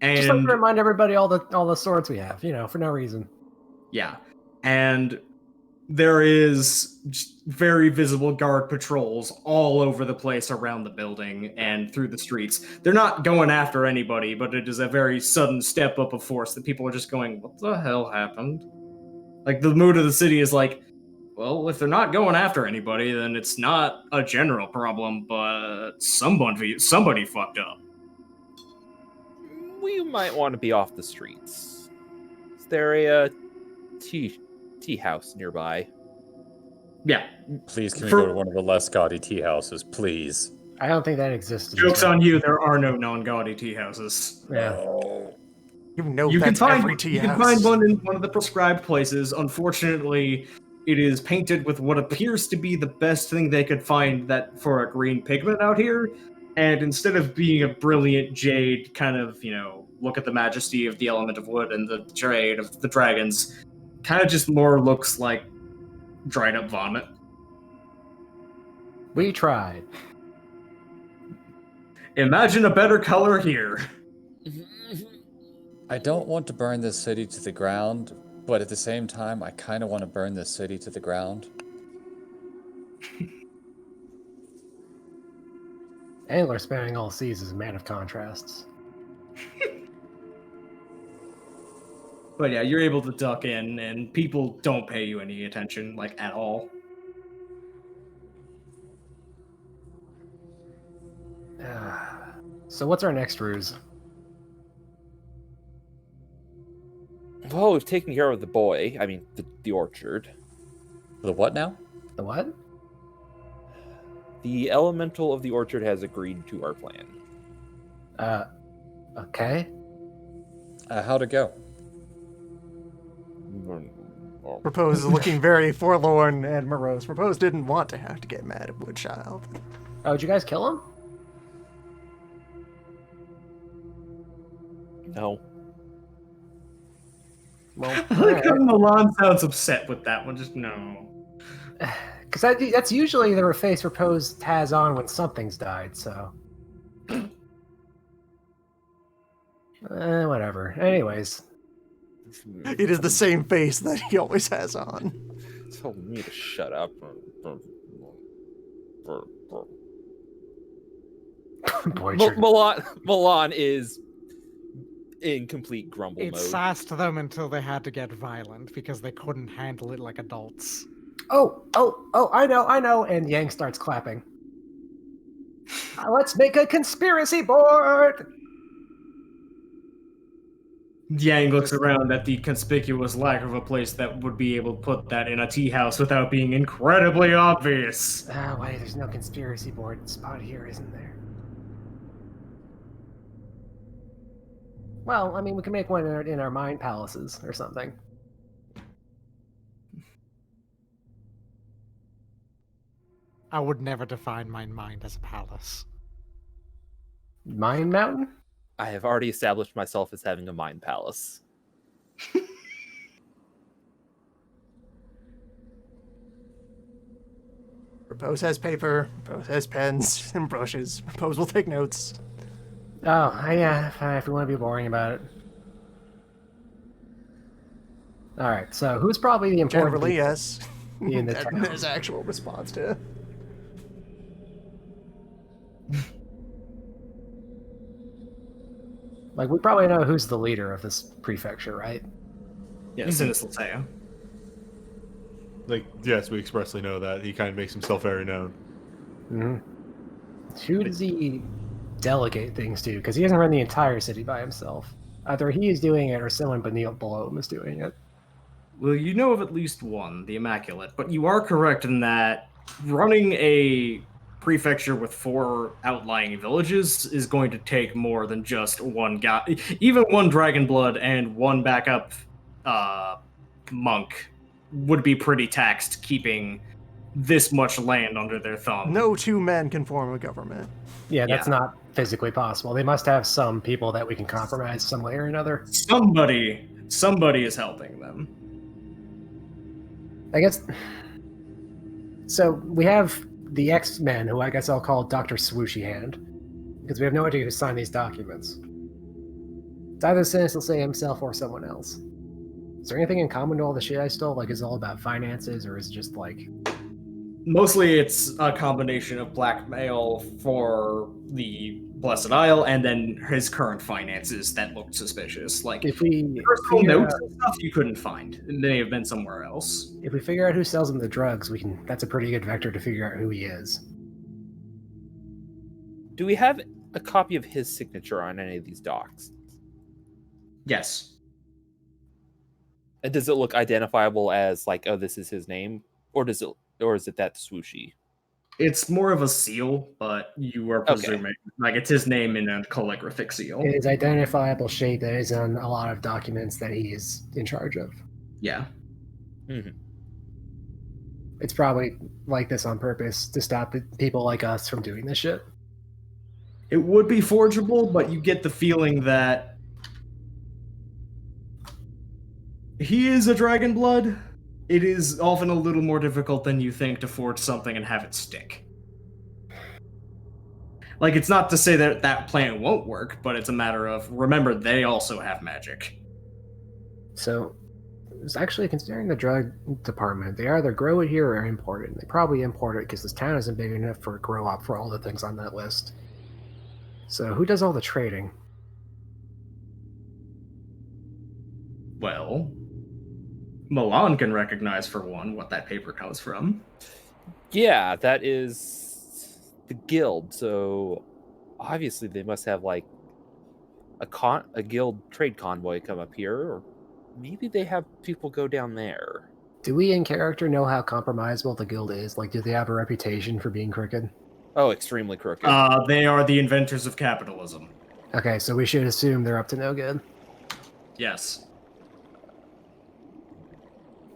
S4: Just like
S3: And
S4: to remind everybody all the swords we have, for no reason.
S3: yeah, and there is very visible guard patrols all over the place around the building and through the streets. They're not going after anybody, but it is a very sudden step up of force that people are just going, what the hell happened? Like, the mood of the city is like, well, if they're not going after anybody, then it's not a general problem, but somebody fucked up.
S6: We might want to be off the streets. Is there a tea tea house nearby.
S3: Yeah.
S5: Please, can we
S3: For-
S5: go to one of the less gaudy tea houses, please?
S4: I don't think that exists. in
S3: Joke's
S4: this
S3: on
S4: world.
S3: you, there are no non-gaudy tea houses.
S4: Yeah.
S2: You know
S3: You can
S2: that's
S3: find
S2: every tea
S3: you can
S2: house.
S3: find one in one of the prescribed places. Unfortunately, it is painted with what appears to be the best thing they could find that for a green pigment out here. And instead of being a brilliant jade, kind of, look at the majesty of the element of wood and the jade of the dragons, kind of just more looks like dried up vomit.
S4: We tried.
S3: Imagine a better color here.
S5: I don't want to burn this city to the ground, but at the same time, I kind of want to burn this city to the ground.
S4: Angler spanning all seas is a man of contrasts.
S3: But yeah, you're able to duck in, and people don't pay you any attention, like, at all.
S4: So what's our next ruse?
S6: Well, we've taken care of the boy. I mean, the orchard.
S5: The what now?
S4: The what?
S6: The elemental of the orchard has agreed to our plan.
S4: Okay.
S5: How'd it go?
S2: Propose is looking very forlorn and morose. Propose didn't want to have to get mad at Woodchild.
S4: Oh, did you guys kill him?
S6: No.
S4: Well,
S3: I like how Milan sounds upset with that one. Just no.
S4: because that's usually the face Propose has on when something's died, so. Whatever. Anyways.
S2: It is the same face that he always has on.
S6: Told me to shut up.
S4: Boy, sure.
S6: Milan is in complete grumble
S7: It
S6: mode.
S7: sassed them until they had to get violent because they couldn't handle it like adults.
S4: Oh, I know. And Yang starts clapping. Let's make a conspiracy board!
S3: Yang looks around at the conspicuous lack of a place that would be able to put that in a tea house without being incredibly obvious.
S4: Ah, wait, there's no conspiracy board spot here, isn't there? Well, I mean, we can make one in our mind palaces or something.
S7: I would never define my mind as a palace.
S4: Mind Mountain?
S6: I have already established myself as having a mind palace.
S2: Propose has paper, Propose has pens and brushes. Propose will take notes.
S4: Oh, yeah, if you want to be boring about it. Alright, so who's probably the important
S2: Generally,
S4: people
S2: yes.
S4: in the
S2: That
S4: town?
S2: is actual response to.
S4: Like, we probably know who's the leader of this prefecture, right?
S3: Yeah, Sinis Lateo.
S1: Like, yes, we expressly know that. He kind of makes himself very known.
S4: Mm-hmm. Who does he delegate things to? Because he doesn't run the entire city by himself. Either he is doing it or someone below him is doing it.
S3: Well, you know of at least one, the Immaculate, but you are correct in that running a prefecture with 4 outlying villages is going to take more than just one guy. Even one dragon blood and one backup monk would be pretty taxed keeping this much land under their thumb.
S2: No two men can form a government.
S4: Yeah, that's
S3: Yeah.
S4: not physically possible. They must have some people that we can compromise some way or another.
S3: Somebody is helping them.
S4: I guess. So we have the X-Men, who I guess I'll call Dr. Swooshy Hand, because we have no idea who signed these documents. It's either Sinis will say himself or someone else. Is there anything in common to all the shit I stole? Like, is it all about finances, or is it just like...
S3: Mostly it's a combination of blackmail for the Blessed Isle and then his current finances that looked suspicious. Like,
S4: If we
S3: personal
S4: figure
S3: notes
S4: out,
S3: and stuff you couldn't find. It may have been somewhere else.
S4: if we figure out who sells him the drugs, we can. That's a pretty good vector to figure out who he is.
S6: Do we have a copy of his signature on any of these docs?
S3: Yes.
S6: And does it look identifiable as like, oh, this is his name, or is it that swooshy?
S3: It's more of a seal, but you are presuming like it's his name in a calligraphic seal.
S4: It is identifiable shape that is on a lot of documents that he is in charge of.
S3: Yeah.
S6: Mm-hmm.
S4: It's probably like this on purpose to stop people like us from doing this shit.
S3: It would be forgeable, but you get the feeling that he is a dragon blood. It is often a little more difficult than you think to forge something and have it stick. Like, it's not to say that that plan won't work, but it's a matter of, remember, they also have magic.
S4: So, it's actually considering the drug department. They either grow it here or import it. And they probably import it because this town isn't big enough for a grow up for all the things on that list. So, who does all the trading?
S3: Well, Milan can recognize, for one, what that paper comes from.
S6: Yeah, that is the guild. So obviously they must have like a guild trade convoy come up here, or maybe they have people go down there.
S4: Do we in character know how compromisable the guild is? Like, do they have a reputation for being crooked?
S6: Oh, extremely crooked.
S3: They are the inventors of capitalism.
S4: Okay, so we should assume they're up to no good.
S3: Yes.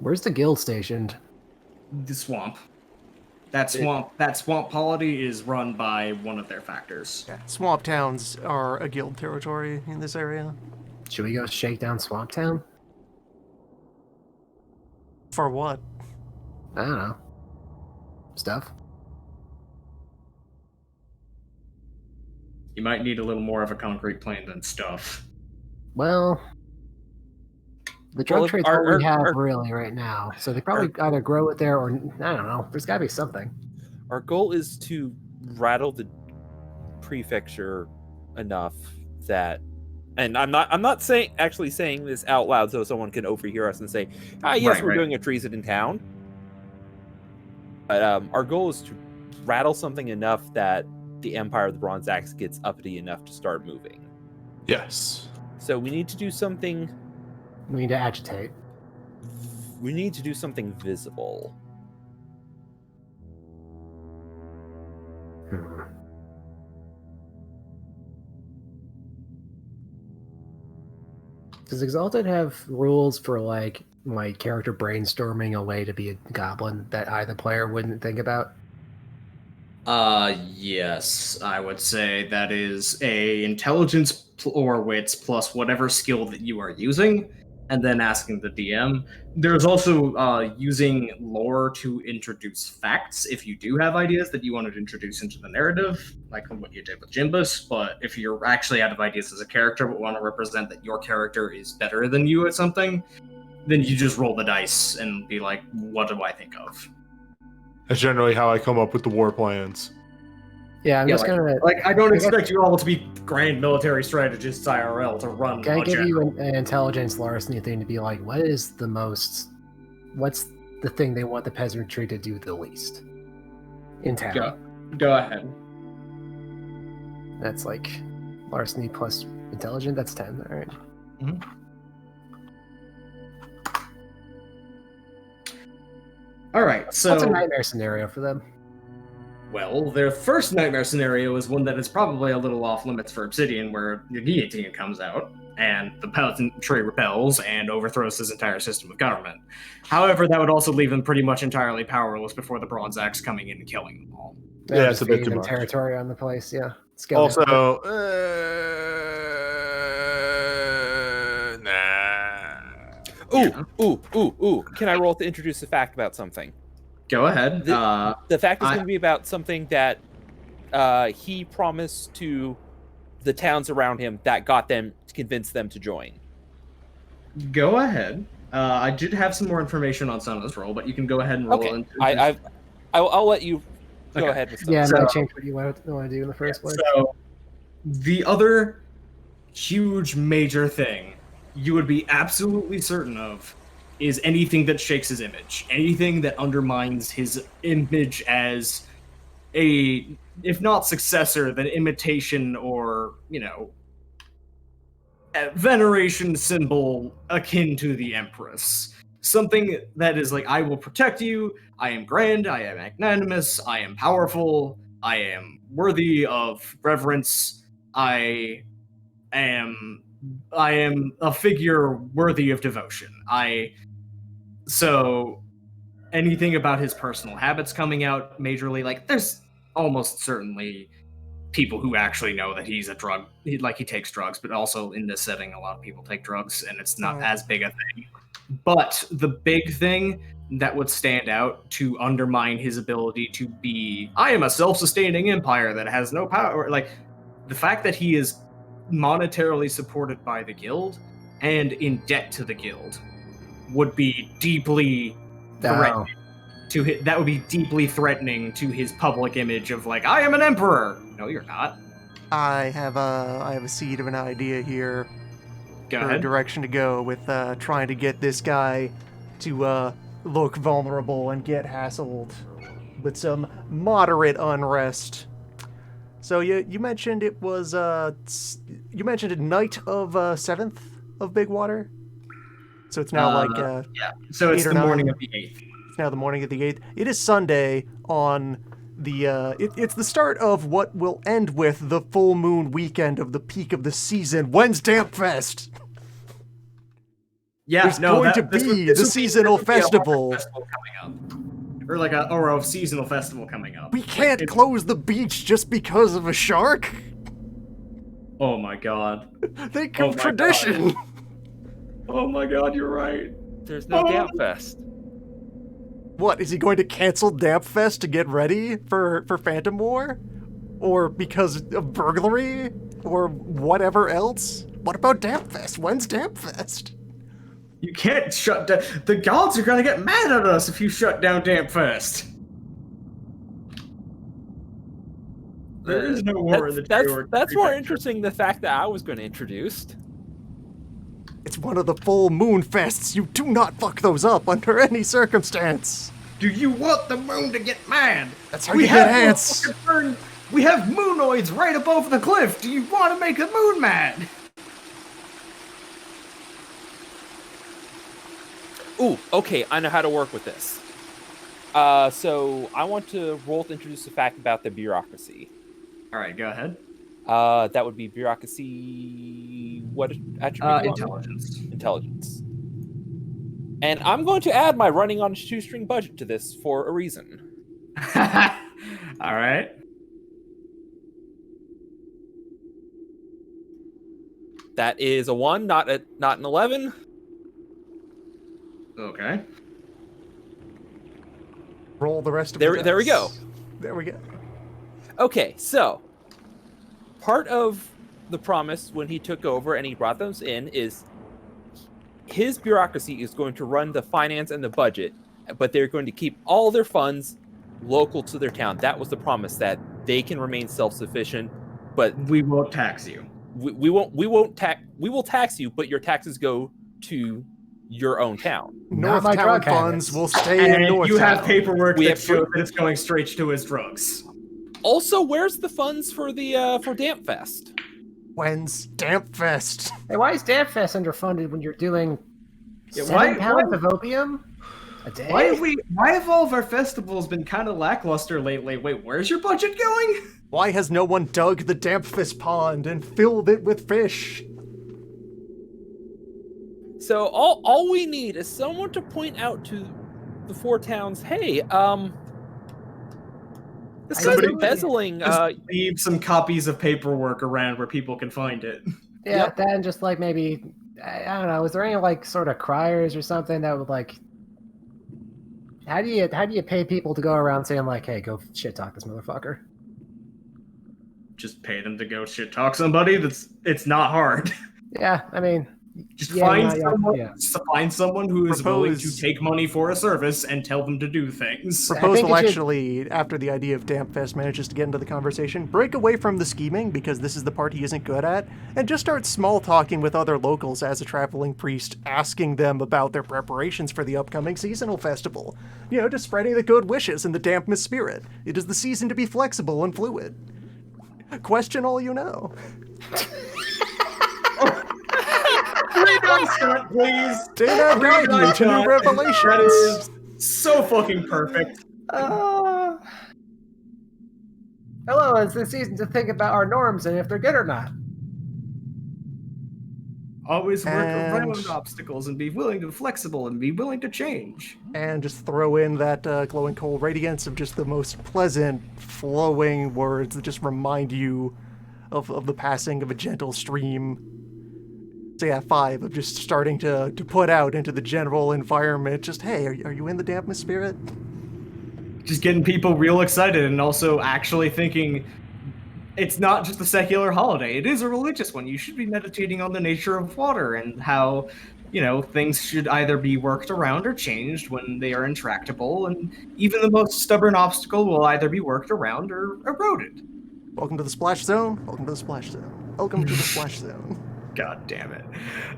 S4: Where's the guild stationed?
S3: The swamp. That swamp polity is run by one of their factors.
S2: Yeah, swamp towns are a guild territory in this area.
S4: Should we go shake down Swamp Town?
S2: For what?
S4: I don't know. Stuff?
S3: You might need a little more of a concrete plan than stuff.
S4: Well, the drug
S6: Well,
S4: trade's
S6: our-
S4: all we
S6: our-
S4: have
S6: our-
S4: really right now. So they probably either grow it there or, I don't know. There's gotta be something.
S6: Our goal is to rattle the prefecture enough that, and I'm not saying this out loud so someone can overhear us and say, yes, we're doing a treason in town. But our goal is to rattle something enough that the Empire of the Bronze Axe gets uppity enough to start moving.
S1: Yes.
S6: So we need to do something.
S4: We need to agitate.
S6: We need to do something visible.
S4: Does Exalted have rules for like my character brainstorming a way to be a goblin that I, the player, wouldn't think about?
S3: Yes, I would say that is a intelligence or wits plus whatever skill that you are using, and then asking the DM. There's also using lore to introduce facts if you do have ideas that you want to introduce into the narrative, like what you did with Jimbus. But if you're actually out of ideas as a character but want to represent that your character is better than you at something, then you just roll the dice and be like, what do I think of?
S1: That's generally how I come up with the war plans.
S4: Yeah, I'm just gonna.
S3: I don't expect you all to be grand military strategists IRL to run.
S4: Can I give you an intelligence larceny thing to be like, what's the thing they want the peasantry to do the least in town?
S3: Go ahead.
S4: That's like larceny plus intelligence. That's 10. All right.
S3: Mm-hmm. All right. So
S4: what's a nightmare scenario for them?
S3: Well, their first nightmare scenario is one that is probably a little off limits for Obsidian, where your guillotine comes out, and the peasantry rebels and overthrows his entire system of government. However, that would also leave them pretty much entirely powerless before the Bronze Axe coming in and killing them all.
S1: Yeah, it's a bit too much.
S4: Territory on the place, yeah.
S1: Also, nah.
S6: Ooh. Can I roll to introduce a fact about something?
S3: Go ahead.
S6: The fact is going to be about something that he promised to the towns around him that got them to convince them to join.
S3: Go ahead. I did have some more information on Sona's roll, but you can go ahead and roll
S6: Okay.
S3: into
S6: I'll let you go
S3: Okay.
S6: ahead with stuff.
S4: Yeah,
S3: So-
S4: I change what you want to do in the first place.
S3: So, the other huge major thing you would be absolutely certain of is anything that shakes his image, anything that undermines his image as a, if not successor, then imitation or, veneration symbol akin to the Empress. Something that is like, I will protect you, I am grand, I am magnanimous, I am powerful, I am worthy of reverence, I am a figure worthy of devotion. So anything about his personal habits coming out majorly, like there's almost certainly people who actually know that he's a drug, he takes drugs, but also in this setting, a lot of people take drugs and it's not as big a thing. But the big thing that would stand out to undermine his ability to be, I am a self-sustaining empire that has no power, like the fact that he is monetarily supported by the guild and in debt to the guild would be deeply threatening that would be deeply threatening to his public image of like, I am an emperor. No, you're not.
S2: I have a seed of an idea here.
S3: Go
S2: for
S3: ahead.
S2: a direction to go with trying to get this guy to look vulnerable and get hassled with some moderate unrest. So you mentioned it was you mentioned a night of 7th of Big Water. So it's now
S3: yeah. So it's the morning of the 8th.
S2: It's now the morning of the 8th. It is Sunday on the it's the start of what will end with the full moon weekend of the peak of the season. When's Damp Fest?
S3: Yeah,
S2: There's going to be the seasonal festival.
S3: Coming up. Or like a seasonal festival coming up.
S2: We can't close the beach just because of a shark.
S3: Oh my god.
S2: Think of tradition.
S3: God. Oh my god, you're right.
S6: There's no Damp Fest.
S2: What, is he going to cancel Damp Fest to get ready for Phantom War? Or because of burglary? Or whatever else? What about Damp Fest? When's Damp Fest?
S3: You can't shut down. The gods are gonna get mad at us if you shut down Damp Fest. There is no war in the
S6: That's more interesting, the fact that I was going to introduce.
S2: It's one of the full moon fests. You do not fuck those up under any circumstance.
S3: Do you want the moon to get mad?
S2: That's how you get ants.
S3: We have moonoids right above the cliff. Do you want to make the moon mad?
S6: Ooh, okay, I know how to work with this. So I want to roll to introduce the fact about the bureaucracy.
S3: All right, go ahead.
S6: That would be bureaucracy. What attribute?
S3: Intelligence.
S6: Intelligence. And I'm going to add my running on a shoestring budget to this for a reason.
S3: All right.
S6: That is a 1, not an 11.
S3: Okay.
S2: Roll the rest of
S6: There we go.
S2: There we go.
S6: Okay, so part of the promise when he took over and he brought those in is his bureaucracy is going to run the finance and the budget, but they're going to keep all their funds local to their town. That was the promise, that they can remain self-sufficient, but
S3: we won't tax you.
S6: We will tax you, but your taxes go to your own town.
S2: North Town funds will stay in North Town.
S3: You have paperwork that shows that it's going straight to his drugs.
S6: Also, where's the funds for the for Damp Fest?
S2: When's Damp Fest?
S4: Hey, why is Damp Fest underfunded when you're doing 7 pounds of opium a day?
S3: Why have all of our festivals been kind of lackluster lately? Wait, where's your budget going?
S2: Why has no one dug the Damp Fest pond and filled it with fish?
S6: So all we need is someone to point out to the 4 towns, hey, this guy's embezzling.
S3: Leave some copies of paperwork around where people can find it.
S4: Yeah,
S6: Yep.
S4: then just like maybe, I don't know, is there any like sort of criers or something that would like, how do you pay people to go around saying like, hey, go shit talk this motherfucker?
S3: Just pay them to go shit talk somebody. It's not hard.
S4: Yeah, I mean,
S3: Just
S4: Yeah,
S3: find
S4: yeah,
S3: someone.
S4: yeah.
S3: Find someone who is willing to
S2: Propose-
S3: take money for a service and tell them to do things.
S2: Proposal
S4: it should-
S2: actually, after the idea of Damp Fest manages to get into the conversation, break away from the scheming, because this is the part he isn't good at, and just start small talking with other locals as a traveling priest, asking them about their preparations for the upcoming seasonal festival. You know, just spreading the good wishes in the dampness spirit. It is the season to be flexible and fluid. Question all you know.
S3: Three dice shot, please.
S2: Dana guide you to new revelations.
S3: That is so fucking perfect.
S4: Hello, it's the season to think about our norms and if they're good or not.
S3: Always work
S2: And-
S3: around obstacles and be willing to flexible and be willing to change.
S2: And just throw in that glowing coal radiance of just the most pleasant, flowing words that just remind you of the passing of a gentle stream. So yeah, 5 of just starting to put out into the general environment. Just, hey, are you in the dampness spirit?
S3: Just getting people real excited and also actually thinking it's not just a secular holiday. It is a religious one. You should be meditating on the nature of water and how, things should either be worked around or changed when they are intractable. And even the most stubborn obstacle will either be worked around or eroded.
S2: Welcome to the splash zone. Welcome to the splash zone. Welcome to the splash zone.
S3: God damn it.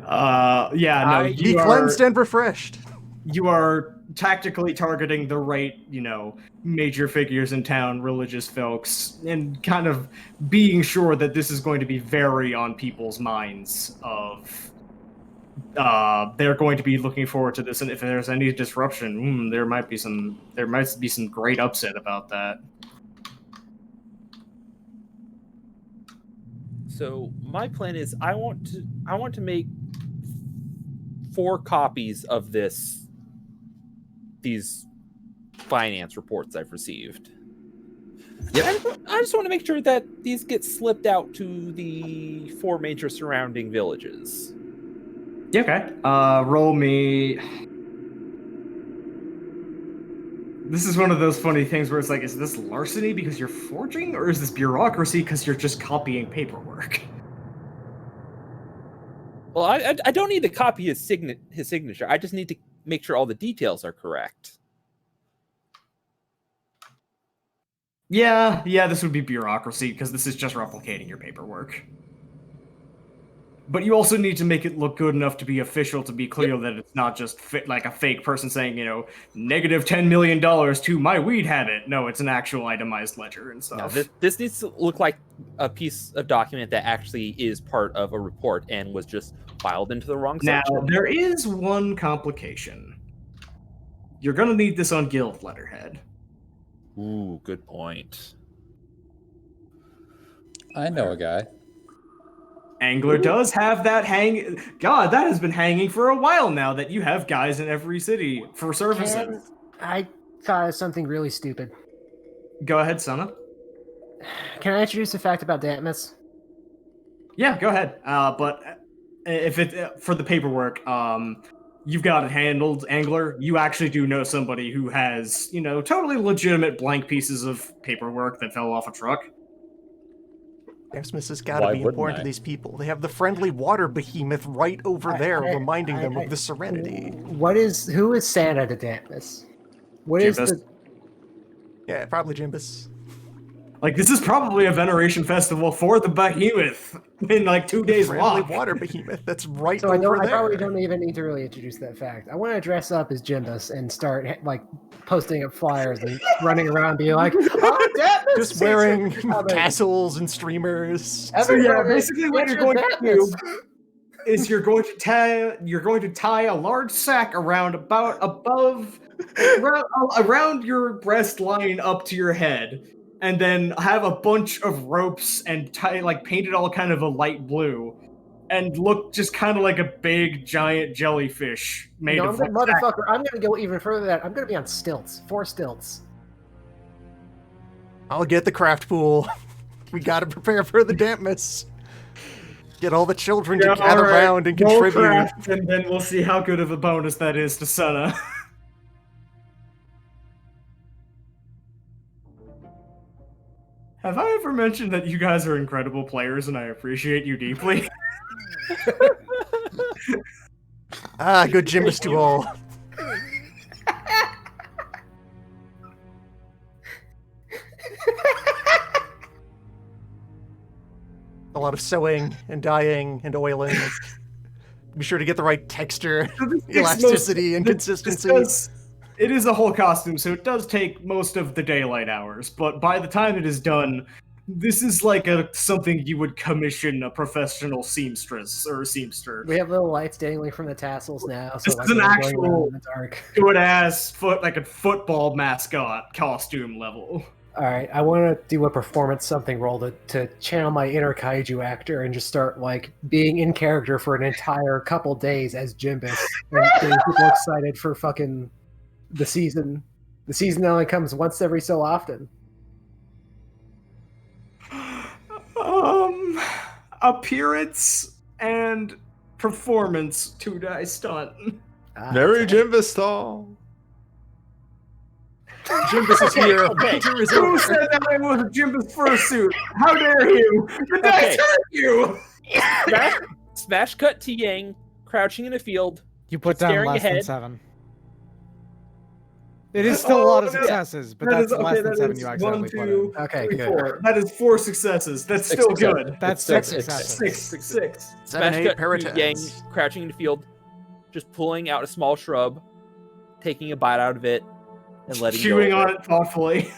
S3: No,
S2: Be
S3: you are,
S2: cleansed and refreshed.
S3: you are tactically targeting the right, major figures in town, religious folks, and kind of being sure that this is going to be very on people's minds of they're going to be looking forward to this, and if there's any disruption, there might be some great upset about that.
S6: So my plan is I want to make 4 copies of these finance reports I've received.
S3: Yep.
S6: I just want to make sure that these get slipped out to the 4 major surrounding villages.
S3: Yeah, okay. Roll me. This is one of those funny things where it's like, is this larceny because you're forging, or is this bureaucracy because you're just copying paperwork?
S6: Well, I don't need to copy his signature. I just need to make sure all the details are correct.
S3: Yeah, this would be bureaucracy because this is just replicating your paperwork. But you also need to make it look good enough to be official, to be clear that it's not just like a fake person saying, negative $10 million to my weed habit. No, it's an actual itemized ledger and stuff.
S6: No, this needs to look like a piece of document that actually is part of a report and was just filed into the wrong section.
S3: Now, there is one complication. You're going to need this on guild letterhead.
S6: Ooh, good point.
S5: I know a guy.
S3: Angler does have that God, that has been hanging for a while now, that you have guys in every city for services.
S4: I thought of something really stupid.
S3: Go ahead, Sana.
S4: Can I introduce a fact about dampness?
S3: Yeah, go ahead. But if it for the paperwork, you've got it handled, Angler. You actually do know somebody who has, totally legitimate blank pieces of paperwork that fell off a truck.
S2: Xmas has got to
S5: Why
S2: be
S5: wouldn't
S2: important
S5: I?
S2: to these people. They have the friendly water behemoth right over there, reminding them of the serenity.
S4: Who is Santa to dampness? What is
S3: Jimbus.
S4: the
S2: Yeah, probably Jimbus.
S3: Like, this is probably a veneration festival for the behemoth in like 2 days
S2: Friendly
S3: long.
S2: water behemoth. That's right
S4: So I
S2: over there.
S4: probably don't even need to really introduce that fact. I want to dress up as Jimbus and start posting up flyers and running around being like, "Oh, Dampness
S2: Just
S4: season
S2: wearing
S4: coming."
S2: tassels and streamers.
S3: So yeah,
S4: Everybody,
S3: basically what
S4: get
S3: you're
S4: your
S3: going to
S4: Dampness.
S3: do is you're going to tie a large sack around around your breast line up to your head, and then have a bunch of ropes and paint it all kind of a light blue, and look just kind of like a big giant jellyfish made
S4: No,
S3: of
S4: motherfucker, I'm going to go even further than that. I'm going to be on stilts. 4 stilts.
S2: I'll get the craft pool. We got to prepare for the dampness. Get all the children to gather around and
S3: roll
S2: contribute.
S3: craft, and then we'll see how good of a bonus that is to Sana. Have I ever mentioned that you guys are incredible players and I appreciate you deeply?
S2: Ah, good Jimbus to all. A lot of sewing and dyeing and oiling. Be sure to get the right texture, elasticity, and consistency.
S3: It is a whole costume, so it does take most of the daylight hours, but by the time it is done, This is like something you would commission a professional seamstress or seamster.
S4: We have little lights dangling from the tassels now, so
S3: This
S4: like
S3: is an
S4: we're going
S3: actual
S4: around in the dark.
S3: good ass like a football mascot costume level.
S4: All right, I want to do a performance something roll to channel my inner kaiju actor and just start like being in character for an entire couple days as Jimbus and getting people excited for fucking the season. The season only comes once every so often.
S3: Appearance and performance 2-die stunt.
S1: Very Jimbastal.
S2: Jimbus is here.
S6: Okay.
S2: Winter is
S3: Who
S2: over.
S3: said that it was Jimbus fursuit? How dare you? The dice hurt you!
S6: Smash cut to Yang crouching in a field.
S7: You put down
S6: Staring
S7: less than
S6: ahead.
S7: 7. It is still a lot of
S3: Oh, no.
S7: successes, but
S3: That
S7: that's
S3: is- okay,
S7: less than
S3: that
S7: 7
S3: is
S7: you
S3: 1,
S7: accidentally put
S3: 2,
S7: in.
S4: Okay,
S3: 3,
S4: good.
S3: 4. That is 4 successes. That's
S5: Six
S3: still
S5: successes.
S3: good.
S7: That's
S5: It's
S7: 6
S5: still- it's-
S7: successes.
S3: Six.
S2: 7,
S6: Smash
S2: 8
S6: cut
S2: pair of
S6: to Yang
S2: tens.
S6: crouching in a field, just pulling out a small shrub, taking a bite out of it, and letting
S3: Chewing
S6: go.
S3: on it thoughtfully.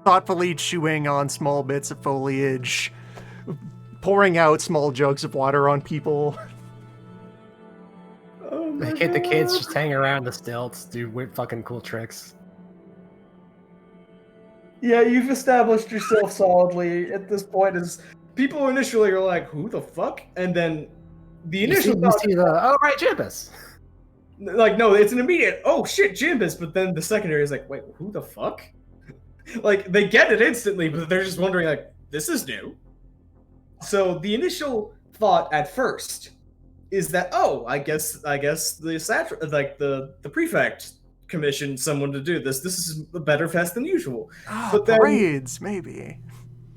S2: Thoughtfully chewing on small bits of foliage, pouring out small jugs of water on people.
S3: Oh my
S4: The kids
S3: God.
S4: just hang around the stilts, do weird fucking cool tricks.
S3: Yeah, you've established yourself solidly at this point. Is people initially are like, "Who the fuck?" And then the
S4: You see,
S3: initial
S4: you
S3: thought,
S4: see the oh right, Jimbus.
S3: like, no, it's an immediate, "Oh shit, Jimbus!" But then the secondary is like, "Wait, who the fuck?" Like they get it instantly, but they're just wondering, like, "This is new." So the initial thought at first is that, "Oh, I guess the prefect commissioned someone to do this. This is a better fest than usual." But then-
S2: Parades, maybe.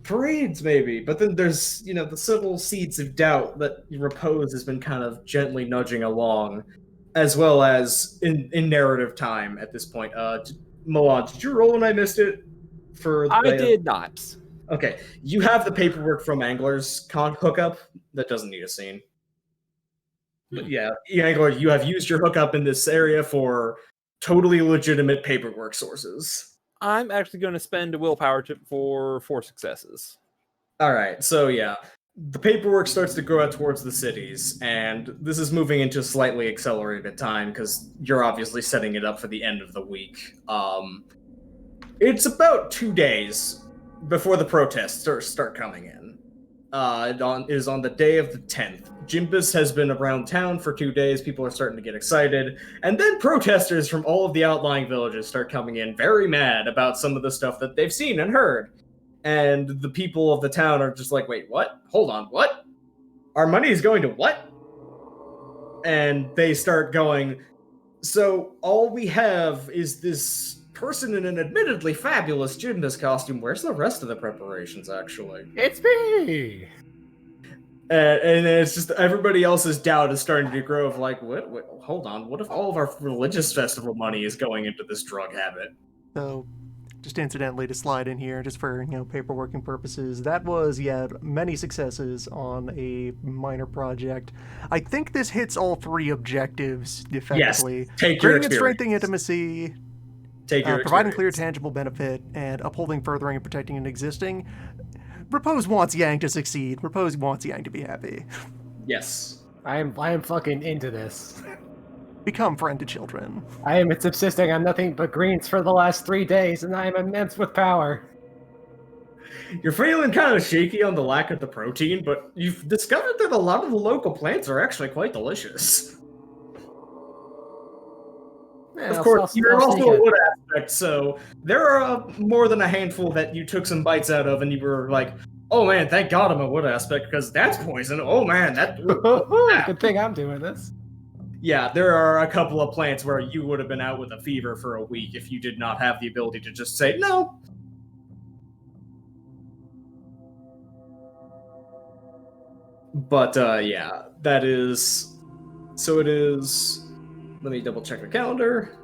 S3: Parades, maybe, but then there's the subtle seeds of doubt that Repose has been kind of gently nudging along, as well as in narrative time at this point. Milan, did you roll when I missed it?
S6: I did not.
S3: Okay, you have the paperwork from Angler's hookup that doesn't need a scene. But yeah, Angler, you have used your hookup in this area for totally legitimate paperwork sources.
S6: I'm actually going to spend a willpower for 4 successes.
S3: All right, so yeah, the paperwork starts to go out towards the cities, and this is moving into slightly accelerated time because you're obviously setting it up for the end of the week. It's about 2 days before the protests start coming in. It is on the day of the 10th. Jimbus has been around town for 2 days. People are starting to get excited. And then protesters from all of the outlying villages start coming in very mad about some of the stuff that they've seen and heard. And the people of the town are just like, wait, what? Hold on, what? Our money is going to what? And they start going, so all we have is this person in an admittedly fabulous Jimbus costume. Where's the rest of the preparations, actually?
S4: It's me.
S3: And it's just everybody else's doubt is starting to grow of like, what? Hold on, what if all of our religious festival money is going into this drug habit?
S2: So, just incidentally to slide in here, just for paperworking purposes, that was many successes on a minor project. I think this hits all 3 objectives effectively.
S3: Take your
S2: Creating and strengthening
S3: experience.
S2: intimacy,
S3: Take your
S2: providing clear,
S3: experience.
S2: tangible benefit, and upholding, furthering, and protecting an existing. Repose wants Yang to succeed. Repose wants Yang to be happy.
S3: Yes.
S4: I am fucking into this.
S2: Become friend to children.
S4: I am subsisting on nothing but greens for the last 3 days, and I am immense with power.
S3: You're feeling kind of shaky on the lack of the protein, but you've discovered that a lot of the local plants are actually quite delicious.
S4: Yeah,
S3: Of
S4: I'll-
S3: course,
S4: I'll-
S3: you're
S4: I'll
S3: also
S4: sneak
S3: a
S4: it.
S3: wood aspect, so there are more than a handful that you took some bites out of and you were like, oh man, thank God I'm a wood aspect, because that's poison. Oh man, that...
S4: Good thing I'm doing this.
S3: Yeah, there are a couple of plants where you would have been out with a fever for a week if you did not have the ability to just say, no. But, yeah, that is... So it is... Let me double check the calendar.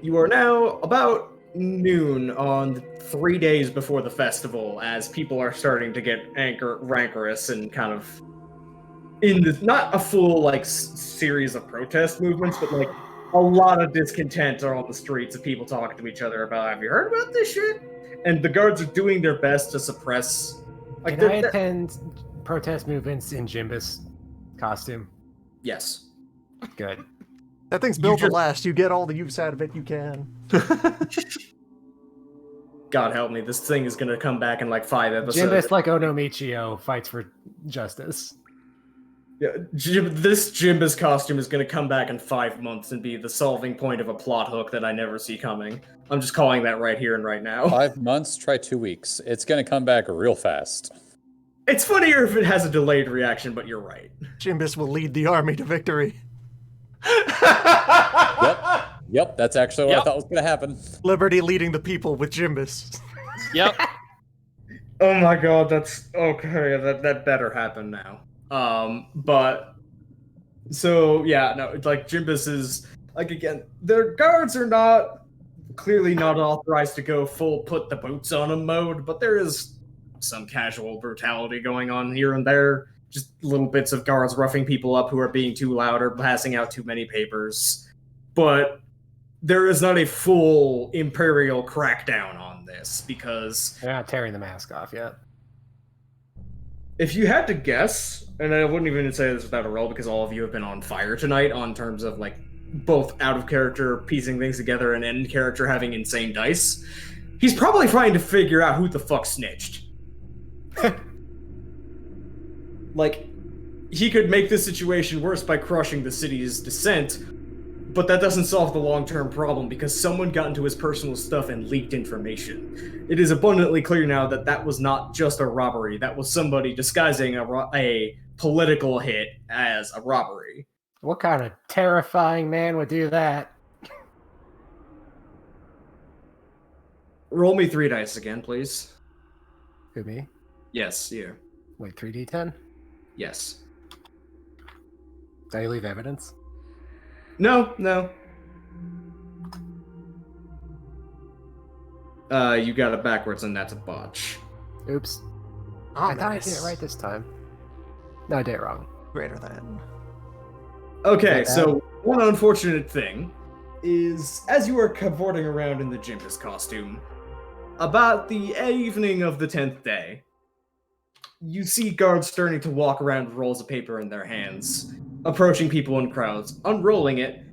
S3: You are now about noon on 3 days before the festival, as people are starting to get rancorous and kind of in this, not a full series of protest movements, but like a lot of discontent are on the streets of people talking to each other about, have you heard about this shit? and the guards are doing their best to suppress. Like,
S4: Can I attend protest movements in Jimbus costume?
S3: Yes.
S4: Good.
S2: That thing's built to last. You get all the use out of it you can.
S3: God help me, this thing is gonna come back in like 5 episodes.
S4: Jimbus, like Onomichio, fights for justice.
S3: Yeah, this Jimbus costume is gonna come back in 5 months and be the solving point of a plot hook that I never see coming. I'm just calling that right here and right now.
S5: 5 months, try 2 weeks. It's gonna come back real fast.
S3: It's funnier if it has a delayed reaction, but you're right.
S2: Jimbus will lead the army to victory.
S5: Yep, that's actually what I thought was gonna happen.
S2: Liberty leading the people with Jimbus.
S6: Yep.
S3: Oh my god, that's okay. That better happen now. But so yeah, no, it's like Jimbus is like, again, their guards are clearly not authorized to go full put the boots on them mode, but there is some casual brutality going on here and there. Just little bits of guards roughing people up who are being too loud or passing out too many papers. But there is not a full Imperial crackdown on this, because
S4: They're not tearing the mask off yet.
S3: if you had to guess, and I wouldn't even say this without a roll because all of you have been on fire tonight on terms of like both out of character piecing things together and in character having insane dice, he's probably trying to figure out who the fuck snitched. Like, he could make this situation worse by crushing the city's dissent, but that doesn't solve the long-term problem because someone got into his personal stuff and leaked information. It is abundantly clear now that that was not just a robbery. That was somebody disguising a political hit as a robbery.
S4: What kind of terrifying man would do that?
S3: Roll me 3 dice again, please.
S4: Who, me?
S3: Yes, you.
S4: Wait, 3d10?
S3: Yes.
S4: Did I leave evidence?
S3: No. You got it backwards, and that's a botch.
S4: Oops. I thought I did it right this time. No, I did it wrong.
S2: Greater than.
S3: Okay, so one unfortunate thing is, as you are cavorting around in the Jimbus costume, about the evening of the 10th day, you see guards starting to walk around with rolls of paper in their hands, approaching people in crowds, unrolling it,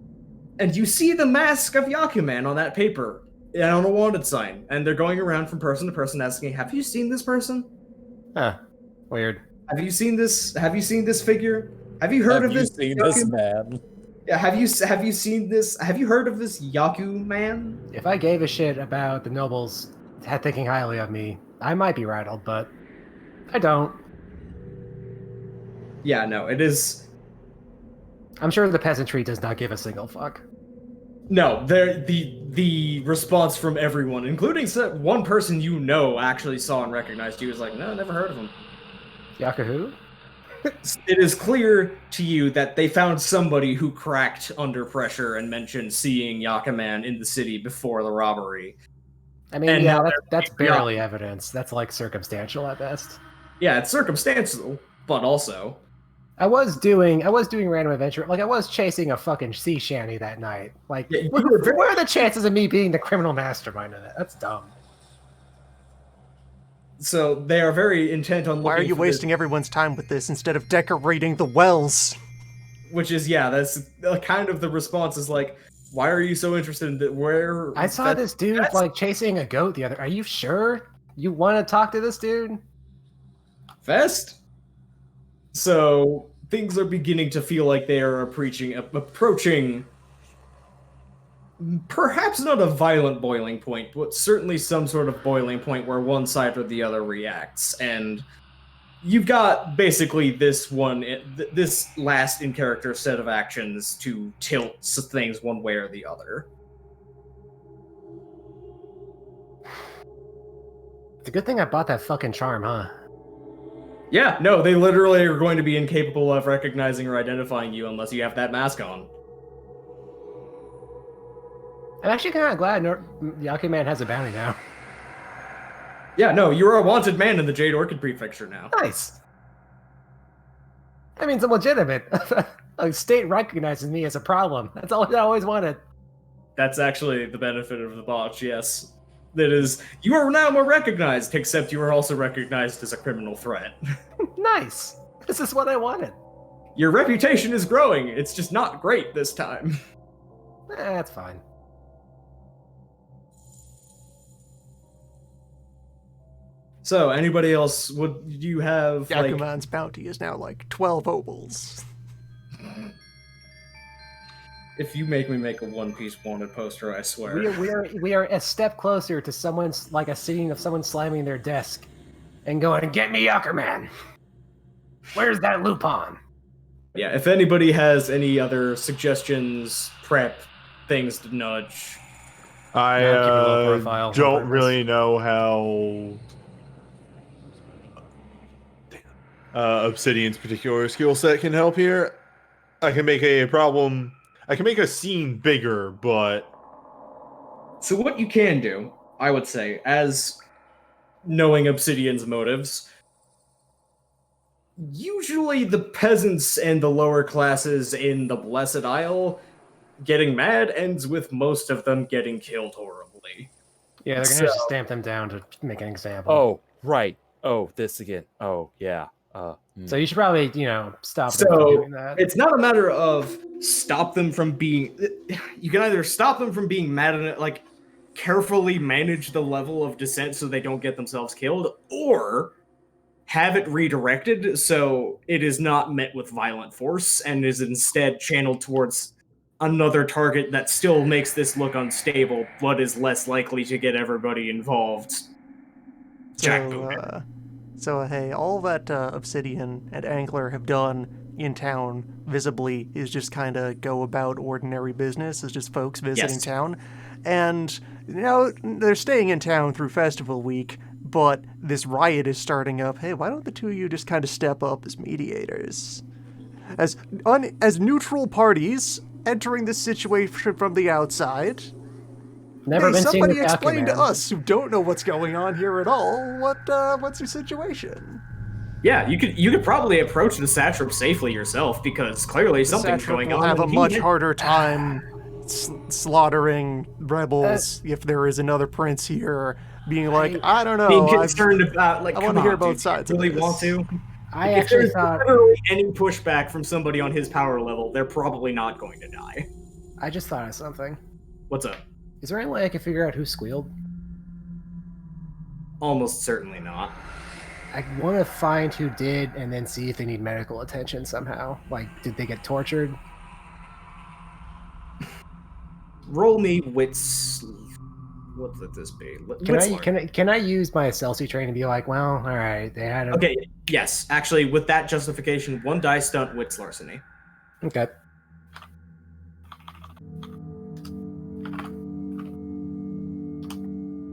S3: and you see the mask of Yakuman on that paper, and on a wanted sign, and they're going around from person to person asking, have you seen this person?
S4: Huh. Weird.
S3: Have you seen this? Have you seen this figure? Have you heard of this?
S5: Have you seen this man?
S3: Yeah, have you seen this? Have you heard of this Yaku man?
S4: If I gave a shit about the nobles thinking highly of me, I might be rattled, but I don't.
S3: Yeah, no, it is.
S4: I'm sure the peasantry does not give a single fuck.
S3: No, the response from everyone, including one person you know actually saw and recognized you, is like, no, never heard of him.
S4: Yaku who?
S3: It is clear to you that they found somebody who cracked under pressure and mentioned seeing Yakuman in the city before the robbery.
S4: I mean,
S3: And
S4: yeah,
S3: now
S4: that's barely evidence. That's like circumstantial at best.
S3: Yeah, it's circumstantial, but also
S4: I was doing random adventure. Like, I was chasing a fucking sea shanty that night. Like,
S3: Yeah,
S4: what are the chances of me being the criminal mastermind of that? That's dumb.
S3: so they are very intent on.
S2: Why are
S3: looking
S2: you
S3: for
S2: wasting everyone's time with this instead of decorating the wells?
S3: Which is, yeah, that's kind of the response is like, why are you so interested in that? Where
S4: I saw this dude like chasing a goat the other. Are you sure you want to talk to this dude?
S3: Fest? So things are beginning to feel like they are approaching perhaps not a violent boiling point, but certainly some sort of boiling point where one side or the other reacts. And you've got basically this last in character set of actions to tilt things one way or the other.
S4: It's a good thing I bought that fucking charm, huh?
S3: Yeah, no, they literally are going to be incapable of recognizing or identifying you unless you have that mask on.
S4: I'm actually kind of glad Yakuman has a bounty now.
S3: Yeah, no, you're a wanted man in the Jade Orchid Prefecture now.
S4: Nice. That means I'm legitimate. A state recognizes me as a problem. That's all I always wanted.
S3: That's actually the benefit of the botch, yes. That is, you are now more recognized, except you are also recognized as a criminal threat.
S4: Nice. This is what I wanted.
S3: Your reputation is growing. It's just not great this time.
S4: That's fine.
S3: So, anybody else? Would you have like?
S2: Yakuman's bounty is now like 12 obols.
S3: If you make me make a One Piece wanted poster, I swear.
S4: We are a step closer to someone's like a scene of someone slamming their desk and going, "Get me Yakuman. Where's that Lupin?"
S3: Yeah. If anybody has any other suggestions, prep things to nudge.
S1: I
S4: Now keep a low profile on
S1: don't
S4: purpose.
S1: really know how Obsidian's particular skill set can help here. I can make a scene bigger, but
S3: So what you can do, I would say, as knowing Obsidian's motives, usually the peasants and the lower classes in the Blessed Isle getting mad ends with most of them getting killed horribly.
S4: Yeah, they're gonna
S3: So-
S4: just stamp them down to make an example.
S6: Oh, right. Oh, this again. Oh, yeah.
S4: So you should probably, stop them
S3: So,
S4: from doing that.
S3: It's not a matter of stop them from being. You can either stop them from being mad at it, like carefully manage the level of dissent so they don't get themselves killed, or have it redirected so it is not met with violent force and is instead channeled towards another target that still makes this look unstable, but is less likely to get everybody involved. Jackboot.
S2: So hey, all that Obsidian and Angler have done in town visibly is just kind of go about ordinary business, is just folks visiting
S3: Yes.
S2: town. And, they're staying in town through festival week, but this riot is starting up. Hey, why don't the two of you just kind of step up as mediators? As neutral parties entering this situation from the outside.
S4: Never
S2: Hey,
S4: been seen
S2: somebody
S4: with
S2: explain to
S4: Yakuman.
S2: us who don't know what's going on here at all. What's your situation?
S3: Yeah, you could probably approach the satrap safely yourself because clearly something's
S2: Satrap
S3: going
S2: will
S3: on.
S2: have a
S3: and he
S2: much
S3: had-
S2: harder time slaughtering rebels if there is another prince here, being like, I don't know,
S3: being
S2: I've-
S3: concerned about like.
S2: I
S3: come
S2: wanna hear
S3: on,
S2: both
S3: dude,
S2: sides
S3: you
S2: of
S3: really
S2: this.
S3: want to?
S4: I
S3: If
S4: actually
S3: there's
S4: thought
S3: literally any pushback from somebody on his power level, they're probably not going to die.
S4: I just thought of something.
S3: What's up?
S4: Is there any way I can figure out who squealed?
S3: Almost certainly not.
S4: I want to find who did and then see if they need medical attention somehow. Like, did they get tortured?
S3: Roll me wits. What would this be?
S4: Can I use my Celsi train and be like, well, all right, they had a...
S3: Okay, yes. Actually, with that justification, one die stunt wits larceny.
S4: Okay.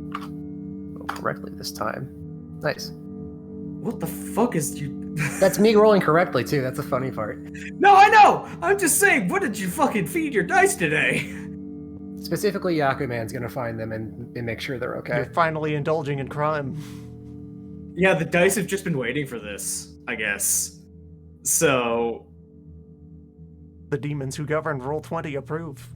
S4: Roll correctly this time. Nice.
S3: What the fuck is you?
S4: That's me rolling correctly too. That's the funny part.
S3: No, I know. I'm just saying. What did you fucking feed your dice today?
S4: Specifically, Yakuman's gonna find them and make sure they're okay.
S2: You're finally indulging in crime.
S3: Yeah, the dice have just been waiting for this, I guess. So
S2: The demons who govern Roll20 approve.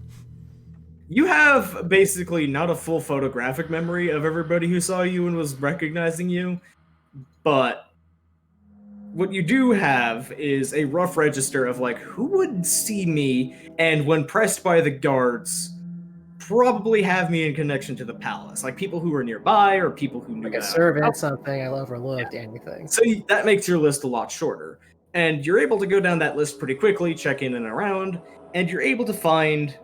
S3: you have basically not a full photographic memory of everybody who saw you and was recognizing you, but what you do have is a rough register of like who would see me and when pressed by the guards probably have me in connection to the palace, like people who were nearby or people who knew
S4: Like a
S3: that.
S4: servant, something I overlooked, anything.
S3: So that makes your list a lot shorter. And you're able to go down that list pretty quickly, check in and around, and you're able to find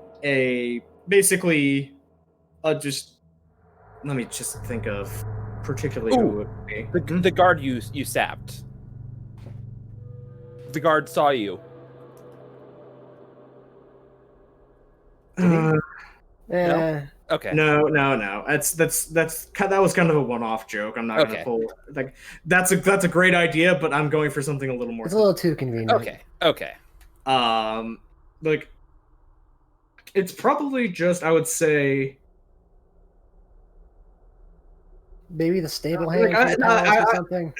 S3: just let me just think of particularly who it would be.
S6: The guard you sapped. The guard saw you.
S4: Eh,
S6: Okay.
S3: No. That was kind of a one-off joke. I'm not
S6: Okay.
S3: gonna pull like that's a great idea, but I'm going for something a little more.
S4: it's a little too convenient.
S6: Okay.
S3: Like it's probably just I would say
S4: Maybe the stable
S3: Like,
S4: hand from the
S3: I-
S4: palace or
S3: I-
S4: something.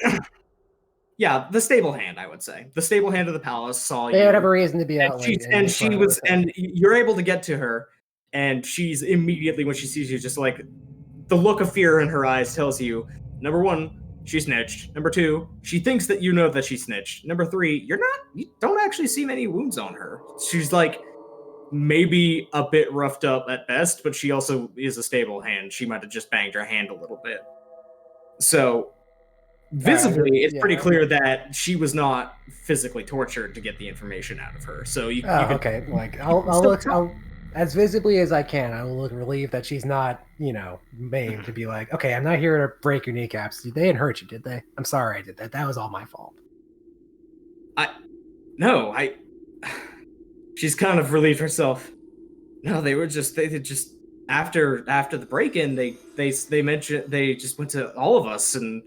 S3: yeah, the stable hand. I would say the stable hand of the palace saw
S4: They
S3: you.
S4: would have a reason to be out
S3: and
S4: late.
S3: and you're able to get to her, and she's immediately when she sees you just like the look of fear in her eyes tells you, number one, she snitched. Number two, she thinks that you know that she snitched. Number three, you don't actually see many wounds on her. She's like maybe a bit roughed up at best, but she also is a stable hand. She might have just banged her hand a little bit. So visibly, it's pretty clear that she was not physically tortured to get the information out of her. So you can,
S4: okay. Like I'll look as visibly as I can. I will look relieved that she's not, maimed to be like, okay, I'm not here to break your kneecaps. They didn't hurt you, did they? I'm sorry I did that. That was all my fault.
S3: She's kind of relieved herself. No, they just after the break-in, they mentioned they just went to all of us and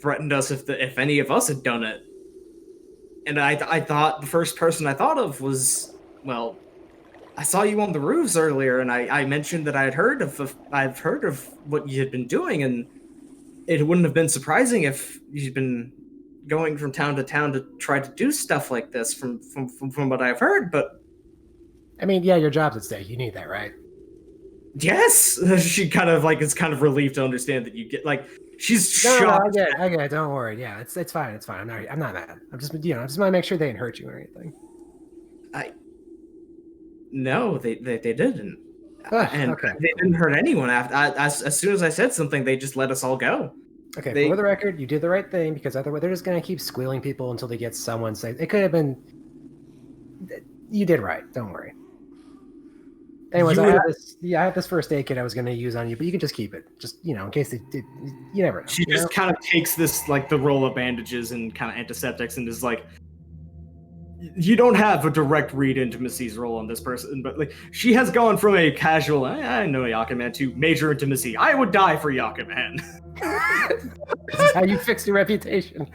S3: threatened us if any of us had done it. And I thought the first person I thought of was, well, I saw you on the roofs earlier, and I mentioned that I've heard of what you had been doing, and it wouldn't have been surprising if you'd been going from town to town to try to do stuff like this from what I've heard, but
S4: I mean, yeah, your job's at stake. You need that, right?
S3: yes. She kind of is kind of relieved to understand that you get she's
S4: No,
S3: shocked.
S4: I get it. Don't worry. Yeah, it's fine. It's fine. I'm not mad. I'm just I just want to make sure they didn't hurt you or anything.
S3: No, they didn't. And
S4: okay.
S3: they didn't hurt anyone. As soon as I said something, they just let us all go.
S4: Okay, for the record, you did the right thing, because otherwise they're just going to keep squealing people until they get someone safe. It could have been... You did right. Don't worry. Anyways, I have this first aid kit I was going to use on you, but you can just keep it. Just, in case you never know.
S3: She just kind of takes this, the roll of bandages and kind of antiseptics and is like, you don't have a direct read intimacy's role on this person, but she has gone from a casual, I know Yakuman, to major intimacy. I would die for Yakuman.
S4: This is how you fix your reputation.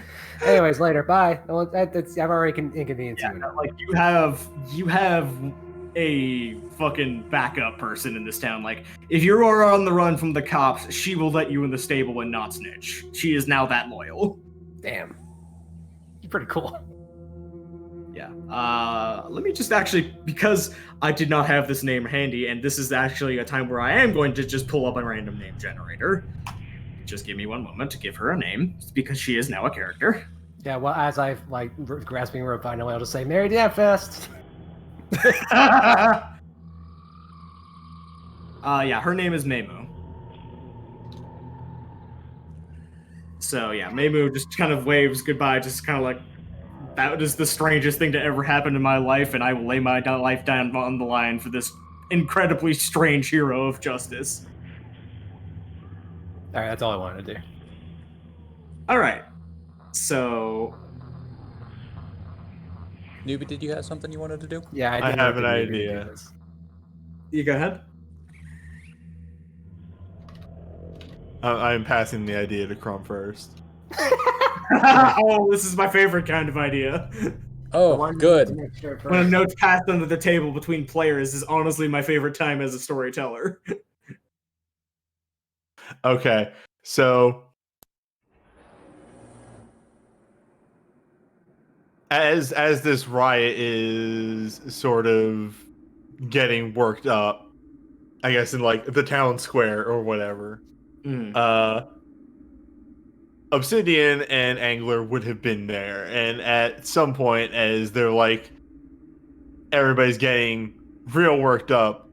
S4: Anyways, later. Bye. Well, I've already inconvenienced you.
S3: You have a fucking backup person in this town. If you are on the run from the cops, she will let you in the stable and not snitch. She is now that loyal.
S4: Damn. You're pretty cool.
S3: Yeah. Let me just actually, because I did not have this name handy, and this is actually a time where I am going to just pull up a random name generator. Just give me one moment to give her a name, because she is now a character.
S4: Yeah, well, as I've, grasping rope finally, I'll just say, Merry Damn Fest!
S3: Yeah, her name is Meimu. So, yeah, Meimu just kind of waves goodbye, just kind of that is the strangest thing to ever happen in my life, and I will lay my life down on the line for this incredibly strange hero of justice.
S4: All right, that's all I wanted to do.
S3: All right, so
S5: Newbie, did you have something you wanted to do?
S4: Yeah,
S1: I have an idea.
S3: You go ahead.
S1: I'm passing the idea to Crumb first.
S3: Oh, this is my favorite kind of idea.
S5: Oh, good.
S3: When a note's passed under the table between players is honestly my favorite time as a storyteller.
S1: Okay, so as this riot is sort of getting worked up, I guess in the town square or whatever, Obsidian and Angler would have been there, and at some point, as they're everybody's getting real worked up,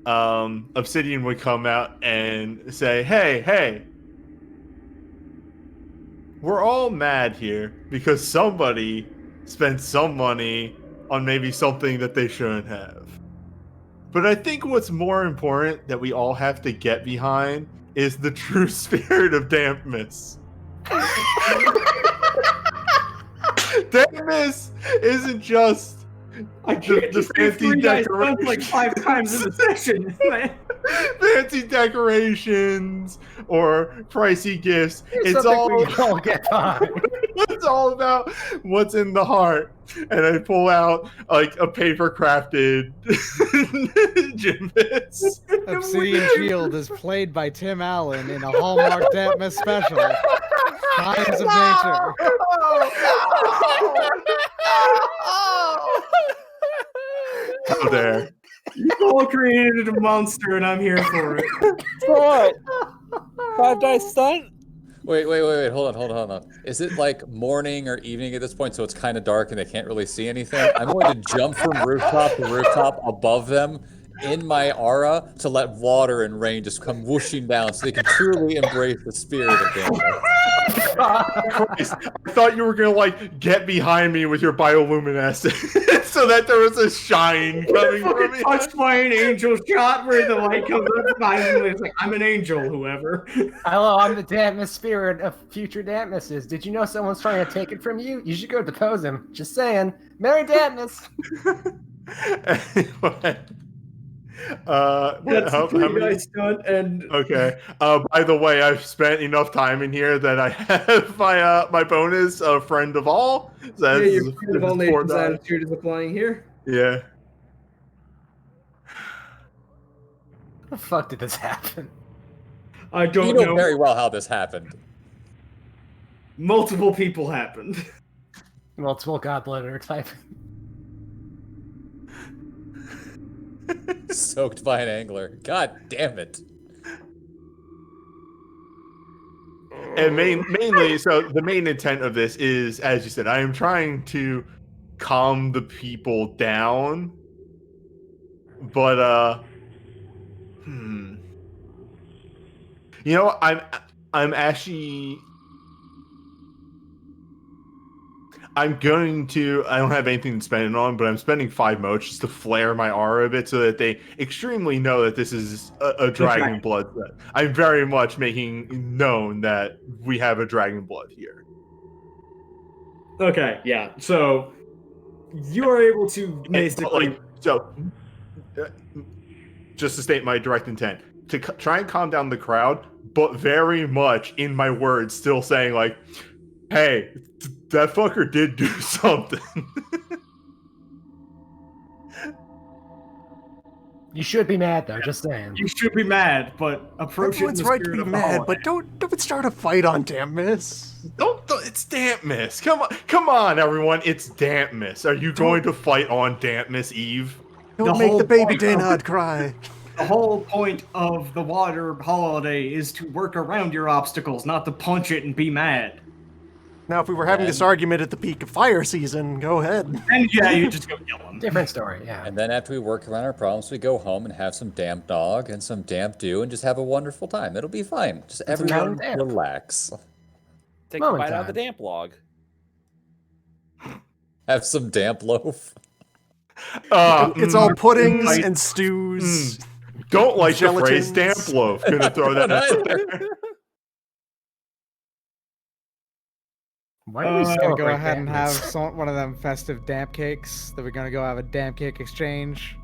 S1: Obsidian would come out and say, hey, we're all mad here because somebody spent some money on maybe something that they shouldn't have. But I think what's more important that we all have to get behind is the true spirit of dampness. Dampness isn't just the fancy decorations
S3: 5 times in the session.
S1: fancy decorations or pricey gifts.
S4: It's all get behind.
S1: It's all about what's in the heart. And I pull out a paper crafted gym bits.
S7: Obsidian Shield is played by Tim Allen in a Hallmark Dampness special. Times of Nature.
S1: Oh, there.
S3: You all created a monster, and I'm here for it.
S6: What? 5 dice stunt?
S5: Wait, hold on. Is it like morning or evening at this point, so it's kind of dark and they can't really see anything? I'm going to jump from rooftop to rooftop above them in my aura to let water and rain just come whooshing down so they can truly embrace the spirit of Daniel.
S1: Christ, I thought you were gonna like get behind me with your bioluminescence so that there was a shine coming from me.
S3: Touched by an angel shot where the light comes up behind me. It's like, I'm an angel, whoever.
S4: Hello, I'm the Dampness spirit of future Dampnesses. Did you know someone's trying to take it from you? You should go depose him. Just saying. Merry Dampness!
S1: Anyway.
S3: That's
S1: how
S3: a pretty
S1: many?
S3: nice stunt, and
S1: Okay. By the way, I've spent enough time in here that I have my bonus, friend of all. So
S3: yeah,
S1: that's
S3: your friend of all
S1: 4
S3: nations
S1: die.
S3: attitude is applying here.
S1: Yeah.
S4: How the fuck did this happen?
S3: I don't
S5: You know
S3: know.
S5: very well how this happened.
S3: Multiple people happened.
S4: Multiple godblooded type.
S5: Soaked by an angler. God damn it.
S1: And mainly, so the main intent of this is, as you said, I am trying to calm the people down. But you know, I'm actually I don't have anything to spend it on, but I'm spending 5 motes just to flare my aura a bit so that they extremely know that this is a dragon blood threat. I'm very much making known that we have a dragon blood here.
S3: Okay, yeah. So you are able to basically
S1: Just to state my direct intent, to try and calm down the crowd, but very much in my words still saying like, hey, that fucker did do something.
S4: You should be mad though, just saying.
S3: you should be mad, but approach it in
S2: Everyone's
S3: the
S2: right to
S3: spirit
S2: be
S3: of the
S2: mad,
S3: holiday.
S2: but don't start a fight on Dampness.
S1: Don't, it's dampness. Come on, everyone. It's dampness. Are you going to fight on dampness Eve?
S2: Don't
S3: The
S2: make
S3: whole
S2: the baby
S3: point of-
S2: Daynod cry.
S3: The whole point of the water holiday is to work around your obstacles, not to punch it and be mad.
S2: Now, if we were having this argument at the peak of fire season, go ahead.
S3: And yeah, you just go kill them.
S4: Different story, yeah.
S5: And then after we work around our problems, we go home and have some damp dog and some damp dew and just have a wonderful time. It'll be fine. Just everyone
S4: damp.
S5: relax.
S6: Take a
S4: Moment
S6: bite out of the
S4: time.
S6: damp log.
S5: Have some damp loaf.
S2: It's all puddings and stews.
S1: Don't like the phrase
S2: Gelatins.
S1: damp loaf. Gonna throw that out there.
S4: Why do we
S7: Gonna
S4: celebrate
S7: go ahead and have
S4: Dampness?
S7: one of them festive damp cakes. That we're gonna go have a damp cake exchange.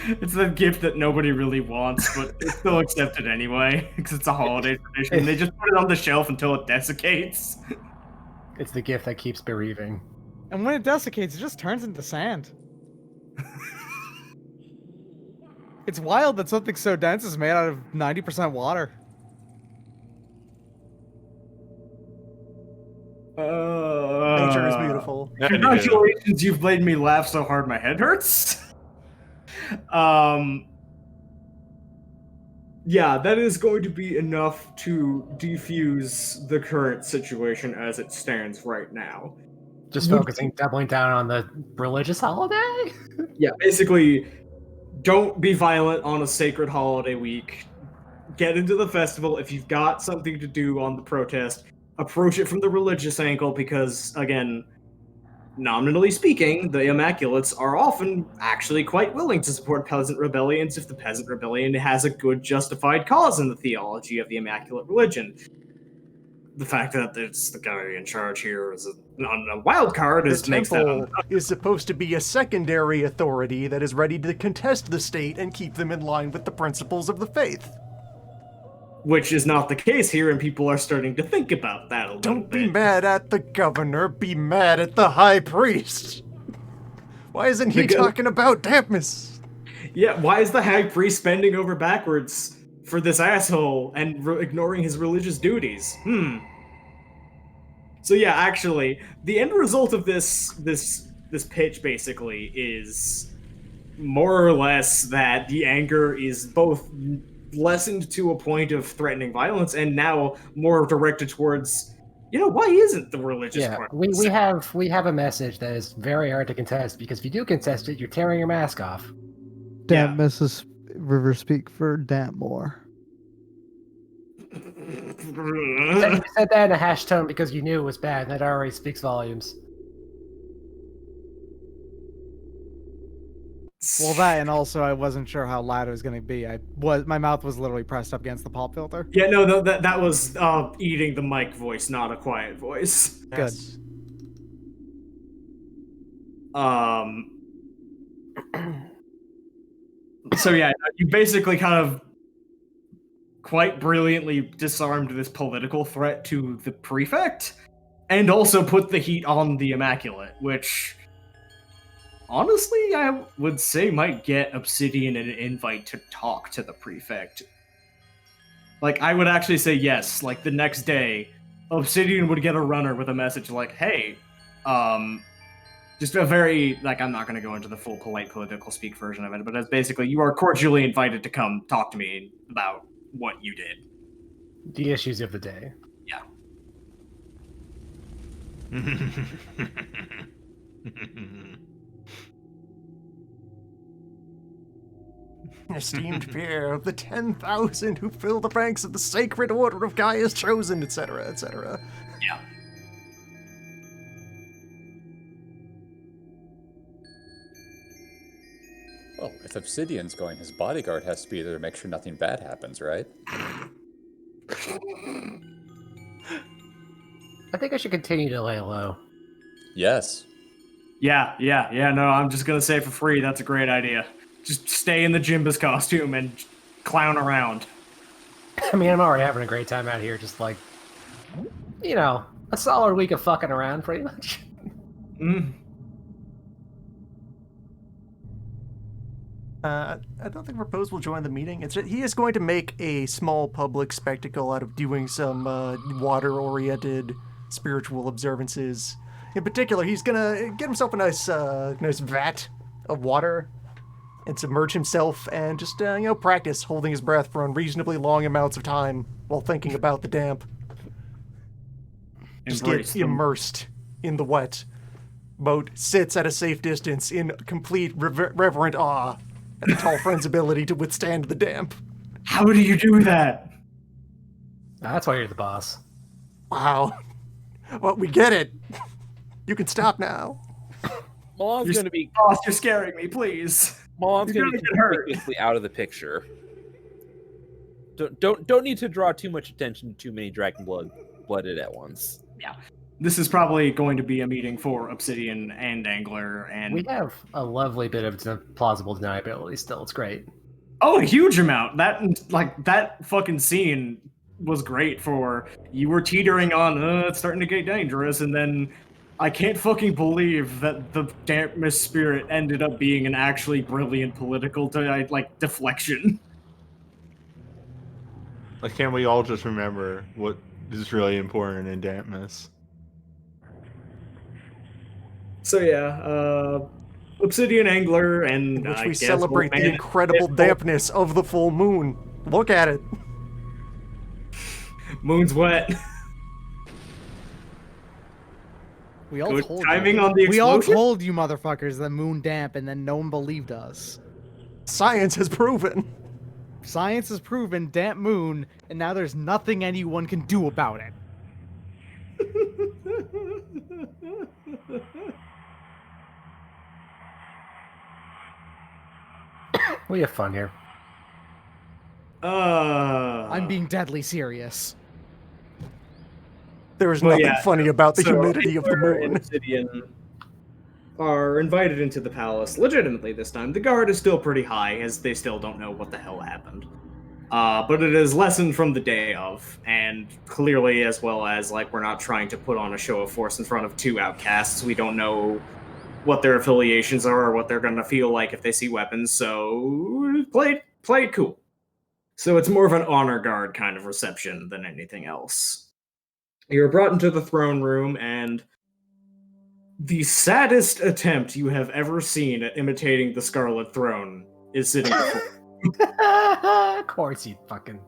S3: It's the gift that nobody really wants, but it's still accepted anyway, because it's a holiday tradition. They just put it on the shelf until it desiccates.
S4: It's the gift that keeps bereaving.
S7: And when it desiccates, it just turns into sand. It's wild that something so dense is made out of 90% water.
S2: Nature is beautiful.
S3: Congratulations, you've made me laugh so hard my head hurts. Yeah, that is going to be enough to defuse the current situation as it stands right now.
S4: Just doubling down on the religious holiday?
S3: Yeah, basically, don't be violent on a sacred holiday week. Get into the festival. If you've got something to do on the protest, approach it from the religious angle because, again, nominally speaking, the Immaculates are often actually quite willing to support peasant rebellions if the peasant rebellion has a good justified cause in the theology of the Immaculate religion. The fact that it's the guy in charge here is a wild card
S2: The
S3: makes that
S2: temple is supposed to be a secondary authority that is ready to contest the state and keep them in line with the principles of the faith.
S3: which is not the case here, and people are starting to think about that a little
S2: Don't
S3: bit.
S2: be mad at the governor, be mad at the high priest. Why isn't he
S3: Because-
S2: talking about Dampness?
S3: Yeah, why is the high priest bending over backwards for this asshole and ignoring his religious duties? So yeah, actually, the end result of this pitch basically is more or less that the anger is both lessened to a point of threatening violence, and now more directed towards, why isn't the religious
S4: Yeah,
S3: part?
S4: we have a message that is very hard to contest, because if you do contest it, you're tearing your mask off.
S7: Damn, Mrs. River speak for damn more.
S4: You said that in a hash tone because you knew it was bad, and that already speaks volumes.
S7: Well, that, and also I wasn't sure how loud it was going to be. My mouth was literally pressed up against the pop filter.
S3: Yeah, no, that was eating the mic voice, not a quiet voice.
S7: Good.
S3: So yeah, you basically kind of quite brilliantly disarmed this political threat to the prefect, and also put the heat on the Immaculate, which honestly I would say might get Obsidian an invite to talk to the prefect. Like, I would actually say yes, like the next day, Obsidian would get a runner with a message like, hey, just a very, like, I'm not going to go into the full polite political speak version of it, but it's basically, you are cordially invited to come talk to me about what you did.
S4: The issues of the day.
S3: Yeah.
S2: Esteemed peer of the 10,000 who fill the ranks of the sacred order of Gaia's chosen, etc., etc.
S3: Yeah.
S5: Well, if Obsidian's going, his bodyguard has to be there to make sure nothing bad happens, right?
S4: I think I should continue to lay low.
S5: Yes.
S3: Yeah, no, I'm just going to say for free, that's a great idea. Just stay in the Jimbas costume and clown around.
S4: I mean, I'm already having a great time out here, just like, a solid week of fucking around, pretty much.
S2: I don't think Repose will join the meeting. He is going to make a small public spectacle out of doing some water-oriented spiritual observances. In particular, he's gonna get himself a nice vat of water and submerge himself and just practice holding his breath for unreasonably long amounts of time while thinking about the damp. Just get immersed in the wet. Moat sits at a safe distance in complete reverent awe at the tall friend's ability to withstand the damp.
S3: How do you do that?
S4: That's why you're the boss.
S2: Wow. Well, we get it. You can stop now.
S6: Milan's going to be.
S3: Boss, you're scaring me, please.
S6: Milan's
S3: You're
S6: going to be
S3: gonna get hurt.
S6: completely out of the picture. Don't need to draw too much attention to too many dragon blooded at once.
S3: Yeah. This is probably going to be a meeting for Obsidian and Angler, and
S4: We have a lovely bit of plausible deniability still. It's great.
S3: oh, a huge amount. That fucking scene was great for you were teetering on it's starting to get dangerous, and then I can't fucking believe that the dampness spirit ended up being an actually brilliant political deflection.
S1: Like, can't we all just remember what is really important in dampness?
S3: So yeah, Obsidian Angler, and
S2: In which
S3: I
S2: we
S3: guess
S2: celebrate
S3: Old
S2: the
S3: Man
S2: incredible
S3: and
S2: dampness of the full moon. Look at it.
S3: Moon's wet.
S7: We all
S3: Good
S7: told
S3: timing
S7: you.
S3: on the
S7: We all
S3: explosion?
S7: told you motherfuckers the moon damp, and then no one believed us.
S2: Science has proven.
S7: Science has proven damp moon, and now there's nothing anyone can do about it.
S4: We have fun here.
S7: I'm being deadly serious.
S2: There is
S3: Well,
S2: nothing
S3: yeah,
S2: funny about the
S3: so
S2: humidity of the
S3: Angler and
S2: moon.
S3: Obsidian are invited into the palace legitimately this time. The guard is still pretty high, as they still don't know what the hell happened. But it is lessened from the day of, and clearly, as well as, we're not trying to put on a show of force in front of two outcasts. We don't know what their affiliations are or what they're going to feel like if they see weapons, so play it cool. So it's more of an honor guard kind of reception than anything else. You're brought into the throne room, and the saddest attempt you have ever seen at imitating the Scarlet Throne is sitting before you.
S4: Of course you fucking.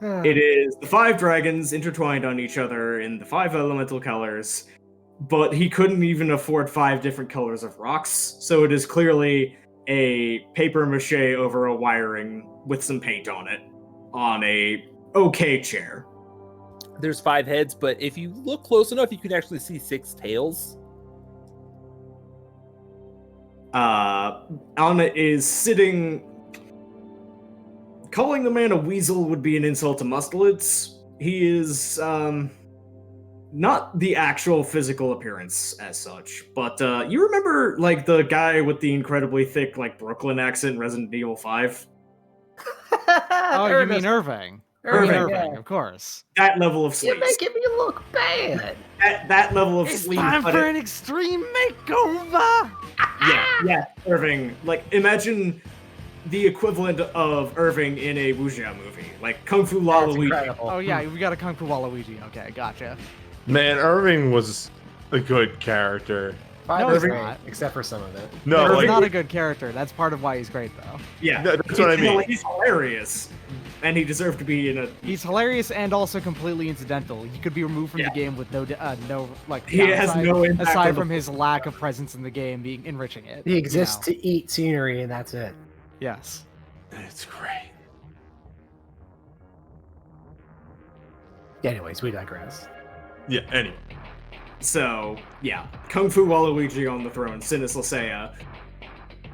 S3: It is the 5 dragons intertwined on each other in the 5 elemental colors, but he couldn't even afford 5 different colors of rocks, so it is clearly a paper mache over a wiring with some paint on it, on a okay chair.
S6: There's 5 heads, but if you look close enough, you can actually see 6 tails.
S3: Anna is sitting. Calling the man a weasel would be an insult to mustelids. He is not the actual physical appearance as such, but you remember like the guy with the incredibly thick like Brooklyn accent in Resident Evil 5?
S7: Oh, you mean Irving?
S3: Irving,
S7: Irving, of course.
S3: That level of
S4: You're
S3: sleaze.
S4: making me look bad.
S3: That level of
S7: It's
S3: sleaze.
S7: time
S3: but
S7: for
S3: it-
S7: an extreme makeover.
S3: yeah, Irving. Like imagine the equivalent of Irving in a wuxia movie, like Kung Fu
S4: That's
S3: Waluigi.
S4: incredible.
S7: Oh yeah, we got a Kung Fu Waluigi. Okay, gotcha.
S1: Man, Irving was a good character.
S4: Five
S7: No,
S4: is
S7: it's
S4: great,
S7: not.
S4: except for some of it.
S1: No,
S7: Irving's
S1: like,
S7: not a good character. That's part of why he's great, though.
S3: Yeah,
S1: That's what I mean.
S3: He's hilarious, and he deserved to be in a.
S7: He's hilarious and also completely incidental. He could be removed from
S3: Yeah.
S7: the game with no like.
S3: He has
S7: downside,
S3: no impact
S7: aside
S3: on the
S7: from his lack of presence in the game, being enriching it.
S4: He exists
S7: You know?
S4: to eat scenery, and that's it.
S7: Yes.
S1: it's great.
S4: Anyways, we digress.
S1: Yeah, anyway.
S3: So, yeah, Kung Fu Waluigi on the throne, Sinus Lysea,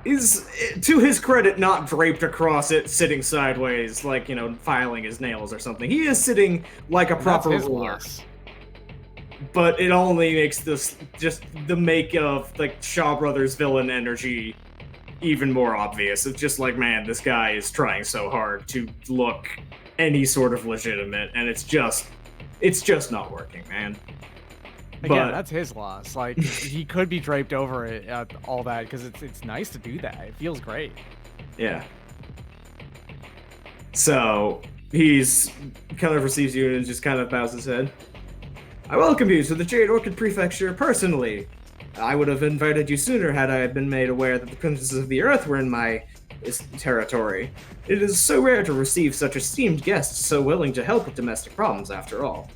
S3: is, to his credit, not draped across it, sitting sideways, like, you know, filing his nails or something. He is sitting like a
S7: That's
S3: proper
S7: his
S3: ruler.
S7: loss.
S3: But it only makes this, just the make of, like, Shaw Brothers villain energy even more obvious. It's just like, man, this guy is trying so hard to look any sort of legitimate, and it's just not working, man.
S7: Again,
S3: But-
S7: that's his loss. Like he could be draped over it, all that, because it's nice to do that. It feels great.
S3: Yeah. So he's kind of receives you and just kind of bows his head. I welcome you to the Jade Orchid Prefecture personally. I would have invited you sooner had I been made aware that the princesses of the earth were in my territory. It is so rare to receive such esteemed guests so willing to help with domestic problems after all.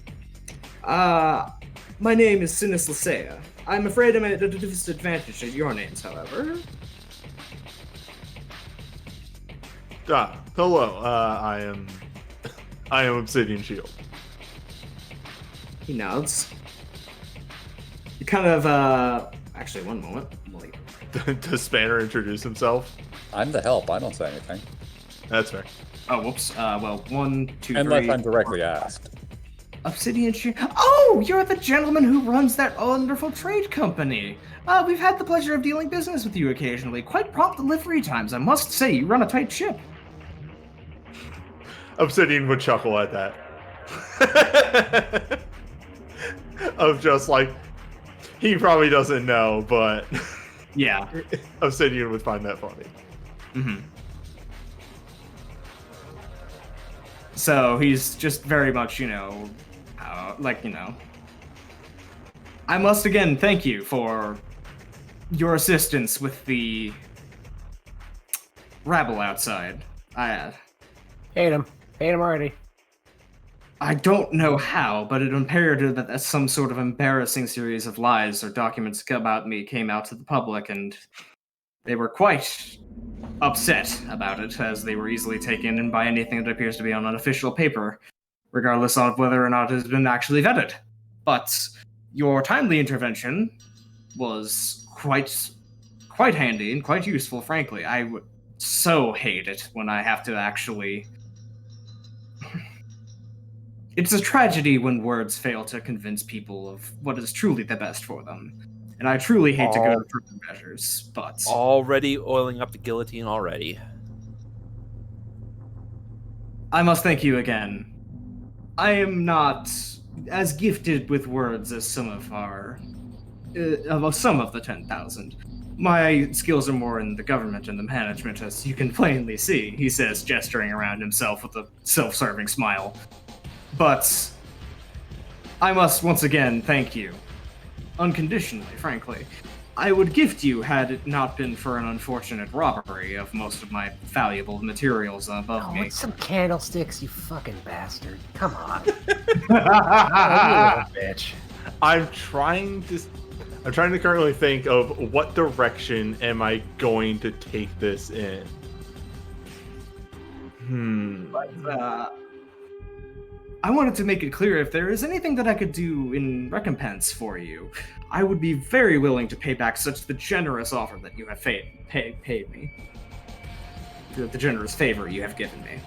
S3: My name is Sinus Lysea. I'm afraid I'm at a disadvantage at your names, however.
S1: Hello. I am Obsidian Shield.
S3: He nods. You kind of, actually, one moment. Wait.
S1: Does Spanner introduce himself?
S5: I'm the help. I don't say anything.
S1: That's fair.
S3: Oh, whoops. Well, 1, 2,
S5: Unless
S3: 3.
S5: I'm directly asked.
S3: Obsidian Shield. Oh, you're the gentleman who runs that wonderful trade company. We've had the pleasure of dealing business with you occasionally. Quite prompt delivery times, I must say. You run a tight ship.
S1: Obsidian would chuckle at that. Of just like, he probably doesn't know, but
S3: Yeah.
S1: Obsidian would find that funny.
S3: Mm-hmm. So he's just very much, you know, I must again thank you for your assistance with the rabble outside.
S4: Hate him. Hate him already.
S3: I don't know how, but it appeared that some sort of embarrassing series of lies or documents about me came out to the public, and they were quite upset about it, as they were easily taken in by anything that appears to be on unofficial paper, regardless of whether or not it has been actually vetted. But your timely intervention was quite handy and quite useful, frankly. I would so hate it when I have to actually... It's a tragedy when words fail to convince people of what is truly the best for them. And I truly hate to go to further measures, but...
S6: Already oiling up the guillotine already.
S3: I must thank you again. I am not as gifted with words as some of the 10,000. My skills are more in the government and the management, as you can plainly see, he says, gesturing around himself with a self-serving smile. But I must once again thank you. Unconditionally, frankly. I would gift you had it not been for an unfortunate robbery of most of my valuable materials above
S4: Oh,
S3: me.
S4: with some candlesticks, you fucking bastard. Come on. Oh, you little bitch.
S1: I'm trying to currently think of what direction am I going to take this in.
S3: I wanted to make it clear if there is anything that I could do in recompense for you, I would be very willing to pay back such the generous offer that you have paid me. The generous favor you have given me.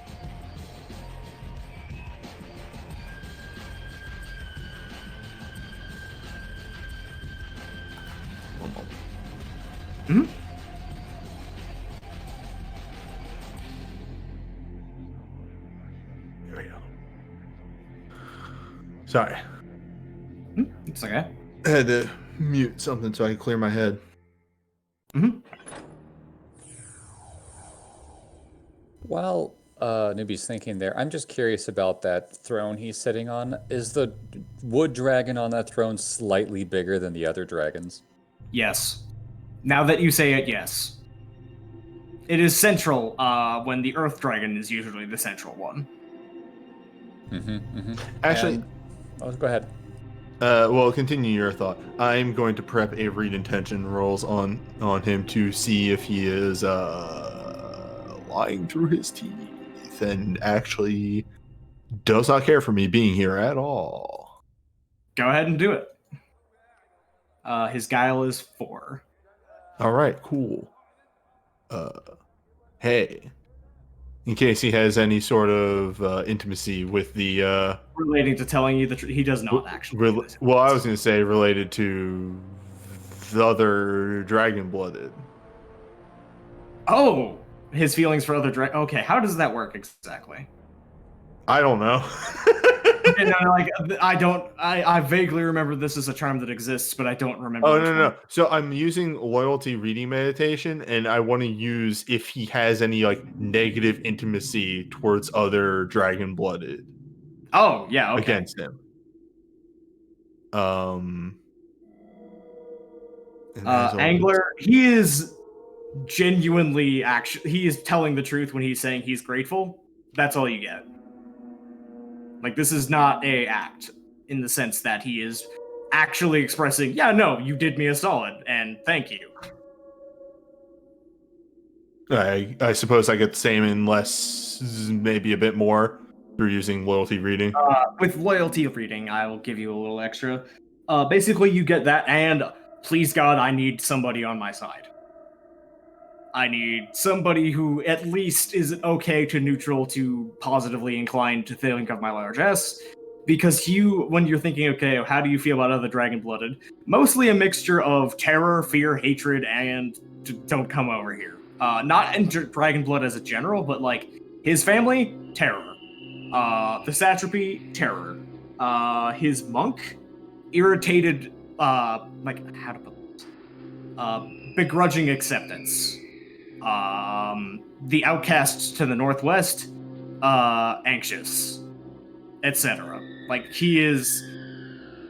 S1: One moment.
S3: Hmm?
S1: There we go. Sorry.
S3: It's okay.
S1: I had to mute something so I could clear my head.
S3: Mm-hmm.
S5: While Newbie's thinking there, I'm just curious about that throne he's sitting on. Is the wood dragon on that throne slightly bigger than the other dragons?
S3: Yes. Now that you say it, yes. It is central, when the Earth Dragon is usually the central one.
S1: Actually,
S5: oh, go ahead.
S1: well, continue your thought. I'm going to prep a read intention rolls on him to see if he is lying through his teeth and actually does not care for me being here at all.
S3: Go ahead and do it. His guile is 4.
S1: All right, cool. Hey, in case he has any sort of intimacy with the
S3: Relating to telling you the truth, he does not actually. Do this.
S1: well, I was going to say related to the other dragon-blooded.
S3: Oh, his feelings for other Okay, how does that work exactly?
S1: I don't know.
S3: And I vaguely remember this as a charm that exists, but I don't remember.
S1: Oh,
S3: which
S1: no.
S3: one.
S1: So I'm using loyalty reading meditation, and I want to use if he has any like negative intimacy towards other dragon-blooded
S3: Oh, yeah, okay.
S1: against him. And as always-
S3: Angler, he is genuinely he is telling the truth when he's saying he's grateful. That's all you get. Like, this is not a act in the sense that he is actually expressing, yeah, no, you did me a solid, and thank you.
S1: I suppose I get the same unless maybe a bit more through using loyalty reading.
S3: With loyalty reading, I will give you a little extra. Basically, you get that, and please God, I need somebody on my side. I need somebody who at least is okay to neutral to positively inclined to think of my largesse. Because when you're thinking, okay, how do you feel about other dragon-blooded? Mostly a mixture of terror, fear, hatred, and don't come over here. Not in dragon-blood as a general, but like his family, terror. The satrapy, terror. His monk, irritated, like, how to put this? Begrudging acceptance. The outcasts to the northwest, anxious, etc. Like, he is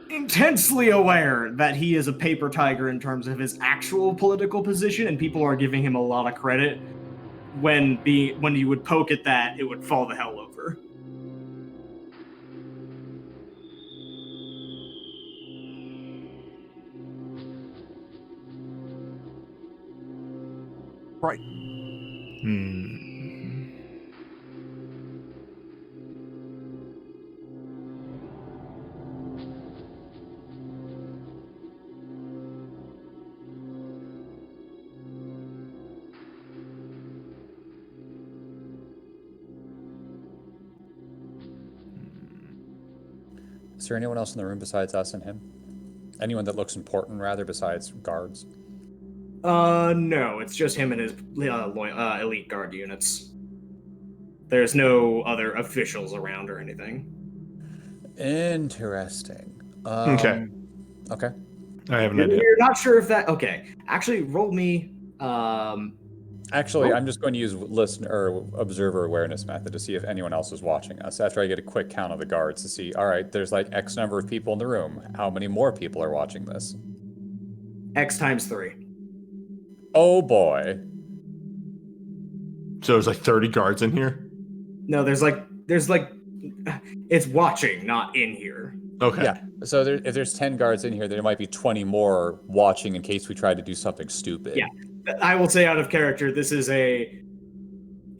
S3: intensely aware that he is a paper tiger in terms of his actual political position, and people are giving him a lot of credit when you would poke at that, it would fall the hell over.
S2: Right.
S5: Is there anyone else in the room besides us and him? Anyone that looks important, rather, besides guards?
S3: No, it's just him and his elite guard units. There's no other officials around or anything.
S5: Interesting.
S1: Okay.
S5: Okay.
S1: I have an idea.
S3: You're not sure if that. Okay, actually, roll me.
S5: Actually, I'm just going to use listener or observer awareness method to see if anyone else is watching us. After I get a quick count of the guards to see, all right, there's like X number of people in the room. How many more people are watching this?
S3: X times 3.
S5: Oh boy.
S1: So there's like 30 guards in here?
S3: No, there's like it's watching, not in here.
S1: Okay.
S5: Yeah. So if there's 10 guards in here, there might be 20 more watching in case we try to do something stupid.
S3: Yeah. I will say out of character, this is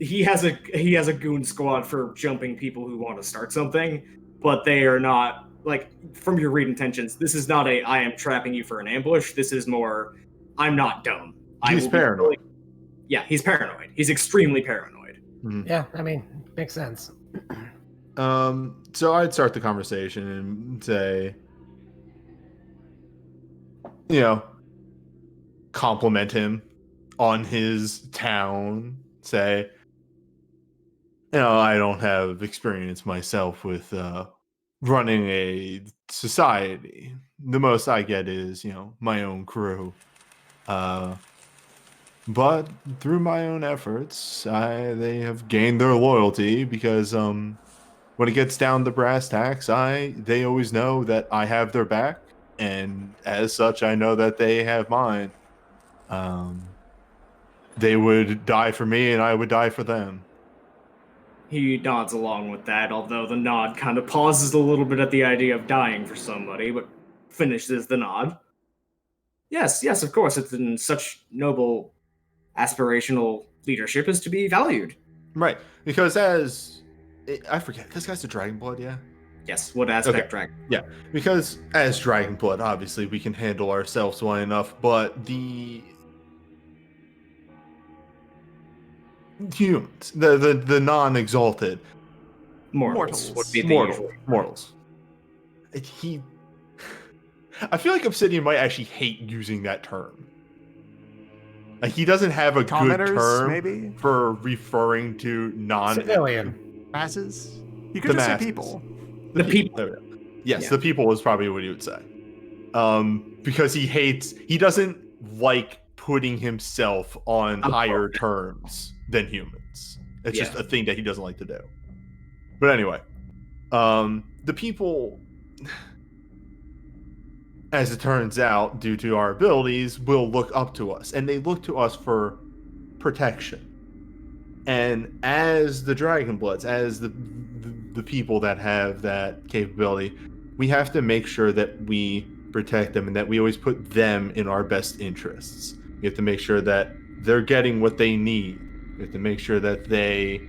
S3: he has a goon squad for jumping people who want to start something, but they are not, like, from your read intentions, this is not I am trapping you for an ambush. This is more, I'm not dumb.
S1: He's paranoid.
S3: Yeah, he's paranoid. He's extremely paranoid.
S4: Yeah, I mean, makes sense.
S1: So I'd start the conversation and say, compliment him on his town. Say, I don't have experience myself with running a society. The most I get is, my own crew. But through my own efforts, they have gained their loyalty because when it gets down to brass tacks, they always know that I have their back, and as such, I know that they have mine. They would die for me, and I would die for them.
S3: He nods along with that, although the nod kind of pauses a little bit at the idea of dying for somebody, but finishes the nod. Yes, of course, it's in such noble, aspirational leadership is to be valued.
S1: Right, because I forget, this guy's a Dragonblood, yeah?
S3: Yes, what aspect
S1: Okay.
S3: dragon?
S1: Yeah, because as Dragonblood, obviously, we can handle ourselves well enough, but the humans, the non-exalted
S3: Mortals would be the usual.
S1: mortals. I feel like Obsidian might actually hate using that term. Like, he doesn't have a good
S2: Commoners,
S1: term
S2: maybe?
S1: for referring to
S4: Civilian.
S2: Masses? You could just say people.
S3: The people.
S1: There we go. Yes,
S3: Yeah.
S1: the people is probably what he would say. Because he doesn't like putting himself on higher terms than humans. It's just a thing that he doesn't like to do. But anyway, the people, as it turns out, due to our abilities, will look up to us, and they look to us for protection. And as the Dragonbloods, as the people that have that capability, we have to make sure that we protect them and that we always put them in our best interests. We have to make sure that they're getting what they need. We have to make sure that they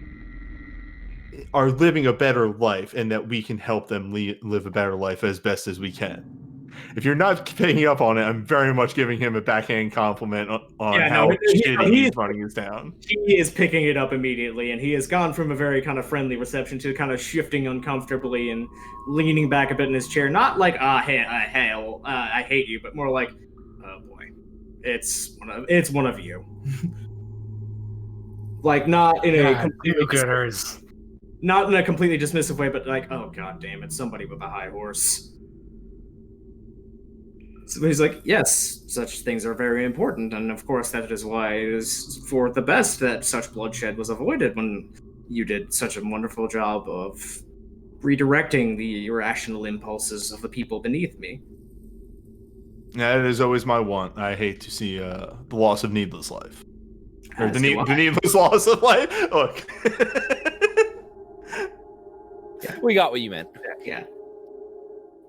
S1: are living a better life and that we can help them live a better life as best as we can. If you're not picking up on it, I'm very much giving him a backhand compliment on how shitty he's running his town.
S3: He is picking it up immediately, and he has gone from a very kind of friendly reception to kind of shifting uncomfortably and leaning back a bit in his chair. Not like, I hate you, but more like, oh boy, it's one of you. Like, not in a completely dismissive way, but like, oh god damn it, somebody with a high horse. So he's like, yes, such things are very important, and of course that is why it is for the best that such bloodshed was avoided when you did such a wonderful job of redirecting the irrational impulses of the people beneath me.
S1: That is always my want. I hate to see the loss of needless life. Or the needless loss of life. Look.
S6: We got what you meant.
S3: Yeah.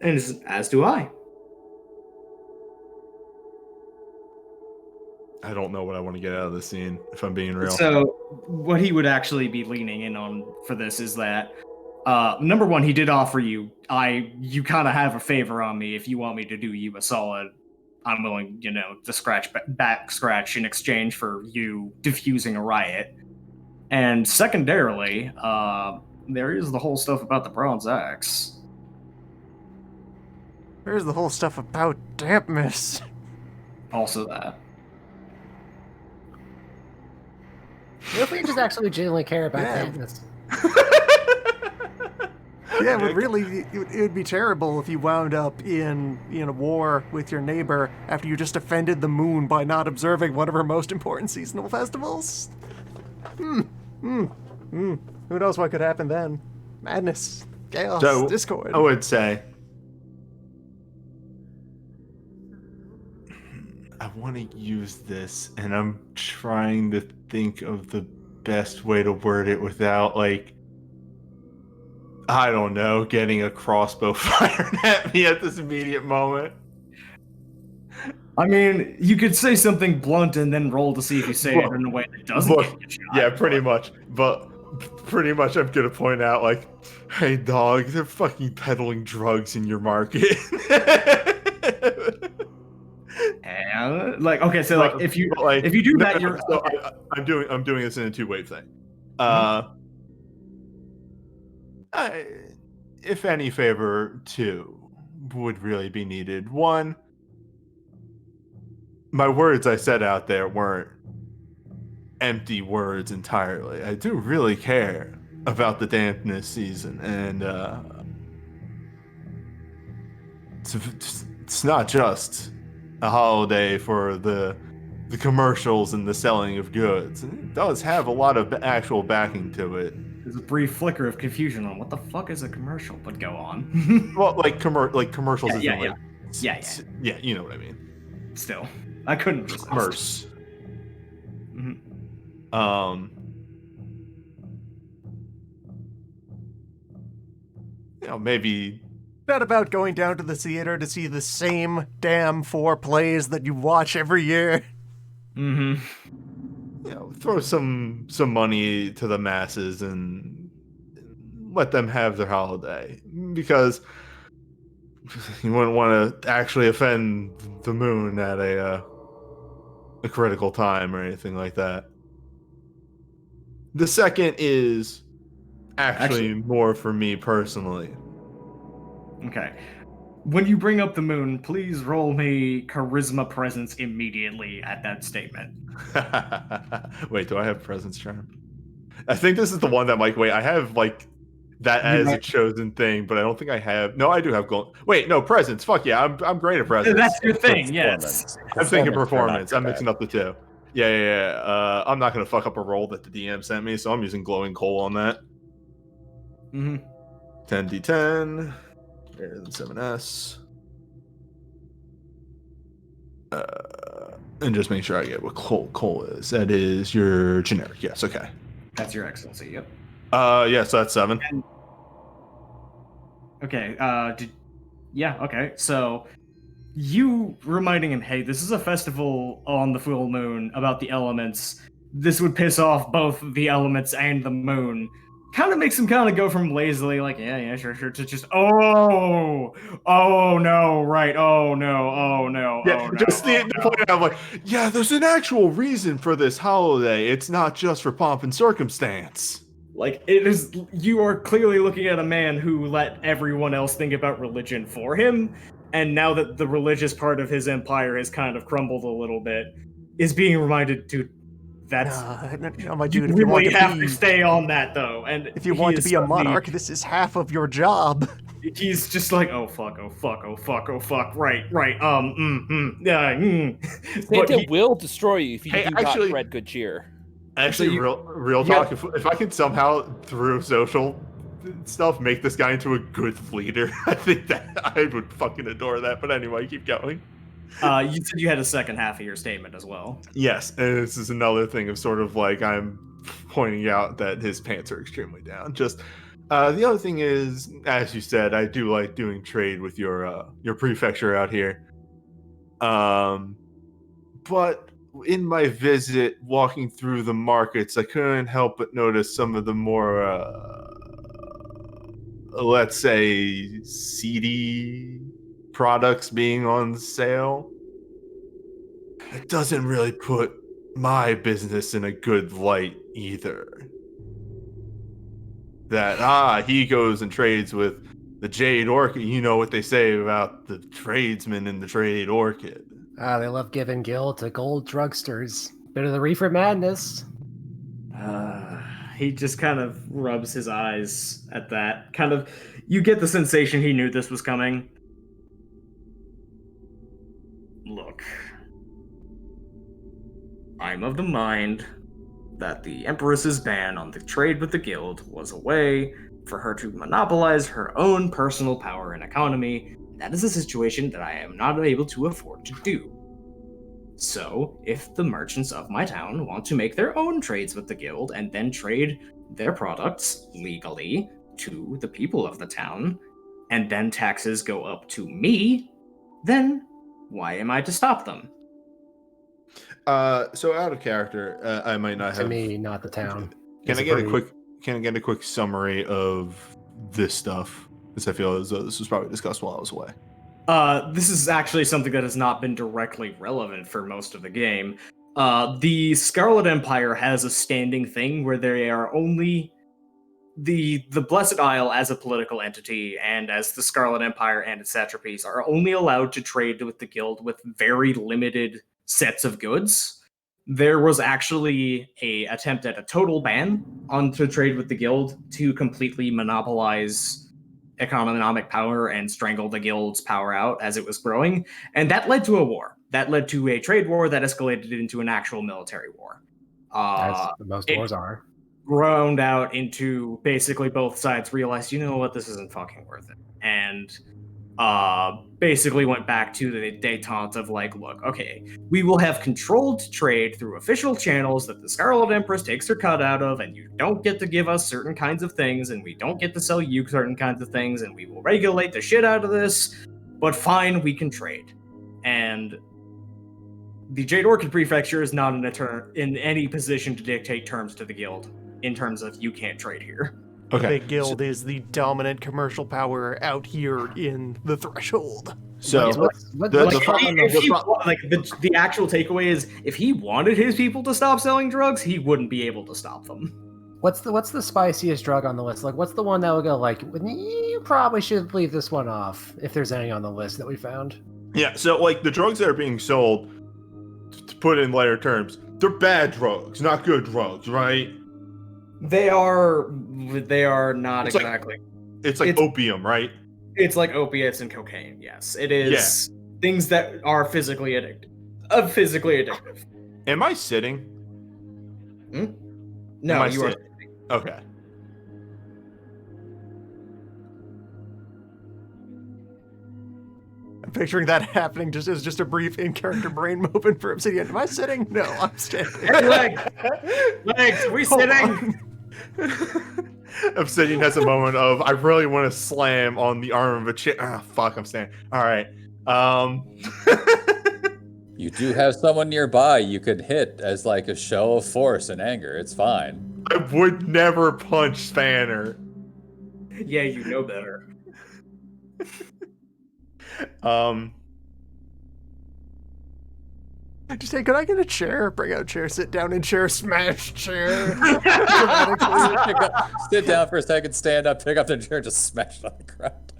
S3: And as do I.
S1: I don't know what I want to get out of this scene, if I'm being real.
S3: So, what he would actually be leaning in on for this is that, number one, he did offer you, you kind of have a favor on me. If you want me to do you a solid, I'm willing, to scratch in exchange for you diffusing a riot. And secondarily, there is the whole stuff about the Bronze Axe.
S2: There's the whole stuff about dampness.
S3: Also that.
S4: What if we just actually genuinely care about dampness?
S2: Yeah, it would be terrible if you wound up in a war with your neighbor after you just offended the moon by not observing one of her most important seasonal festivals. Who knows what could happen then? Madness, chaos, discord.
S1: I would say I want to use this, and I'm trying to think of the best way to word it without, like, I don't know, getting a crossbow fired at me at this immediate moment.
S3: I mean, you could say something blunt and then roll to see if you say it in a way that doesn't
S1: Look,
S3: get you shot.
S1: yeah, pretty much. But pretty much, I'm gonna point out, like, hey, dog, they're fucking peddling drugs in your market.
S3: And, like, okay, so like if you do
S1: no,
S3: that,
S1: no,
S3: you're
S1: so
S3: okay.
S1: I'm doing this in a two-way thing. I, if any favor, two would really be needed. One, my words I said out there weren't empty words entirely. I do really care about the dampness season, and it's not just a holiday for the commercials and the selling of goods. It does have a lot of actual backing to it.
S3: There's a brief flicker of confusion on what the fuck is a commercial, but go on.
S1: Well, like commercials
S3: Yeah,
S1: isn't
S3: yeah.
S1: like yeah, you know what I mean.
S3: Still, I couldn't resist.
S1: Commerce.
S3: Mhm.
S1: You know, maybe
S2: Not about going down to the theater to see the same damn 4 plays that you watch every year.
S3: Mm-hmm.
S1: you know, throw some money to the masses and let them have their holiday, because you wouldn't want to actually offend the moon at a critical time or anything like that. The second is actually more for me personally.
S3: Okay. When you bring up the moon, please roll me charisma presence immediately at that statement.
S1: Wait, do I have presence charm? I think this is the one that, like, wait, I have like that
S3: You
S1: as a
S3: might-
S1: chosen thing, but I don't think I have. No, I do have gold. Wait, no, presence. Fuck yeah, I'm great at presence.
S3: That's your thing, yes.
S1: I'm thinking
S5: you're not
S1: performance.
S5: good
S1: I'm
S5: at.
S1: mixing up the two. Yeah. I'm not gonna fuck up a roll that the DM sent me, so I'm using glowing coal on that.
S3: Mm-hmm.
S1: 10d10 greater than 7s. And just make sure I get what coal is. That is your generic. Yes. Okay.
S3: That's your excellency, yep.
S1: Yeah. So that's 7.
S3: Okay, okay, so you reminding him, hey, this is a festival on the full moon about the elements. This would piss off both the elements and the moon. Kind of makes him kind of go from lazily, like, yeah, sure, to just, oh no, right, oh no.
S1: Yeah, just the point out, like, yeah, there's an actual reason for this holiday. It's not just for pomp and circumstance.
S3: Like, it is, you are clearly looking at a man who let everyone else think about religion for him, and now that the religious part of his empire has kind of crumbled a little bit, is being reminded, dude, that's...
S2: No, my dude,
S3: you
S2: if you want
S3: really
S2: to
S3: have
S2: be,
S3: to stay on that, though, and
S2: if you want to be a monarch, this is half of your job.
S3: He's just like, oh fuck, right, yeah,
S6: Santa will destroy you if you
S1: Hey,
S6: do
S1: actually-
S6: not spread good cheer.
S1: Actually, real talk. If I can somehow through social stuff make this guy into a good leader, I think that I would fucking adore that. But anyway, keep going.
S3: You said you had a second half of your statement as well.
S1: Yes, and this is another thing of sort of like I'm pointing out that his pants are extremely down. Just the other thing is, as you said, I do like doing trade with your prefecture out here. But in my visit, walking through the markets, I couldn't help but notice some of the more, let's say, seedy products being on sale. It doesn't really put my business in a good light either. That, he goes and trades with the Jade Orchid. You know what they say about the tradesmen in the Jade Orchid.
S4: They love giving gil to gold drugsters. Bit of the reefer madness.
S3: He just kind of rubs his eyes at that. Kind of, you get the sensation he knew this was coming. Look, I'm of the mind that the Empress's ban on the trade with the guild was a way for her to monopolize her own personal power and economy. That is a situation that I am not able to afford to do. So, if the merchants of my town want to make their own trades with the guild and then trade their products legally to the people of the town, and then taxes go up to me, then why am I to stop them?
S1: So out of character, I might not
S4: To
S1: have.
S4: me, not the town.
S1: Can
S4: It's
S1: I get a
S4: pretty-
S1: quick? Can I get a quick summary of this stuff? Because I feel as though this was probably discussed while I was away.
S3: This is actually something that has not been directly relevant for most of the game. The Scarlet Empire has a standing thing where they are only the Blessed Isle as a political entity and as the Scarlet Empire and its satrapies are only allowed to trade with the guild with very limited sets of goods. There was actually a attempt at a total ban on to trade with the guild to completely monopolize economic power and strangle the guild's power out as it was growing, and that led to a war. That led to a trade war that escalated into an actual military war.
S4: As most
S3: it-
S4: wars are.
S3: Ground out into basically both sides realized, you know what, this isn't fucking worth it, and basically went back to the detente of like, look, okay, we will have controlled trade through official channels that the Scarlet Empress takes her cut out of, and you don't get to give us certain kinds of things, and we don't get to sell you certain kinds of things, and we will regulate the shit out of this, but fine, we can trade. And the Jade Orchid Prefecture is not in any position to dictate terms to the guild in terms of you can't trade here.
S2: The
S1: Okay.
S2: big guild is the dominant commercial power out here in the Threshold.
S1: So
S4: What-
S1: the-
S4: what's
S1: the-
S4: problem-
S3: The actual takeaway is, if he wanted his people to stop selling drugs, he wouldn't be able to stop them.
S4: what's the spiciest drug on the list? Like, what's the one that would go like, you probably should leave this one off if there's any on the list that we found?
S1: yeah, so like the drugs that are being sold, to put it in lighter terms, they're bad drugs, not good drugs, right?
S3: They are not
S1: It's like-
S3: exactly.
S1: It's like
S3: It's-
S1: opium, right?
S3: It's like opiates and cocaine. Yes, it is things that are physically addictive.
S1: Am I sitting?
S3: No,
S1: Am I
S3: you are.
S1: sitting? Okay.
S2: I'm picturing that happening just as just a brief in-character brain movement for Obsidian. Am I sitting? No, I'm standing.
S3: Hey, legs, we
S2: Hold
S3: sitting.
S2: on.
S1: Obsidian has a moment of, I really want to slam on the arm of a chair. Ah, fuck, I'm standing. All right.
S5: You do have someone nearby you could hit as like a show of force and anger. It's fine.
S1: I would never punch Spanner.
S3: Yeah, you know better.
S2: Just, hey, could I get a chair? Bring out a chair, sit down in chair, smash chair. Dramatically.
S5: Sit down for a second, stand up, pick up the chair, just smash it on the ground.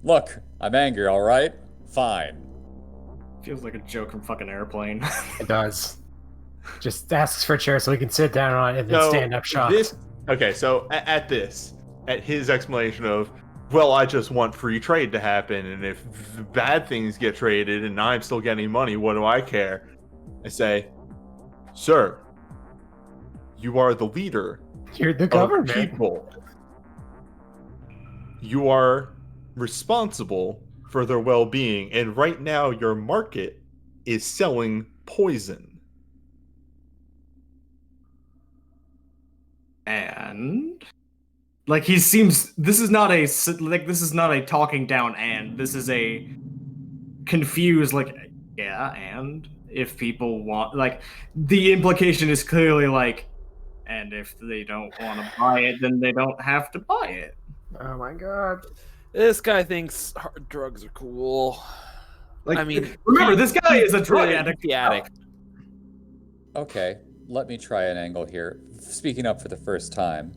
S5: Look, I'm angry, all right? Fine.
S3: Feels like a joke from fucking Airplane.
S4: It does. Just asks for a chair so we can sit down on it and then
S1: No,
S4: stand up shocked.
S1: Okay, so at his explanation of, well, I just want free trade to happen, and if bad things get traded and I'm still getting money, what do I care? I say, sir, you are the leader
S4: You're the
S1: of
S4: government.
S1: people. You are responsible for their well-being, and right now your market is selling poison.
S3: And like he seems, this is not a talking down, and this is a confused like, yeah, and if people want, like, the implication is clearly like, and if they don't want to buy it, then they don't have to buy it.
S4: Oh my god.
S6: This guy thinks hard drugs are cool.
S3: Like,
S6: I mean,
S3: remember, this guy is a drug
S6: really
S3: addict.
S6: the addict.
S5: Okay, let me try an angle here. Speaking up for the first time.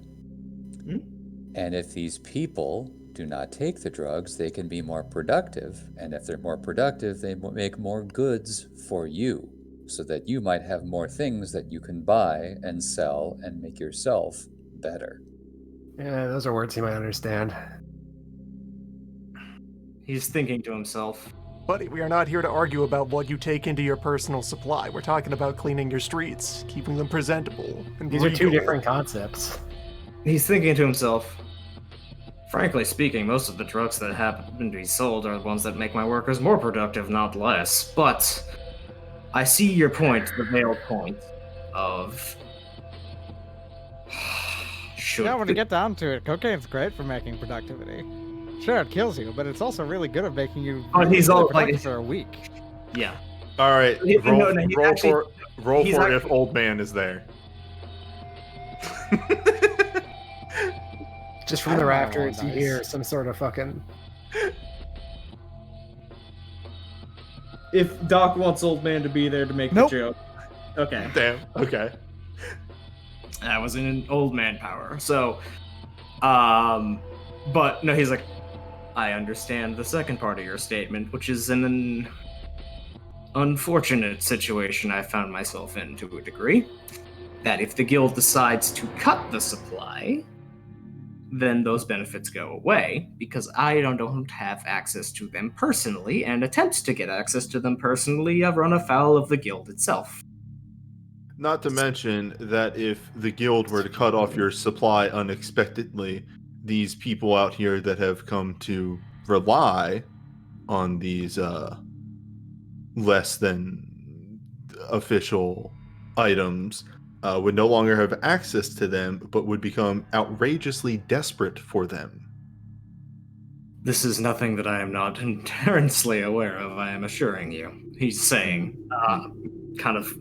S5: And if these people do not take the drugs, they can be more productive. And if they're more productive, they make more goods for you, so that you might have more things that you can buy and sell and make yourself better.
S4: Yeah, those are words he might understand.
S3: He's thinking to himself.
S2: Buddy, we are not here to argue about what you take into your personal supply. We're talking about cleaning your streets, keeping them presentable. And
S4: These are two
S2: regal.
S4: different concepts.
S3: He's thinking to himself, frankly speaking, most of the drugs that happen to be sold are the ones that make my workers more productive, not less. But I see your point, the veiled point of should
S7: Yeah, when you get down to it, cocaine's great for making productivity. Sure, it kills you, but it's also really good at making you
S3: But
S7: really,
S3: he's
S7: really
S3: all,
S7: productive
S3: like-
S7: for a week.
S3: yeah.
S1: All right,
S3: He-
S1: roll,
S3: no, he
S1: roll
S3: actually-
S1: roll
S3: he's
S1: for if
S3: actually-
S1: old man is there.
S4: Just from
S7: I
S4: the
S7: don't know,
S4: rafters, you
S7: nice.
S4: hear some sort of fucking.
S3: If Doc wants old man to be there to make
S7: Nope.
S3: the joke, okay.
S1: Damn. Okay.
S3: I was in an old man power. So, but no, he's like, I understand the second part of your statement, which is an unfortunate situation I found myself in to a degree. That if the guild decides to cut the supply, then those benefits go away because I don't have access to them personally, and attempts to get access to them personally run afoul of the guild itself.
S1: Not to mention that if the guild were to cut off your supply unexpectedly, these people out here that have come to rely on these less than official items would no longer have access to them, but would become outrageously desperate for them.
S3: This is nothing that I am not intensely aware of, I am assuring you. He's saying, kind of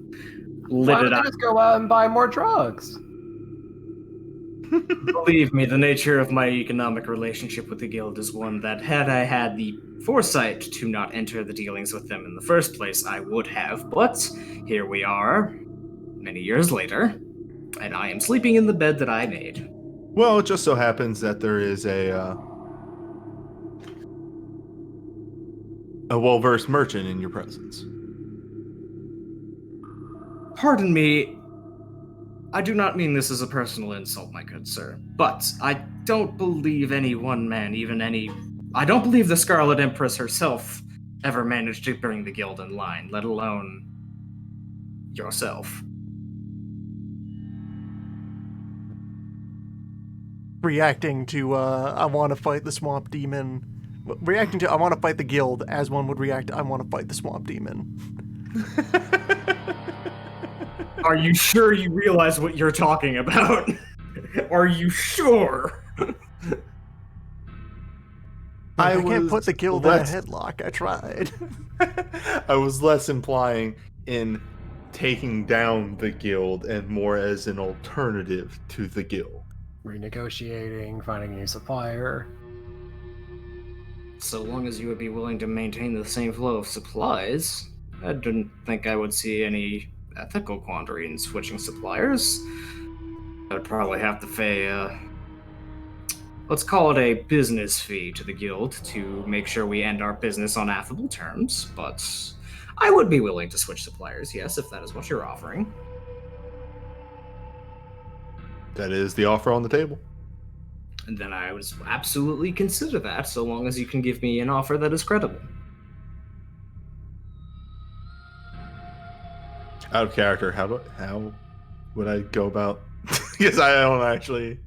S4: Why
S3: lit
S4: don't
S3: it
S4: they
S3: up.
S4: just go out and buy more drugs?
S3: Believe me, the nature of my economic relationship with the guild is one that, had I had the foresight to not enter the dealings with them in the first place, I would have. But here we are, many years later, and I am sleeping in the bed that I made.
S1: Well, it just so happens that there is a well-versed merchant in your presence.
S3: Pardon me, I do not mean this as a personal insult, my good sir, but I don't believe any one man, I don't believe the Scarlet Empress herself ever managed to bring the guild in line, let alone yourself.
S2: Reacting to I want to fight the swamp demon. Reacting to I want to fight the guild as one would react to I want to fight the swamp demon.
S3: Are you sure you realize what you're talking about? Are you sure?
S2: I can't
S1: was
S2: put the guild in a
S1: less-
S2: headlock. I tried.
S1: I was less implying in taking down the guild and more as an alternative to the guild.
S4: Renegotiating, finding a new supplier.
S3: So long as you would be willing to maintain the same flow of supplies, I didn't think I would see any ethical quandary in switching suppliers. I would probably have to pay let's call it a business fee to the guild to make sure we end our business on affable terms, but I would be willing to switch suppliers, yes, if that is what you're offering.
S1: That is the offer on the table.
S3: And then I would absolutely consider that, so long as you can give me an offer that is credible.
S1: Out of character, how would I go about? Because I don't actually.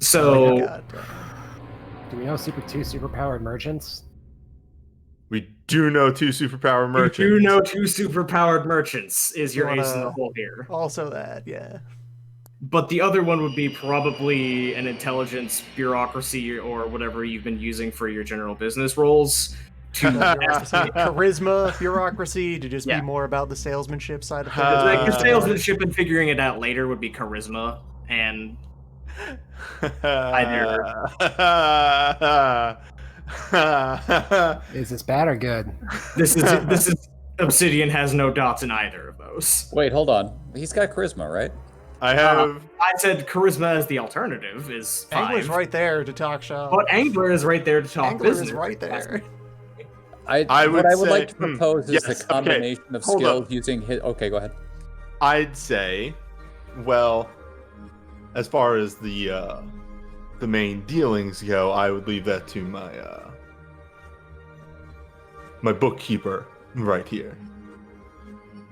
S3: So,
S2: God.
S4: Do we know two superpowered merchants?
S1: We do know two superpower merchants.
S3: you do know two superpowered merchants is your
S2: You
S3: ace in the
S2: wanna-
S3: hole here.
S2: Also that, yeah.
S3: But the other one would be probably an intelligence bureaucracy or whatever you've been using for your general business roles.
S2: Charisma, bureaucry, to just
S3: Yeah.
S2: be more about the salesmanship side of things.
S3: Like your salesmanship and figuring it out later would be charisma, and
S4: Is this bad or good?
S3: this is Obsidian has no dots in either of those.
S5: Wait, hold on. He's got charisma, right?
S1: I have.
S3: I said charisma as the alternative is
S2: Angler's
S3: 5,
S2: right there to talk shop.
S3: but Angler is right there to talk
S2: Angler
S3: business.
S2: is right there.
S1: I would
S5: what I would
S1: say-
S5: like to propose is
S1: yes,
S5: the
S1: okay,
S5: combination of
S1: hold
S5: skills
S1: up.
S5: using his. Okay, go ahead.
S1: I'd say, well, as far as the main dealings go, I would leave that to my my bookkeeper right here,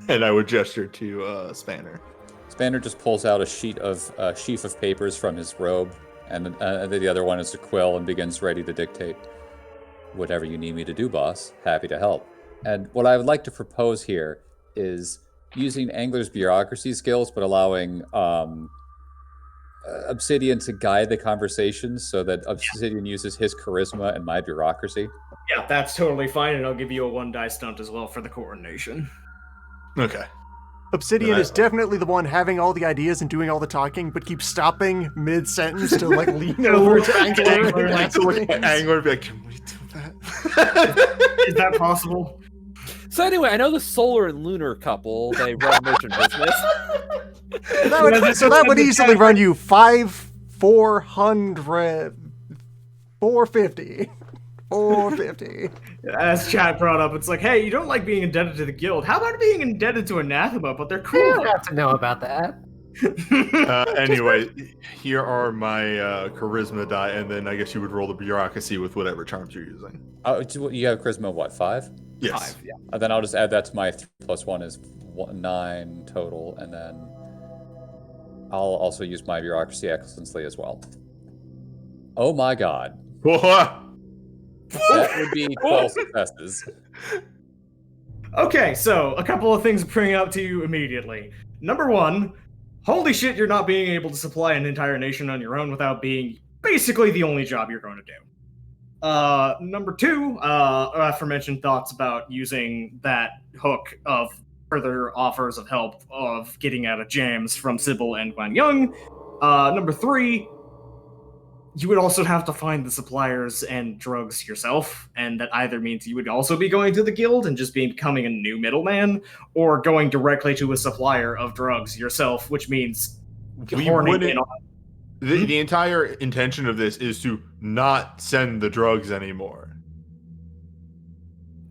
S1: and I would gesture to Spanner.
S5: Spanner just pulls out a sheaf of papers from his robe, and the other one is a quill, and begins ready to dictate. Whatever you need me to do, boss. Happy to help. And what I would like to propose here is using Angler's bureaucracy skills, but allowing Obsidian to guide the conversations so that Obsidian uses his charisma and my bureaucracy.
S3: Yeah, that's totally fine, and I'll give you a 1 die stunt as well for the coordination.
S1: Okay.
S2: Obsidian is definitely the one having all the ideas and doing all the talking, but keeps stopping mid-sentence to like lean over to Angler and ask things.
S1: Angler be like, can we do that?
S3: Is that possible?
S6: So anyway, I know the solar and lunar couple, they run a merchant business.
S2: So that would easily run you 400, 450. 450.
S3: As chat brought up, it's like, hey, you don't like being indebted to the guild. How about being indebted to Anathema? But they're
S4: You
S3: cool.
S4: don't have to know about that.
S1: Anyway, here are my charisma die, and then I guess you would roll the bureaucracy with whatever charms you're using.
S5: You have charisma, what, 5?
S1: Yes.
S3: 5, yeah.
S5: Then I'll just add that to my 3 + 1 is 9 total, and then I'll also use my bureaucracy excellently as well. Oh my god. That would be 12 successes.
S3: Okay, so a couple of things bring up to you immediately. Number 1, holy shit, you're not being able to supply an entire nation on your own without being basically the only job you're going to do. Number 2, aforementioned thoughts about using that hook of further offers of help of getting out of jams from Sybil and Guan Young. Number 3, you would also have to find the suppliers and drugs yourself, and that either means you would also be going to the guild and just becoming a new middleman, or going directly to a supplier of drugs yourself, which means horning in on.
S1: The entire intention of this is to not send the drugs anymore.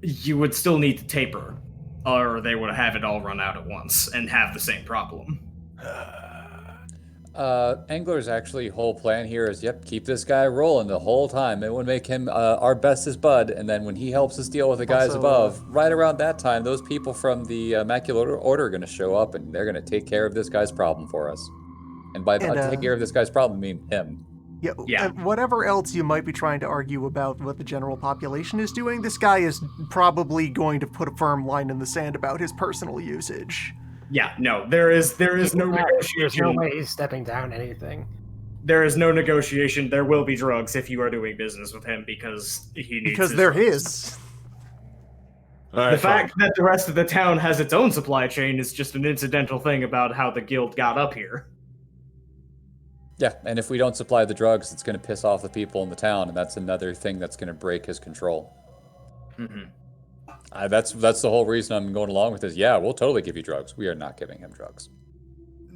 S3: You would still need to taper, or they would have it all run out at once and have the same problem.
S5: Angler's actually whole plan here is, keep this guy rolling the whole time. It would make him our bestest bud, and then when he helps us deal with the guys above, right around that time, those people from the Immaculate Order are going to show up, and they're going to take care of this guy's problem for us. And by take care of this guy's problem, I mean him.
S2: Yeah. And whatever else you might be trying to argue about what the general population is doing, this guy is probably going to put a firm line in the sand about his personal usage.
S3: Yeah, no, there is no negotiation.
S4: There's no way he's stepping down anything.
S3: There is no negotiation. There will be drugs if you are doing business with him because he needs.
S2: Because they're his.
S3: The fact that the rest of the town has its own supply chain is just an incidental thing about how the guild got up here.
S5: Yeah, and if we don't supply the drugs, it's going to piss off the people in the town, and that's another thing that's going to break his control.
S3: Mm-hmm.
S5: That's the whole reason I'm going along with this. Yeah, we'll totally give you drugs. We are not giving him drugs.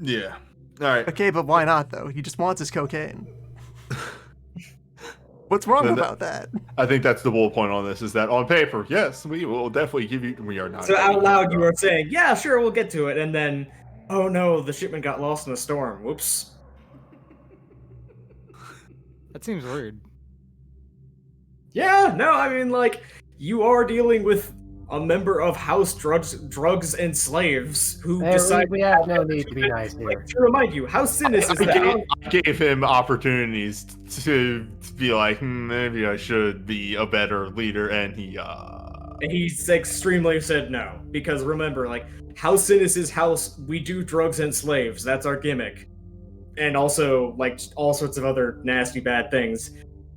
S1: Yeah. All right.
S2: Okay, but why not, though? He just wants his cocaine. What's wrong about that?
S1: I think that's the bullet point on this, is that on paper, yes, we will definitely give you... We are not...
S3: So out loud you are saying, yeah, sure, we'll get to it, and then, oh no, the shipment got lost in a storm. Whoops.
S7: That seems weird.
S3: Yeah, no, I mean, like, you are dealing with a member of House Drugs and Slaves who decided...
S4: We have no need to be nice here.
S3: To remind you, House Sinis is
S1: I gave him opportunities to be like, maybe I should be a better leader, and he's
S3: extremely said no. Because remember, like, House Sinis is house, we do drugs and slaves, that's our gimmick. And also, like, all sorts of other nasty bad things.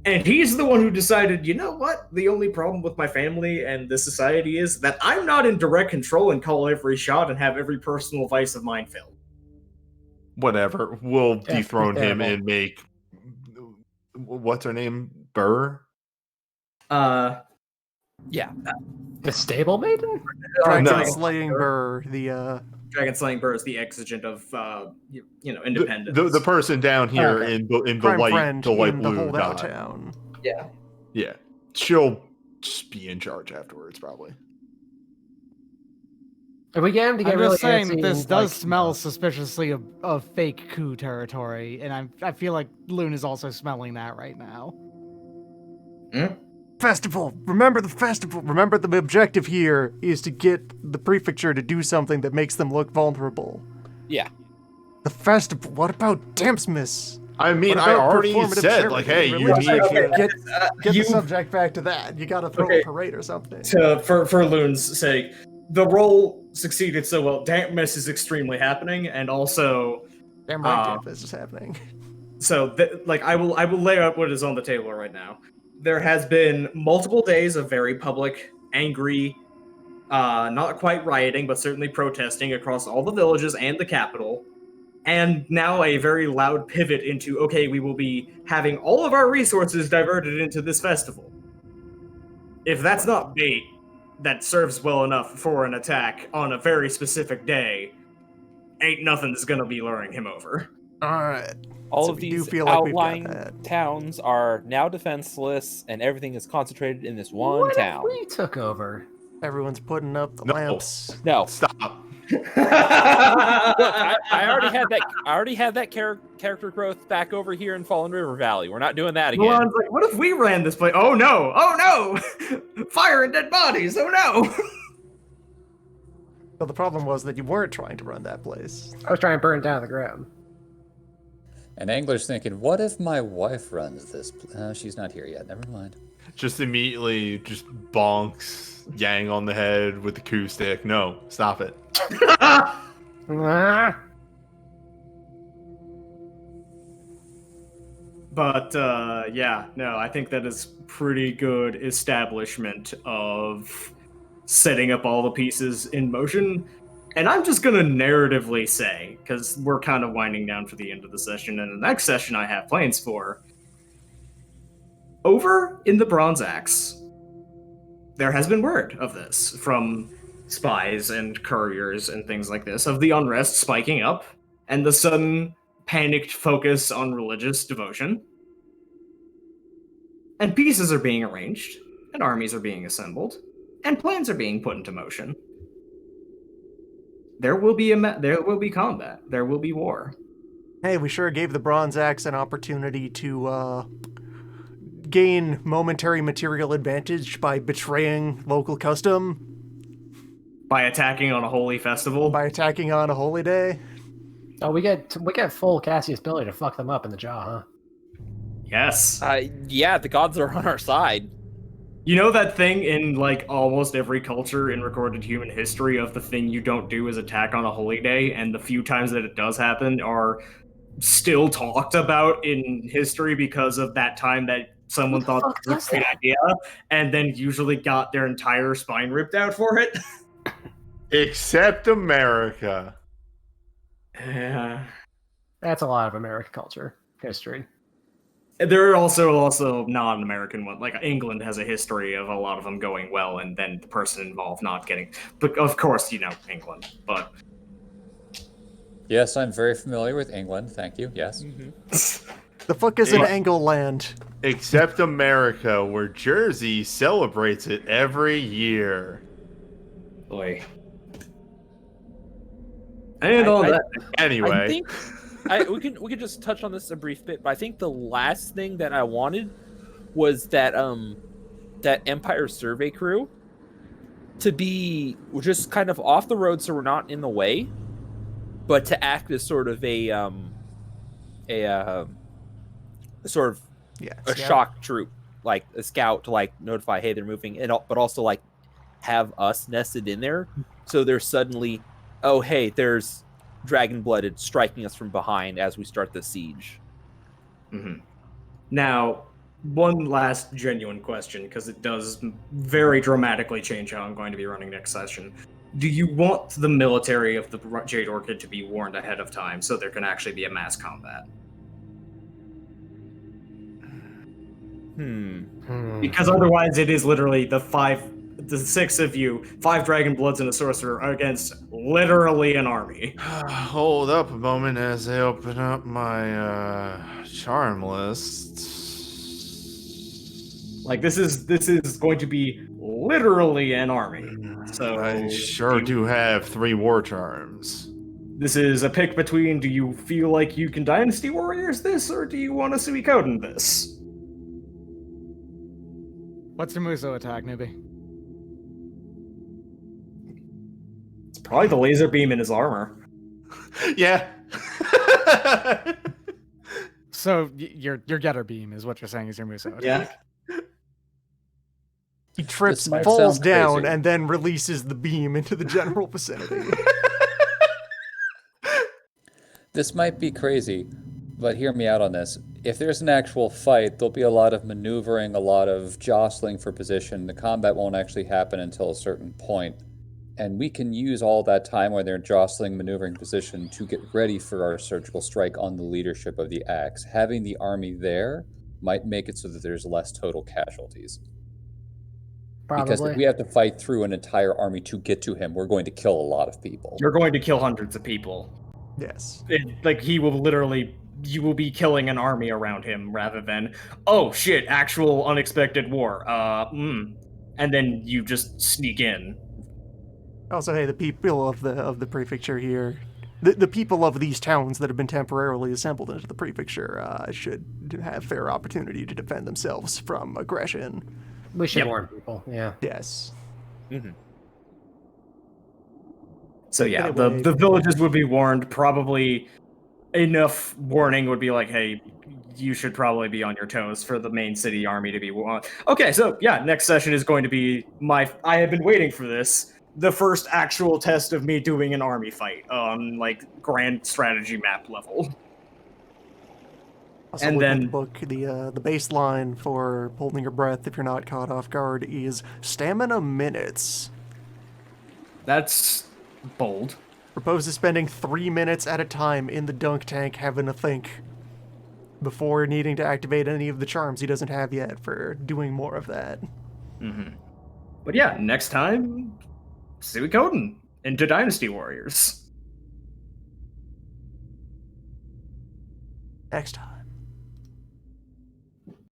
S3: And he's the one who decided, you know what? The only problem with my family and this society is that I'm not in direct control and call every shot and have every personal vice of mine filled.
S1: Whatever. We'll dethrone him and make... What's her name? Burr?
S6: Yeah.
S4: The stable maiden?
S2: Dragon Slaying Burr,
S3: Dragon Slaying Burr is the exigent of, independence.
S1: The person down here in the light blue
S2: holdout town.
S3: Yeah.
S1: Yeah. She'll just be in charge afterwards, probably.
S4: If we get him to get
S7: I'm
S4: really
S7: just saying that
S4: antsy
S7: this
S4: and,
S7: does smell suspiciously of fake coup territory, and I feel like Loon is also smelling that right now.
S2: Festival! Remember the festival! Remember the objective here is to get the prefecture to do something that makes them look vulnerable.
S6: Yeah.
S2: The festival. What about Dampsmith?
S1: I mean, I already said, like, hey, you need
S2: to get the subject back to that. You gotta throw a parade or something.
S3: For Loon's sake, the roll succeeded so well. Dampness is extremely happening, and also,
S2: Damn right, this is happening.
S3: so I will lay out what is on the table right now. There has been multiple days of very public, angry, not quite rioting, but certainly protesting across all the villages and the capital. And now a very loud pivot into, okay, we will be having all of our resources diverted into this festival. If that's not bait that serves well enough for an attack on a very specific day, ain't nothing's gonna be luring him over.
S2: All right.
S6: All
S2: So
S6: of
S2: we do
S6: these
S2: feel like we've got
S6: outlying
S2: that.
S6: towns are now defenseless, and everything is concentrated in this one
S4: What
S6: town.
S4: if we took over?
S2: Everyone's putting up the
S1: No.
S2: lamps.
S6: No,
S1: Stop.
S6: look, I already had that character growth back over here in Fallen River Valley. We're not doing that again.
S3: Milan's like, what if we ran this place? Oh no! Fire and dead bodies! Oh no!
S2: Well, the problem was that you weren't trying to run that place.
S4: I was trying to burn it down to the ground.
S5: And Angler's thinking, what if my wife runs this? She's not here yet. Never mind.
S1: Just immediately just bonks Yang on the head with the coup stick. No, stop it.
S4: Ah.
S3: But yeah, no, I think that is pretty good establishment of setting up all the pieces in motion. And I'm just gonna narratively say, because we're kind of winding down for the end of the session, and the next session I have plans for. Over in the Bronze Axe, there has been word of this from spies and couriers and things like this, of the unrest spiking up and the sudden panicked focus on religious devotion. And pieces are being arranged, and armies are being assembled, and plans are being put into motion. There will be combat. There will be war.
S2: Hey, we sure gave the Bronze Axe an opportunity to gain momentary material advantage by betraying local custom,
S3: By attacking on a holy festival.
S2: by attacking on a holy day.
S4: Oh, we get full Cassius ability to fuck them up in the jaw, huh?
S3: Yes.
S6: Yeah, the gods are on our side.
S3: You know that thing in like almost every culture in recorded human history of the thing you don't do is attack on a holy day, and the few times that it does happen are still talked about in history because of that time that someone thought it was a great idea and then usually got their entire spine ripped out for it.
S1: Except America.
S3: Yeah.
S4: That's a lot of American culture history.
S3: There are also non-American ones. Like England has a history of a lot of them going well, and then the person involved not getting. But of course, England. But
S5: Yes, I'm very familiar with England. Thank you. Yes.
S2: The fuck is an
S1: Yeah.
S2: Angle land?
S1: Except America, where Jersey celebrates it every year.
S3: boy, and all
S6: I-
S3: that.
S1: Anyway.
S6: I think we can just touch on this a brief bit, but I think the last thing that I wanted was that that Empire survey crew to be just kind of off the road, so we're not in the way, but to act as sort of a sort of
S2: Yeah.
S6: a shock troop, like a scout to like notify, hey, they're moving, and but also like have us nested in there, so there's suddenly, oh hey, there's dragon-blooded striking us from behind as we start the siege.
S3: Mm-hmm. Now, one last genuine question, because it does very dramatically change how I'm going to be running next session. Do you want the military of the Jade Orchid to be warned ahead of time so there can actually be a mass combat? Because otherwise it is literally the six of you, 5 Dragon Bloods and a Sorcerer against literally an army.
S1: Hold up a moment as I open up my charm list.
S3: Like this is going to be literally an army. So
S1: I sure do have 3 war charms.
S3: This is a pick between, do you feel like you can Dynasty Warriors this, or do you want to Suikoden this?
S7: What's your Muso attack, newbie?
S3: It's probably the laser beam in his armor.
S1: Yeah.
S7: So your Getter Beam is what you're saying is your Muso attack.
S3: Yeah.
S2: He trips,
S5: might
S2: falls
S5: sound
S2: down,
S5: crazy.
S2: and then releases the beam into the general vicinity.
S5: This might be crazy, but hear me out on this. If there's an actual fight, there'll be a lot of maneuvering, a lot of jostling for position. The combat won't actually happen until a certain point. And we can use all that time where they're jostling, maneuvering position to get ready for our surgical strike on the leadership of the axe. Having the army there might make it so that there's less total casualties. Because if
S4: Probably.
S5: we have to fight through an entire army to get to him, we're going to kill a lot of people.
S3: You're going to kill hundreds of people.
S2: Yes.
S3: Like, he will literally, you will be killing an army around him rather than, oh shit, actual unexpected war. And then you just sneak in.
S2: Also, hey, the people of the prefecture here, the people of these towns that have been temporarily assembled into the prefecture should have fair opportunity to defend themselves from aggression.
S4: We should
S3: Yep.
S4: warn people. Yeah.
S2: Yes.
S3: So yeah,
S2: Anyway.
S3: the villages would be warned. Probably enough warning would be like, hey, you should probably be on your toes for the main city army to be warned. Okay, so yeah, next session is going to be I have been waiting for this. The first actual test of me doing an army fight on like grand strategy map level.
S2: Also,
S3: And
S2: looking at
S3: then-
S2: the book, the baseline for holding your breath if you're not caught off guard is stamina minutes.
S3: That's bold.
S2: Proposes spending 3 minutes at a time in the dunk tank having a think before needing to activate any of the charms he doesn't have yet for doing more of that.
S3: But yeah, next time, Suikoden into Dynasty Warriors.
S2: Next time.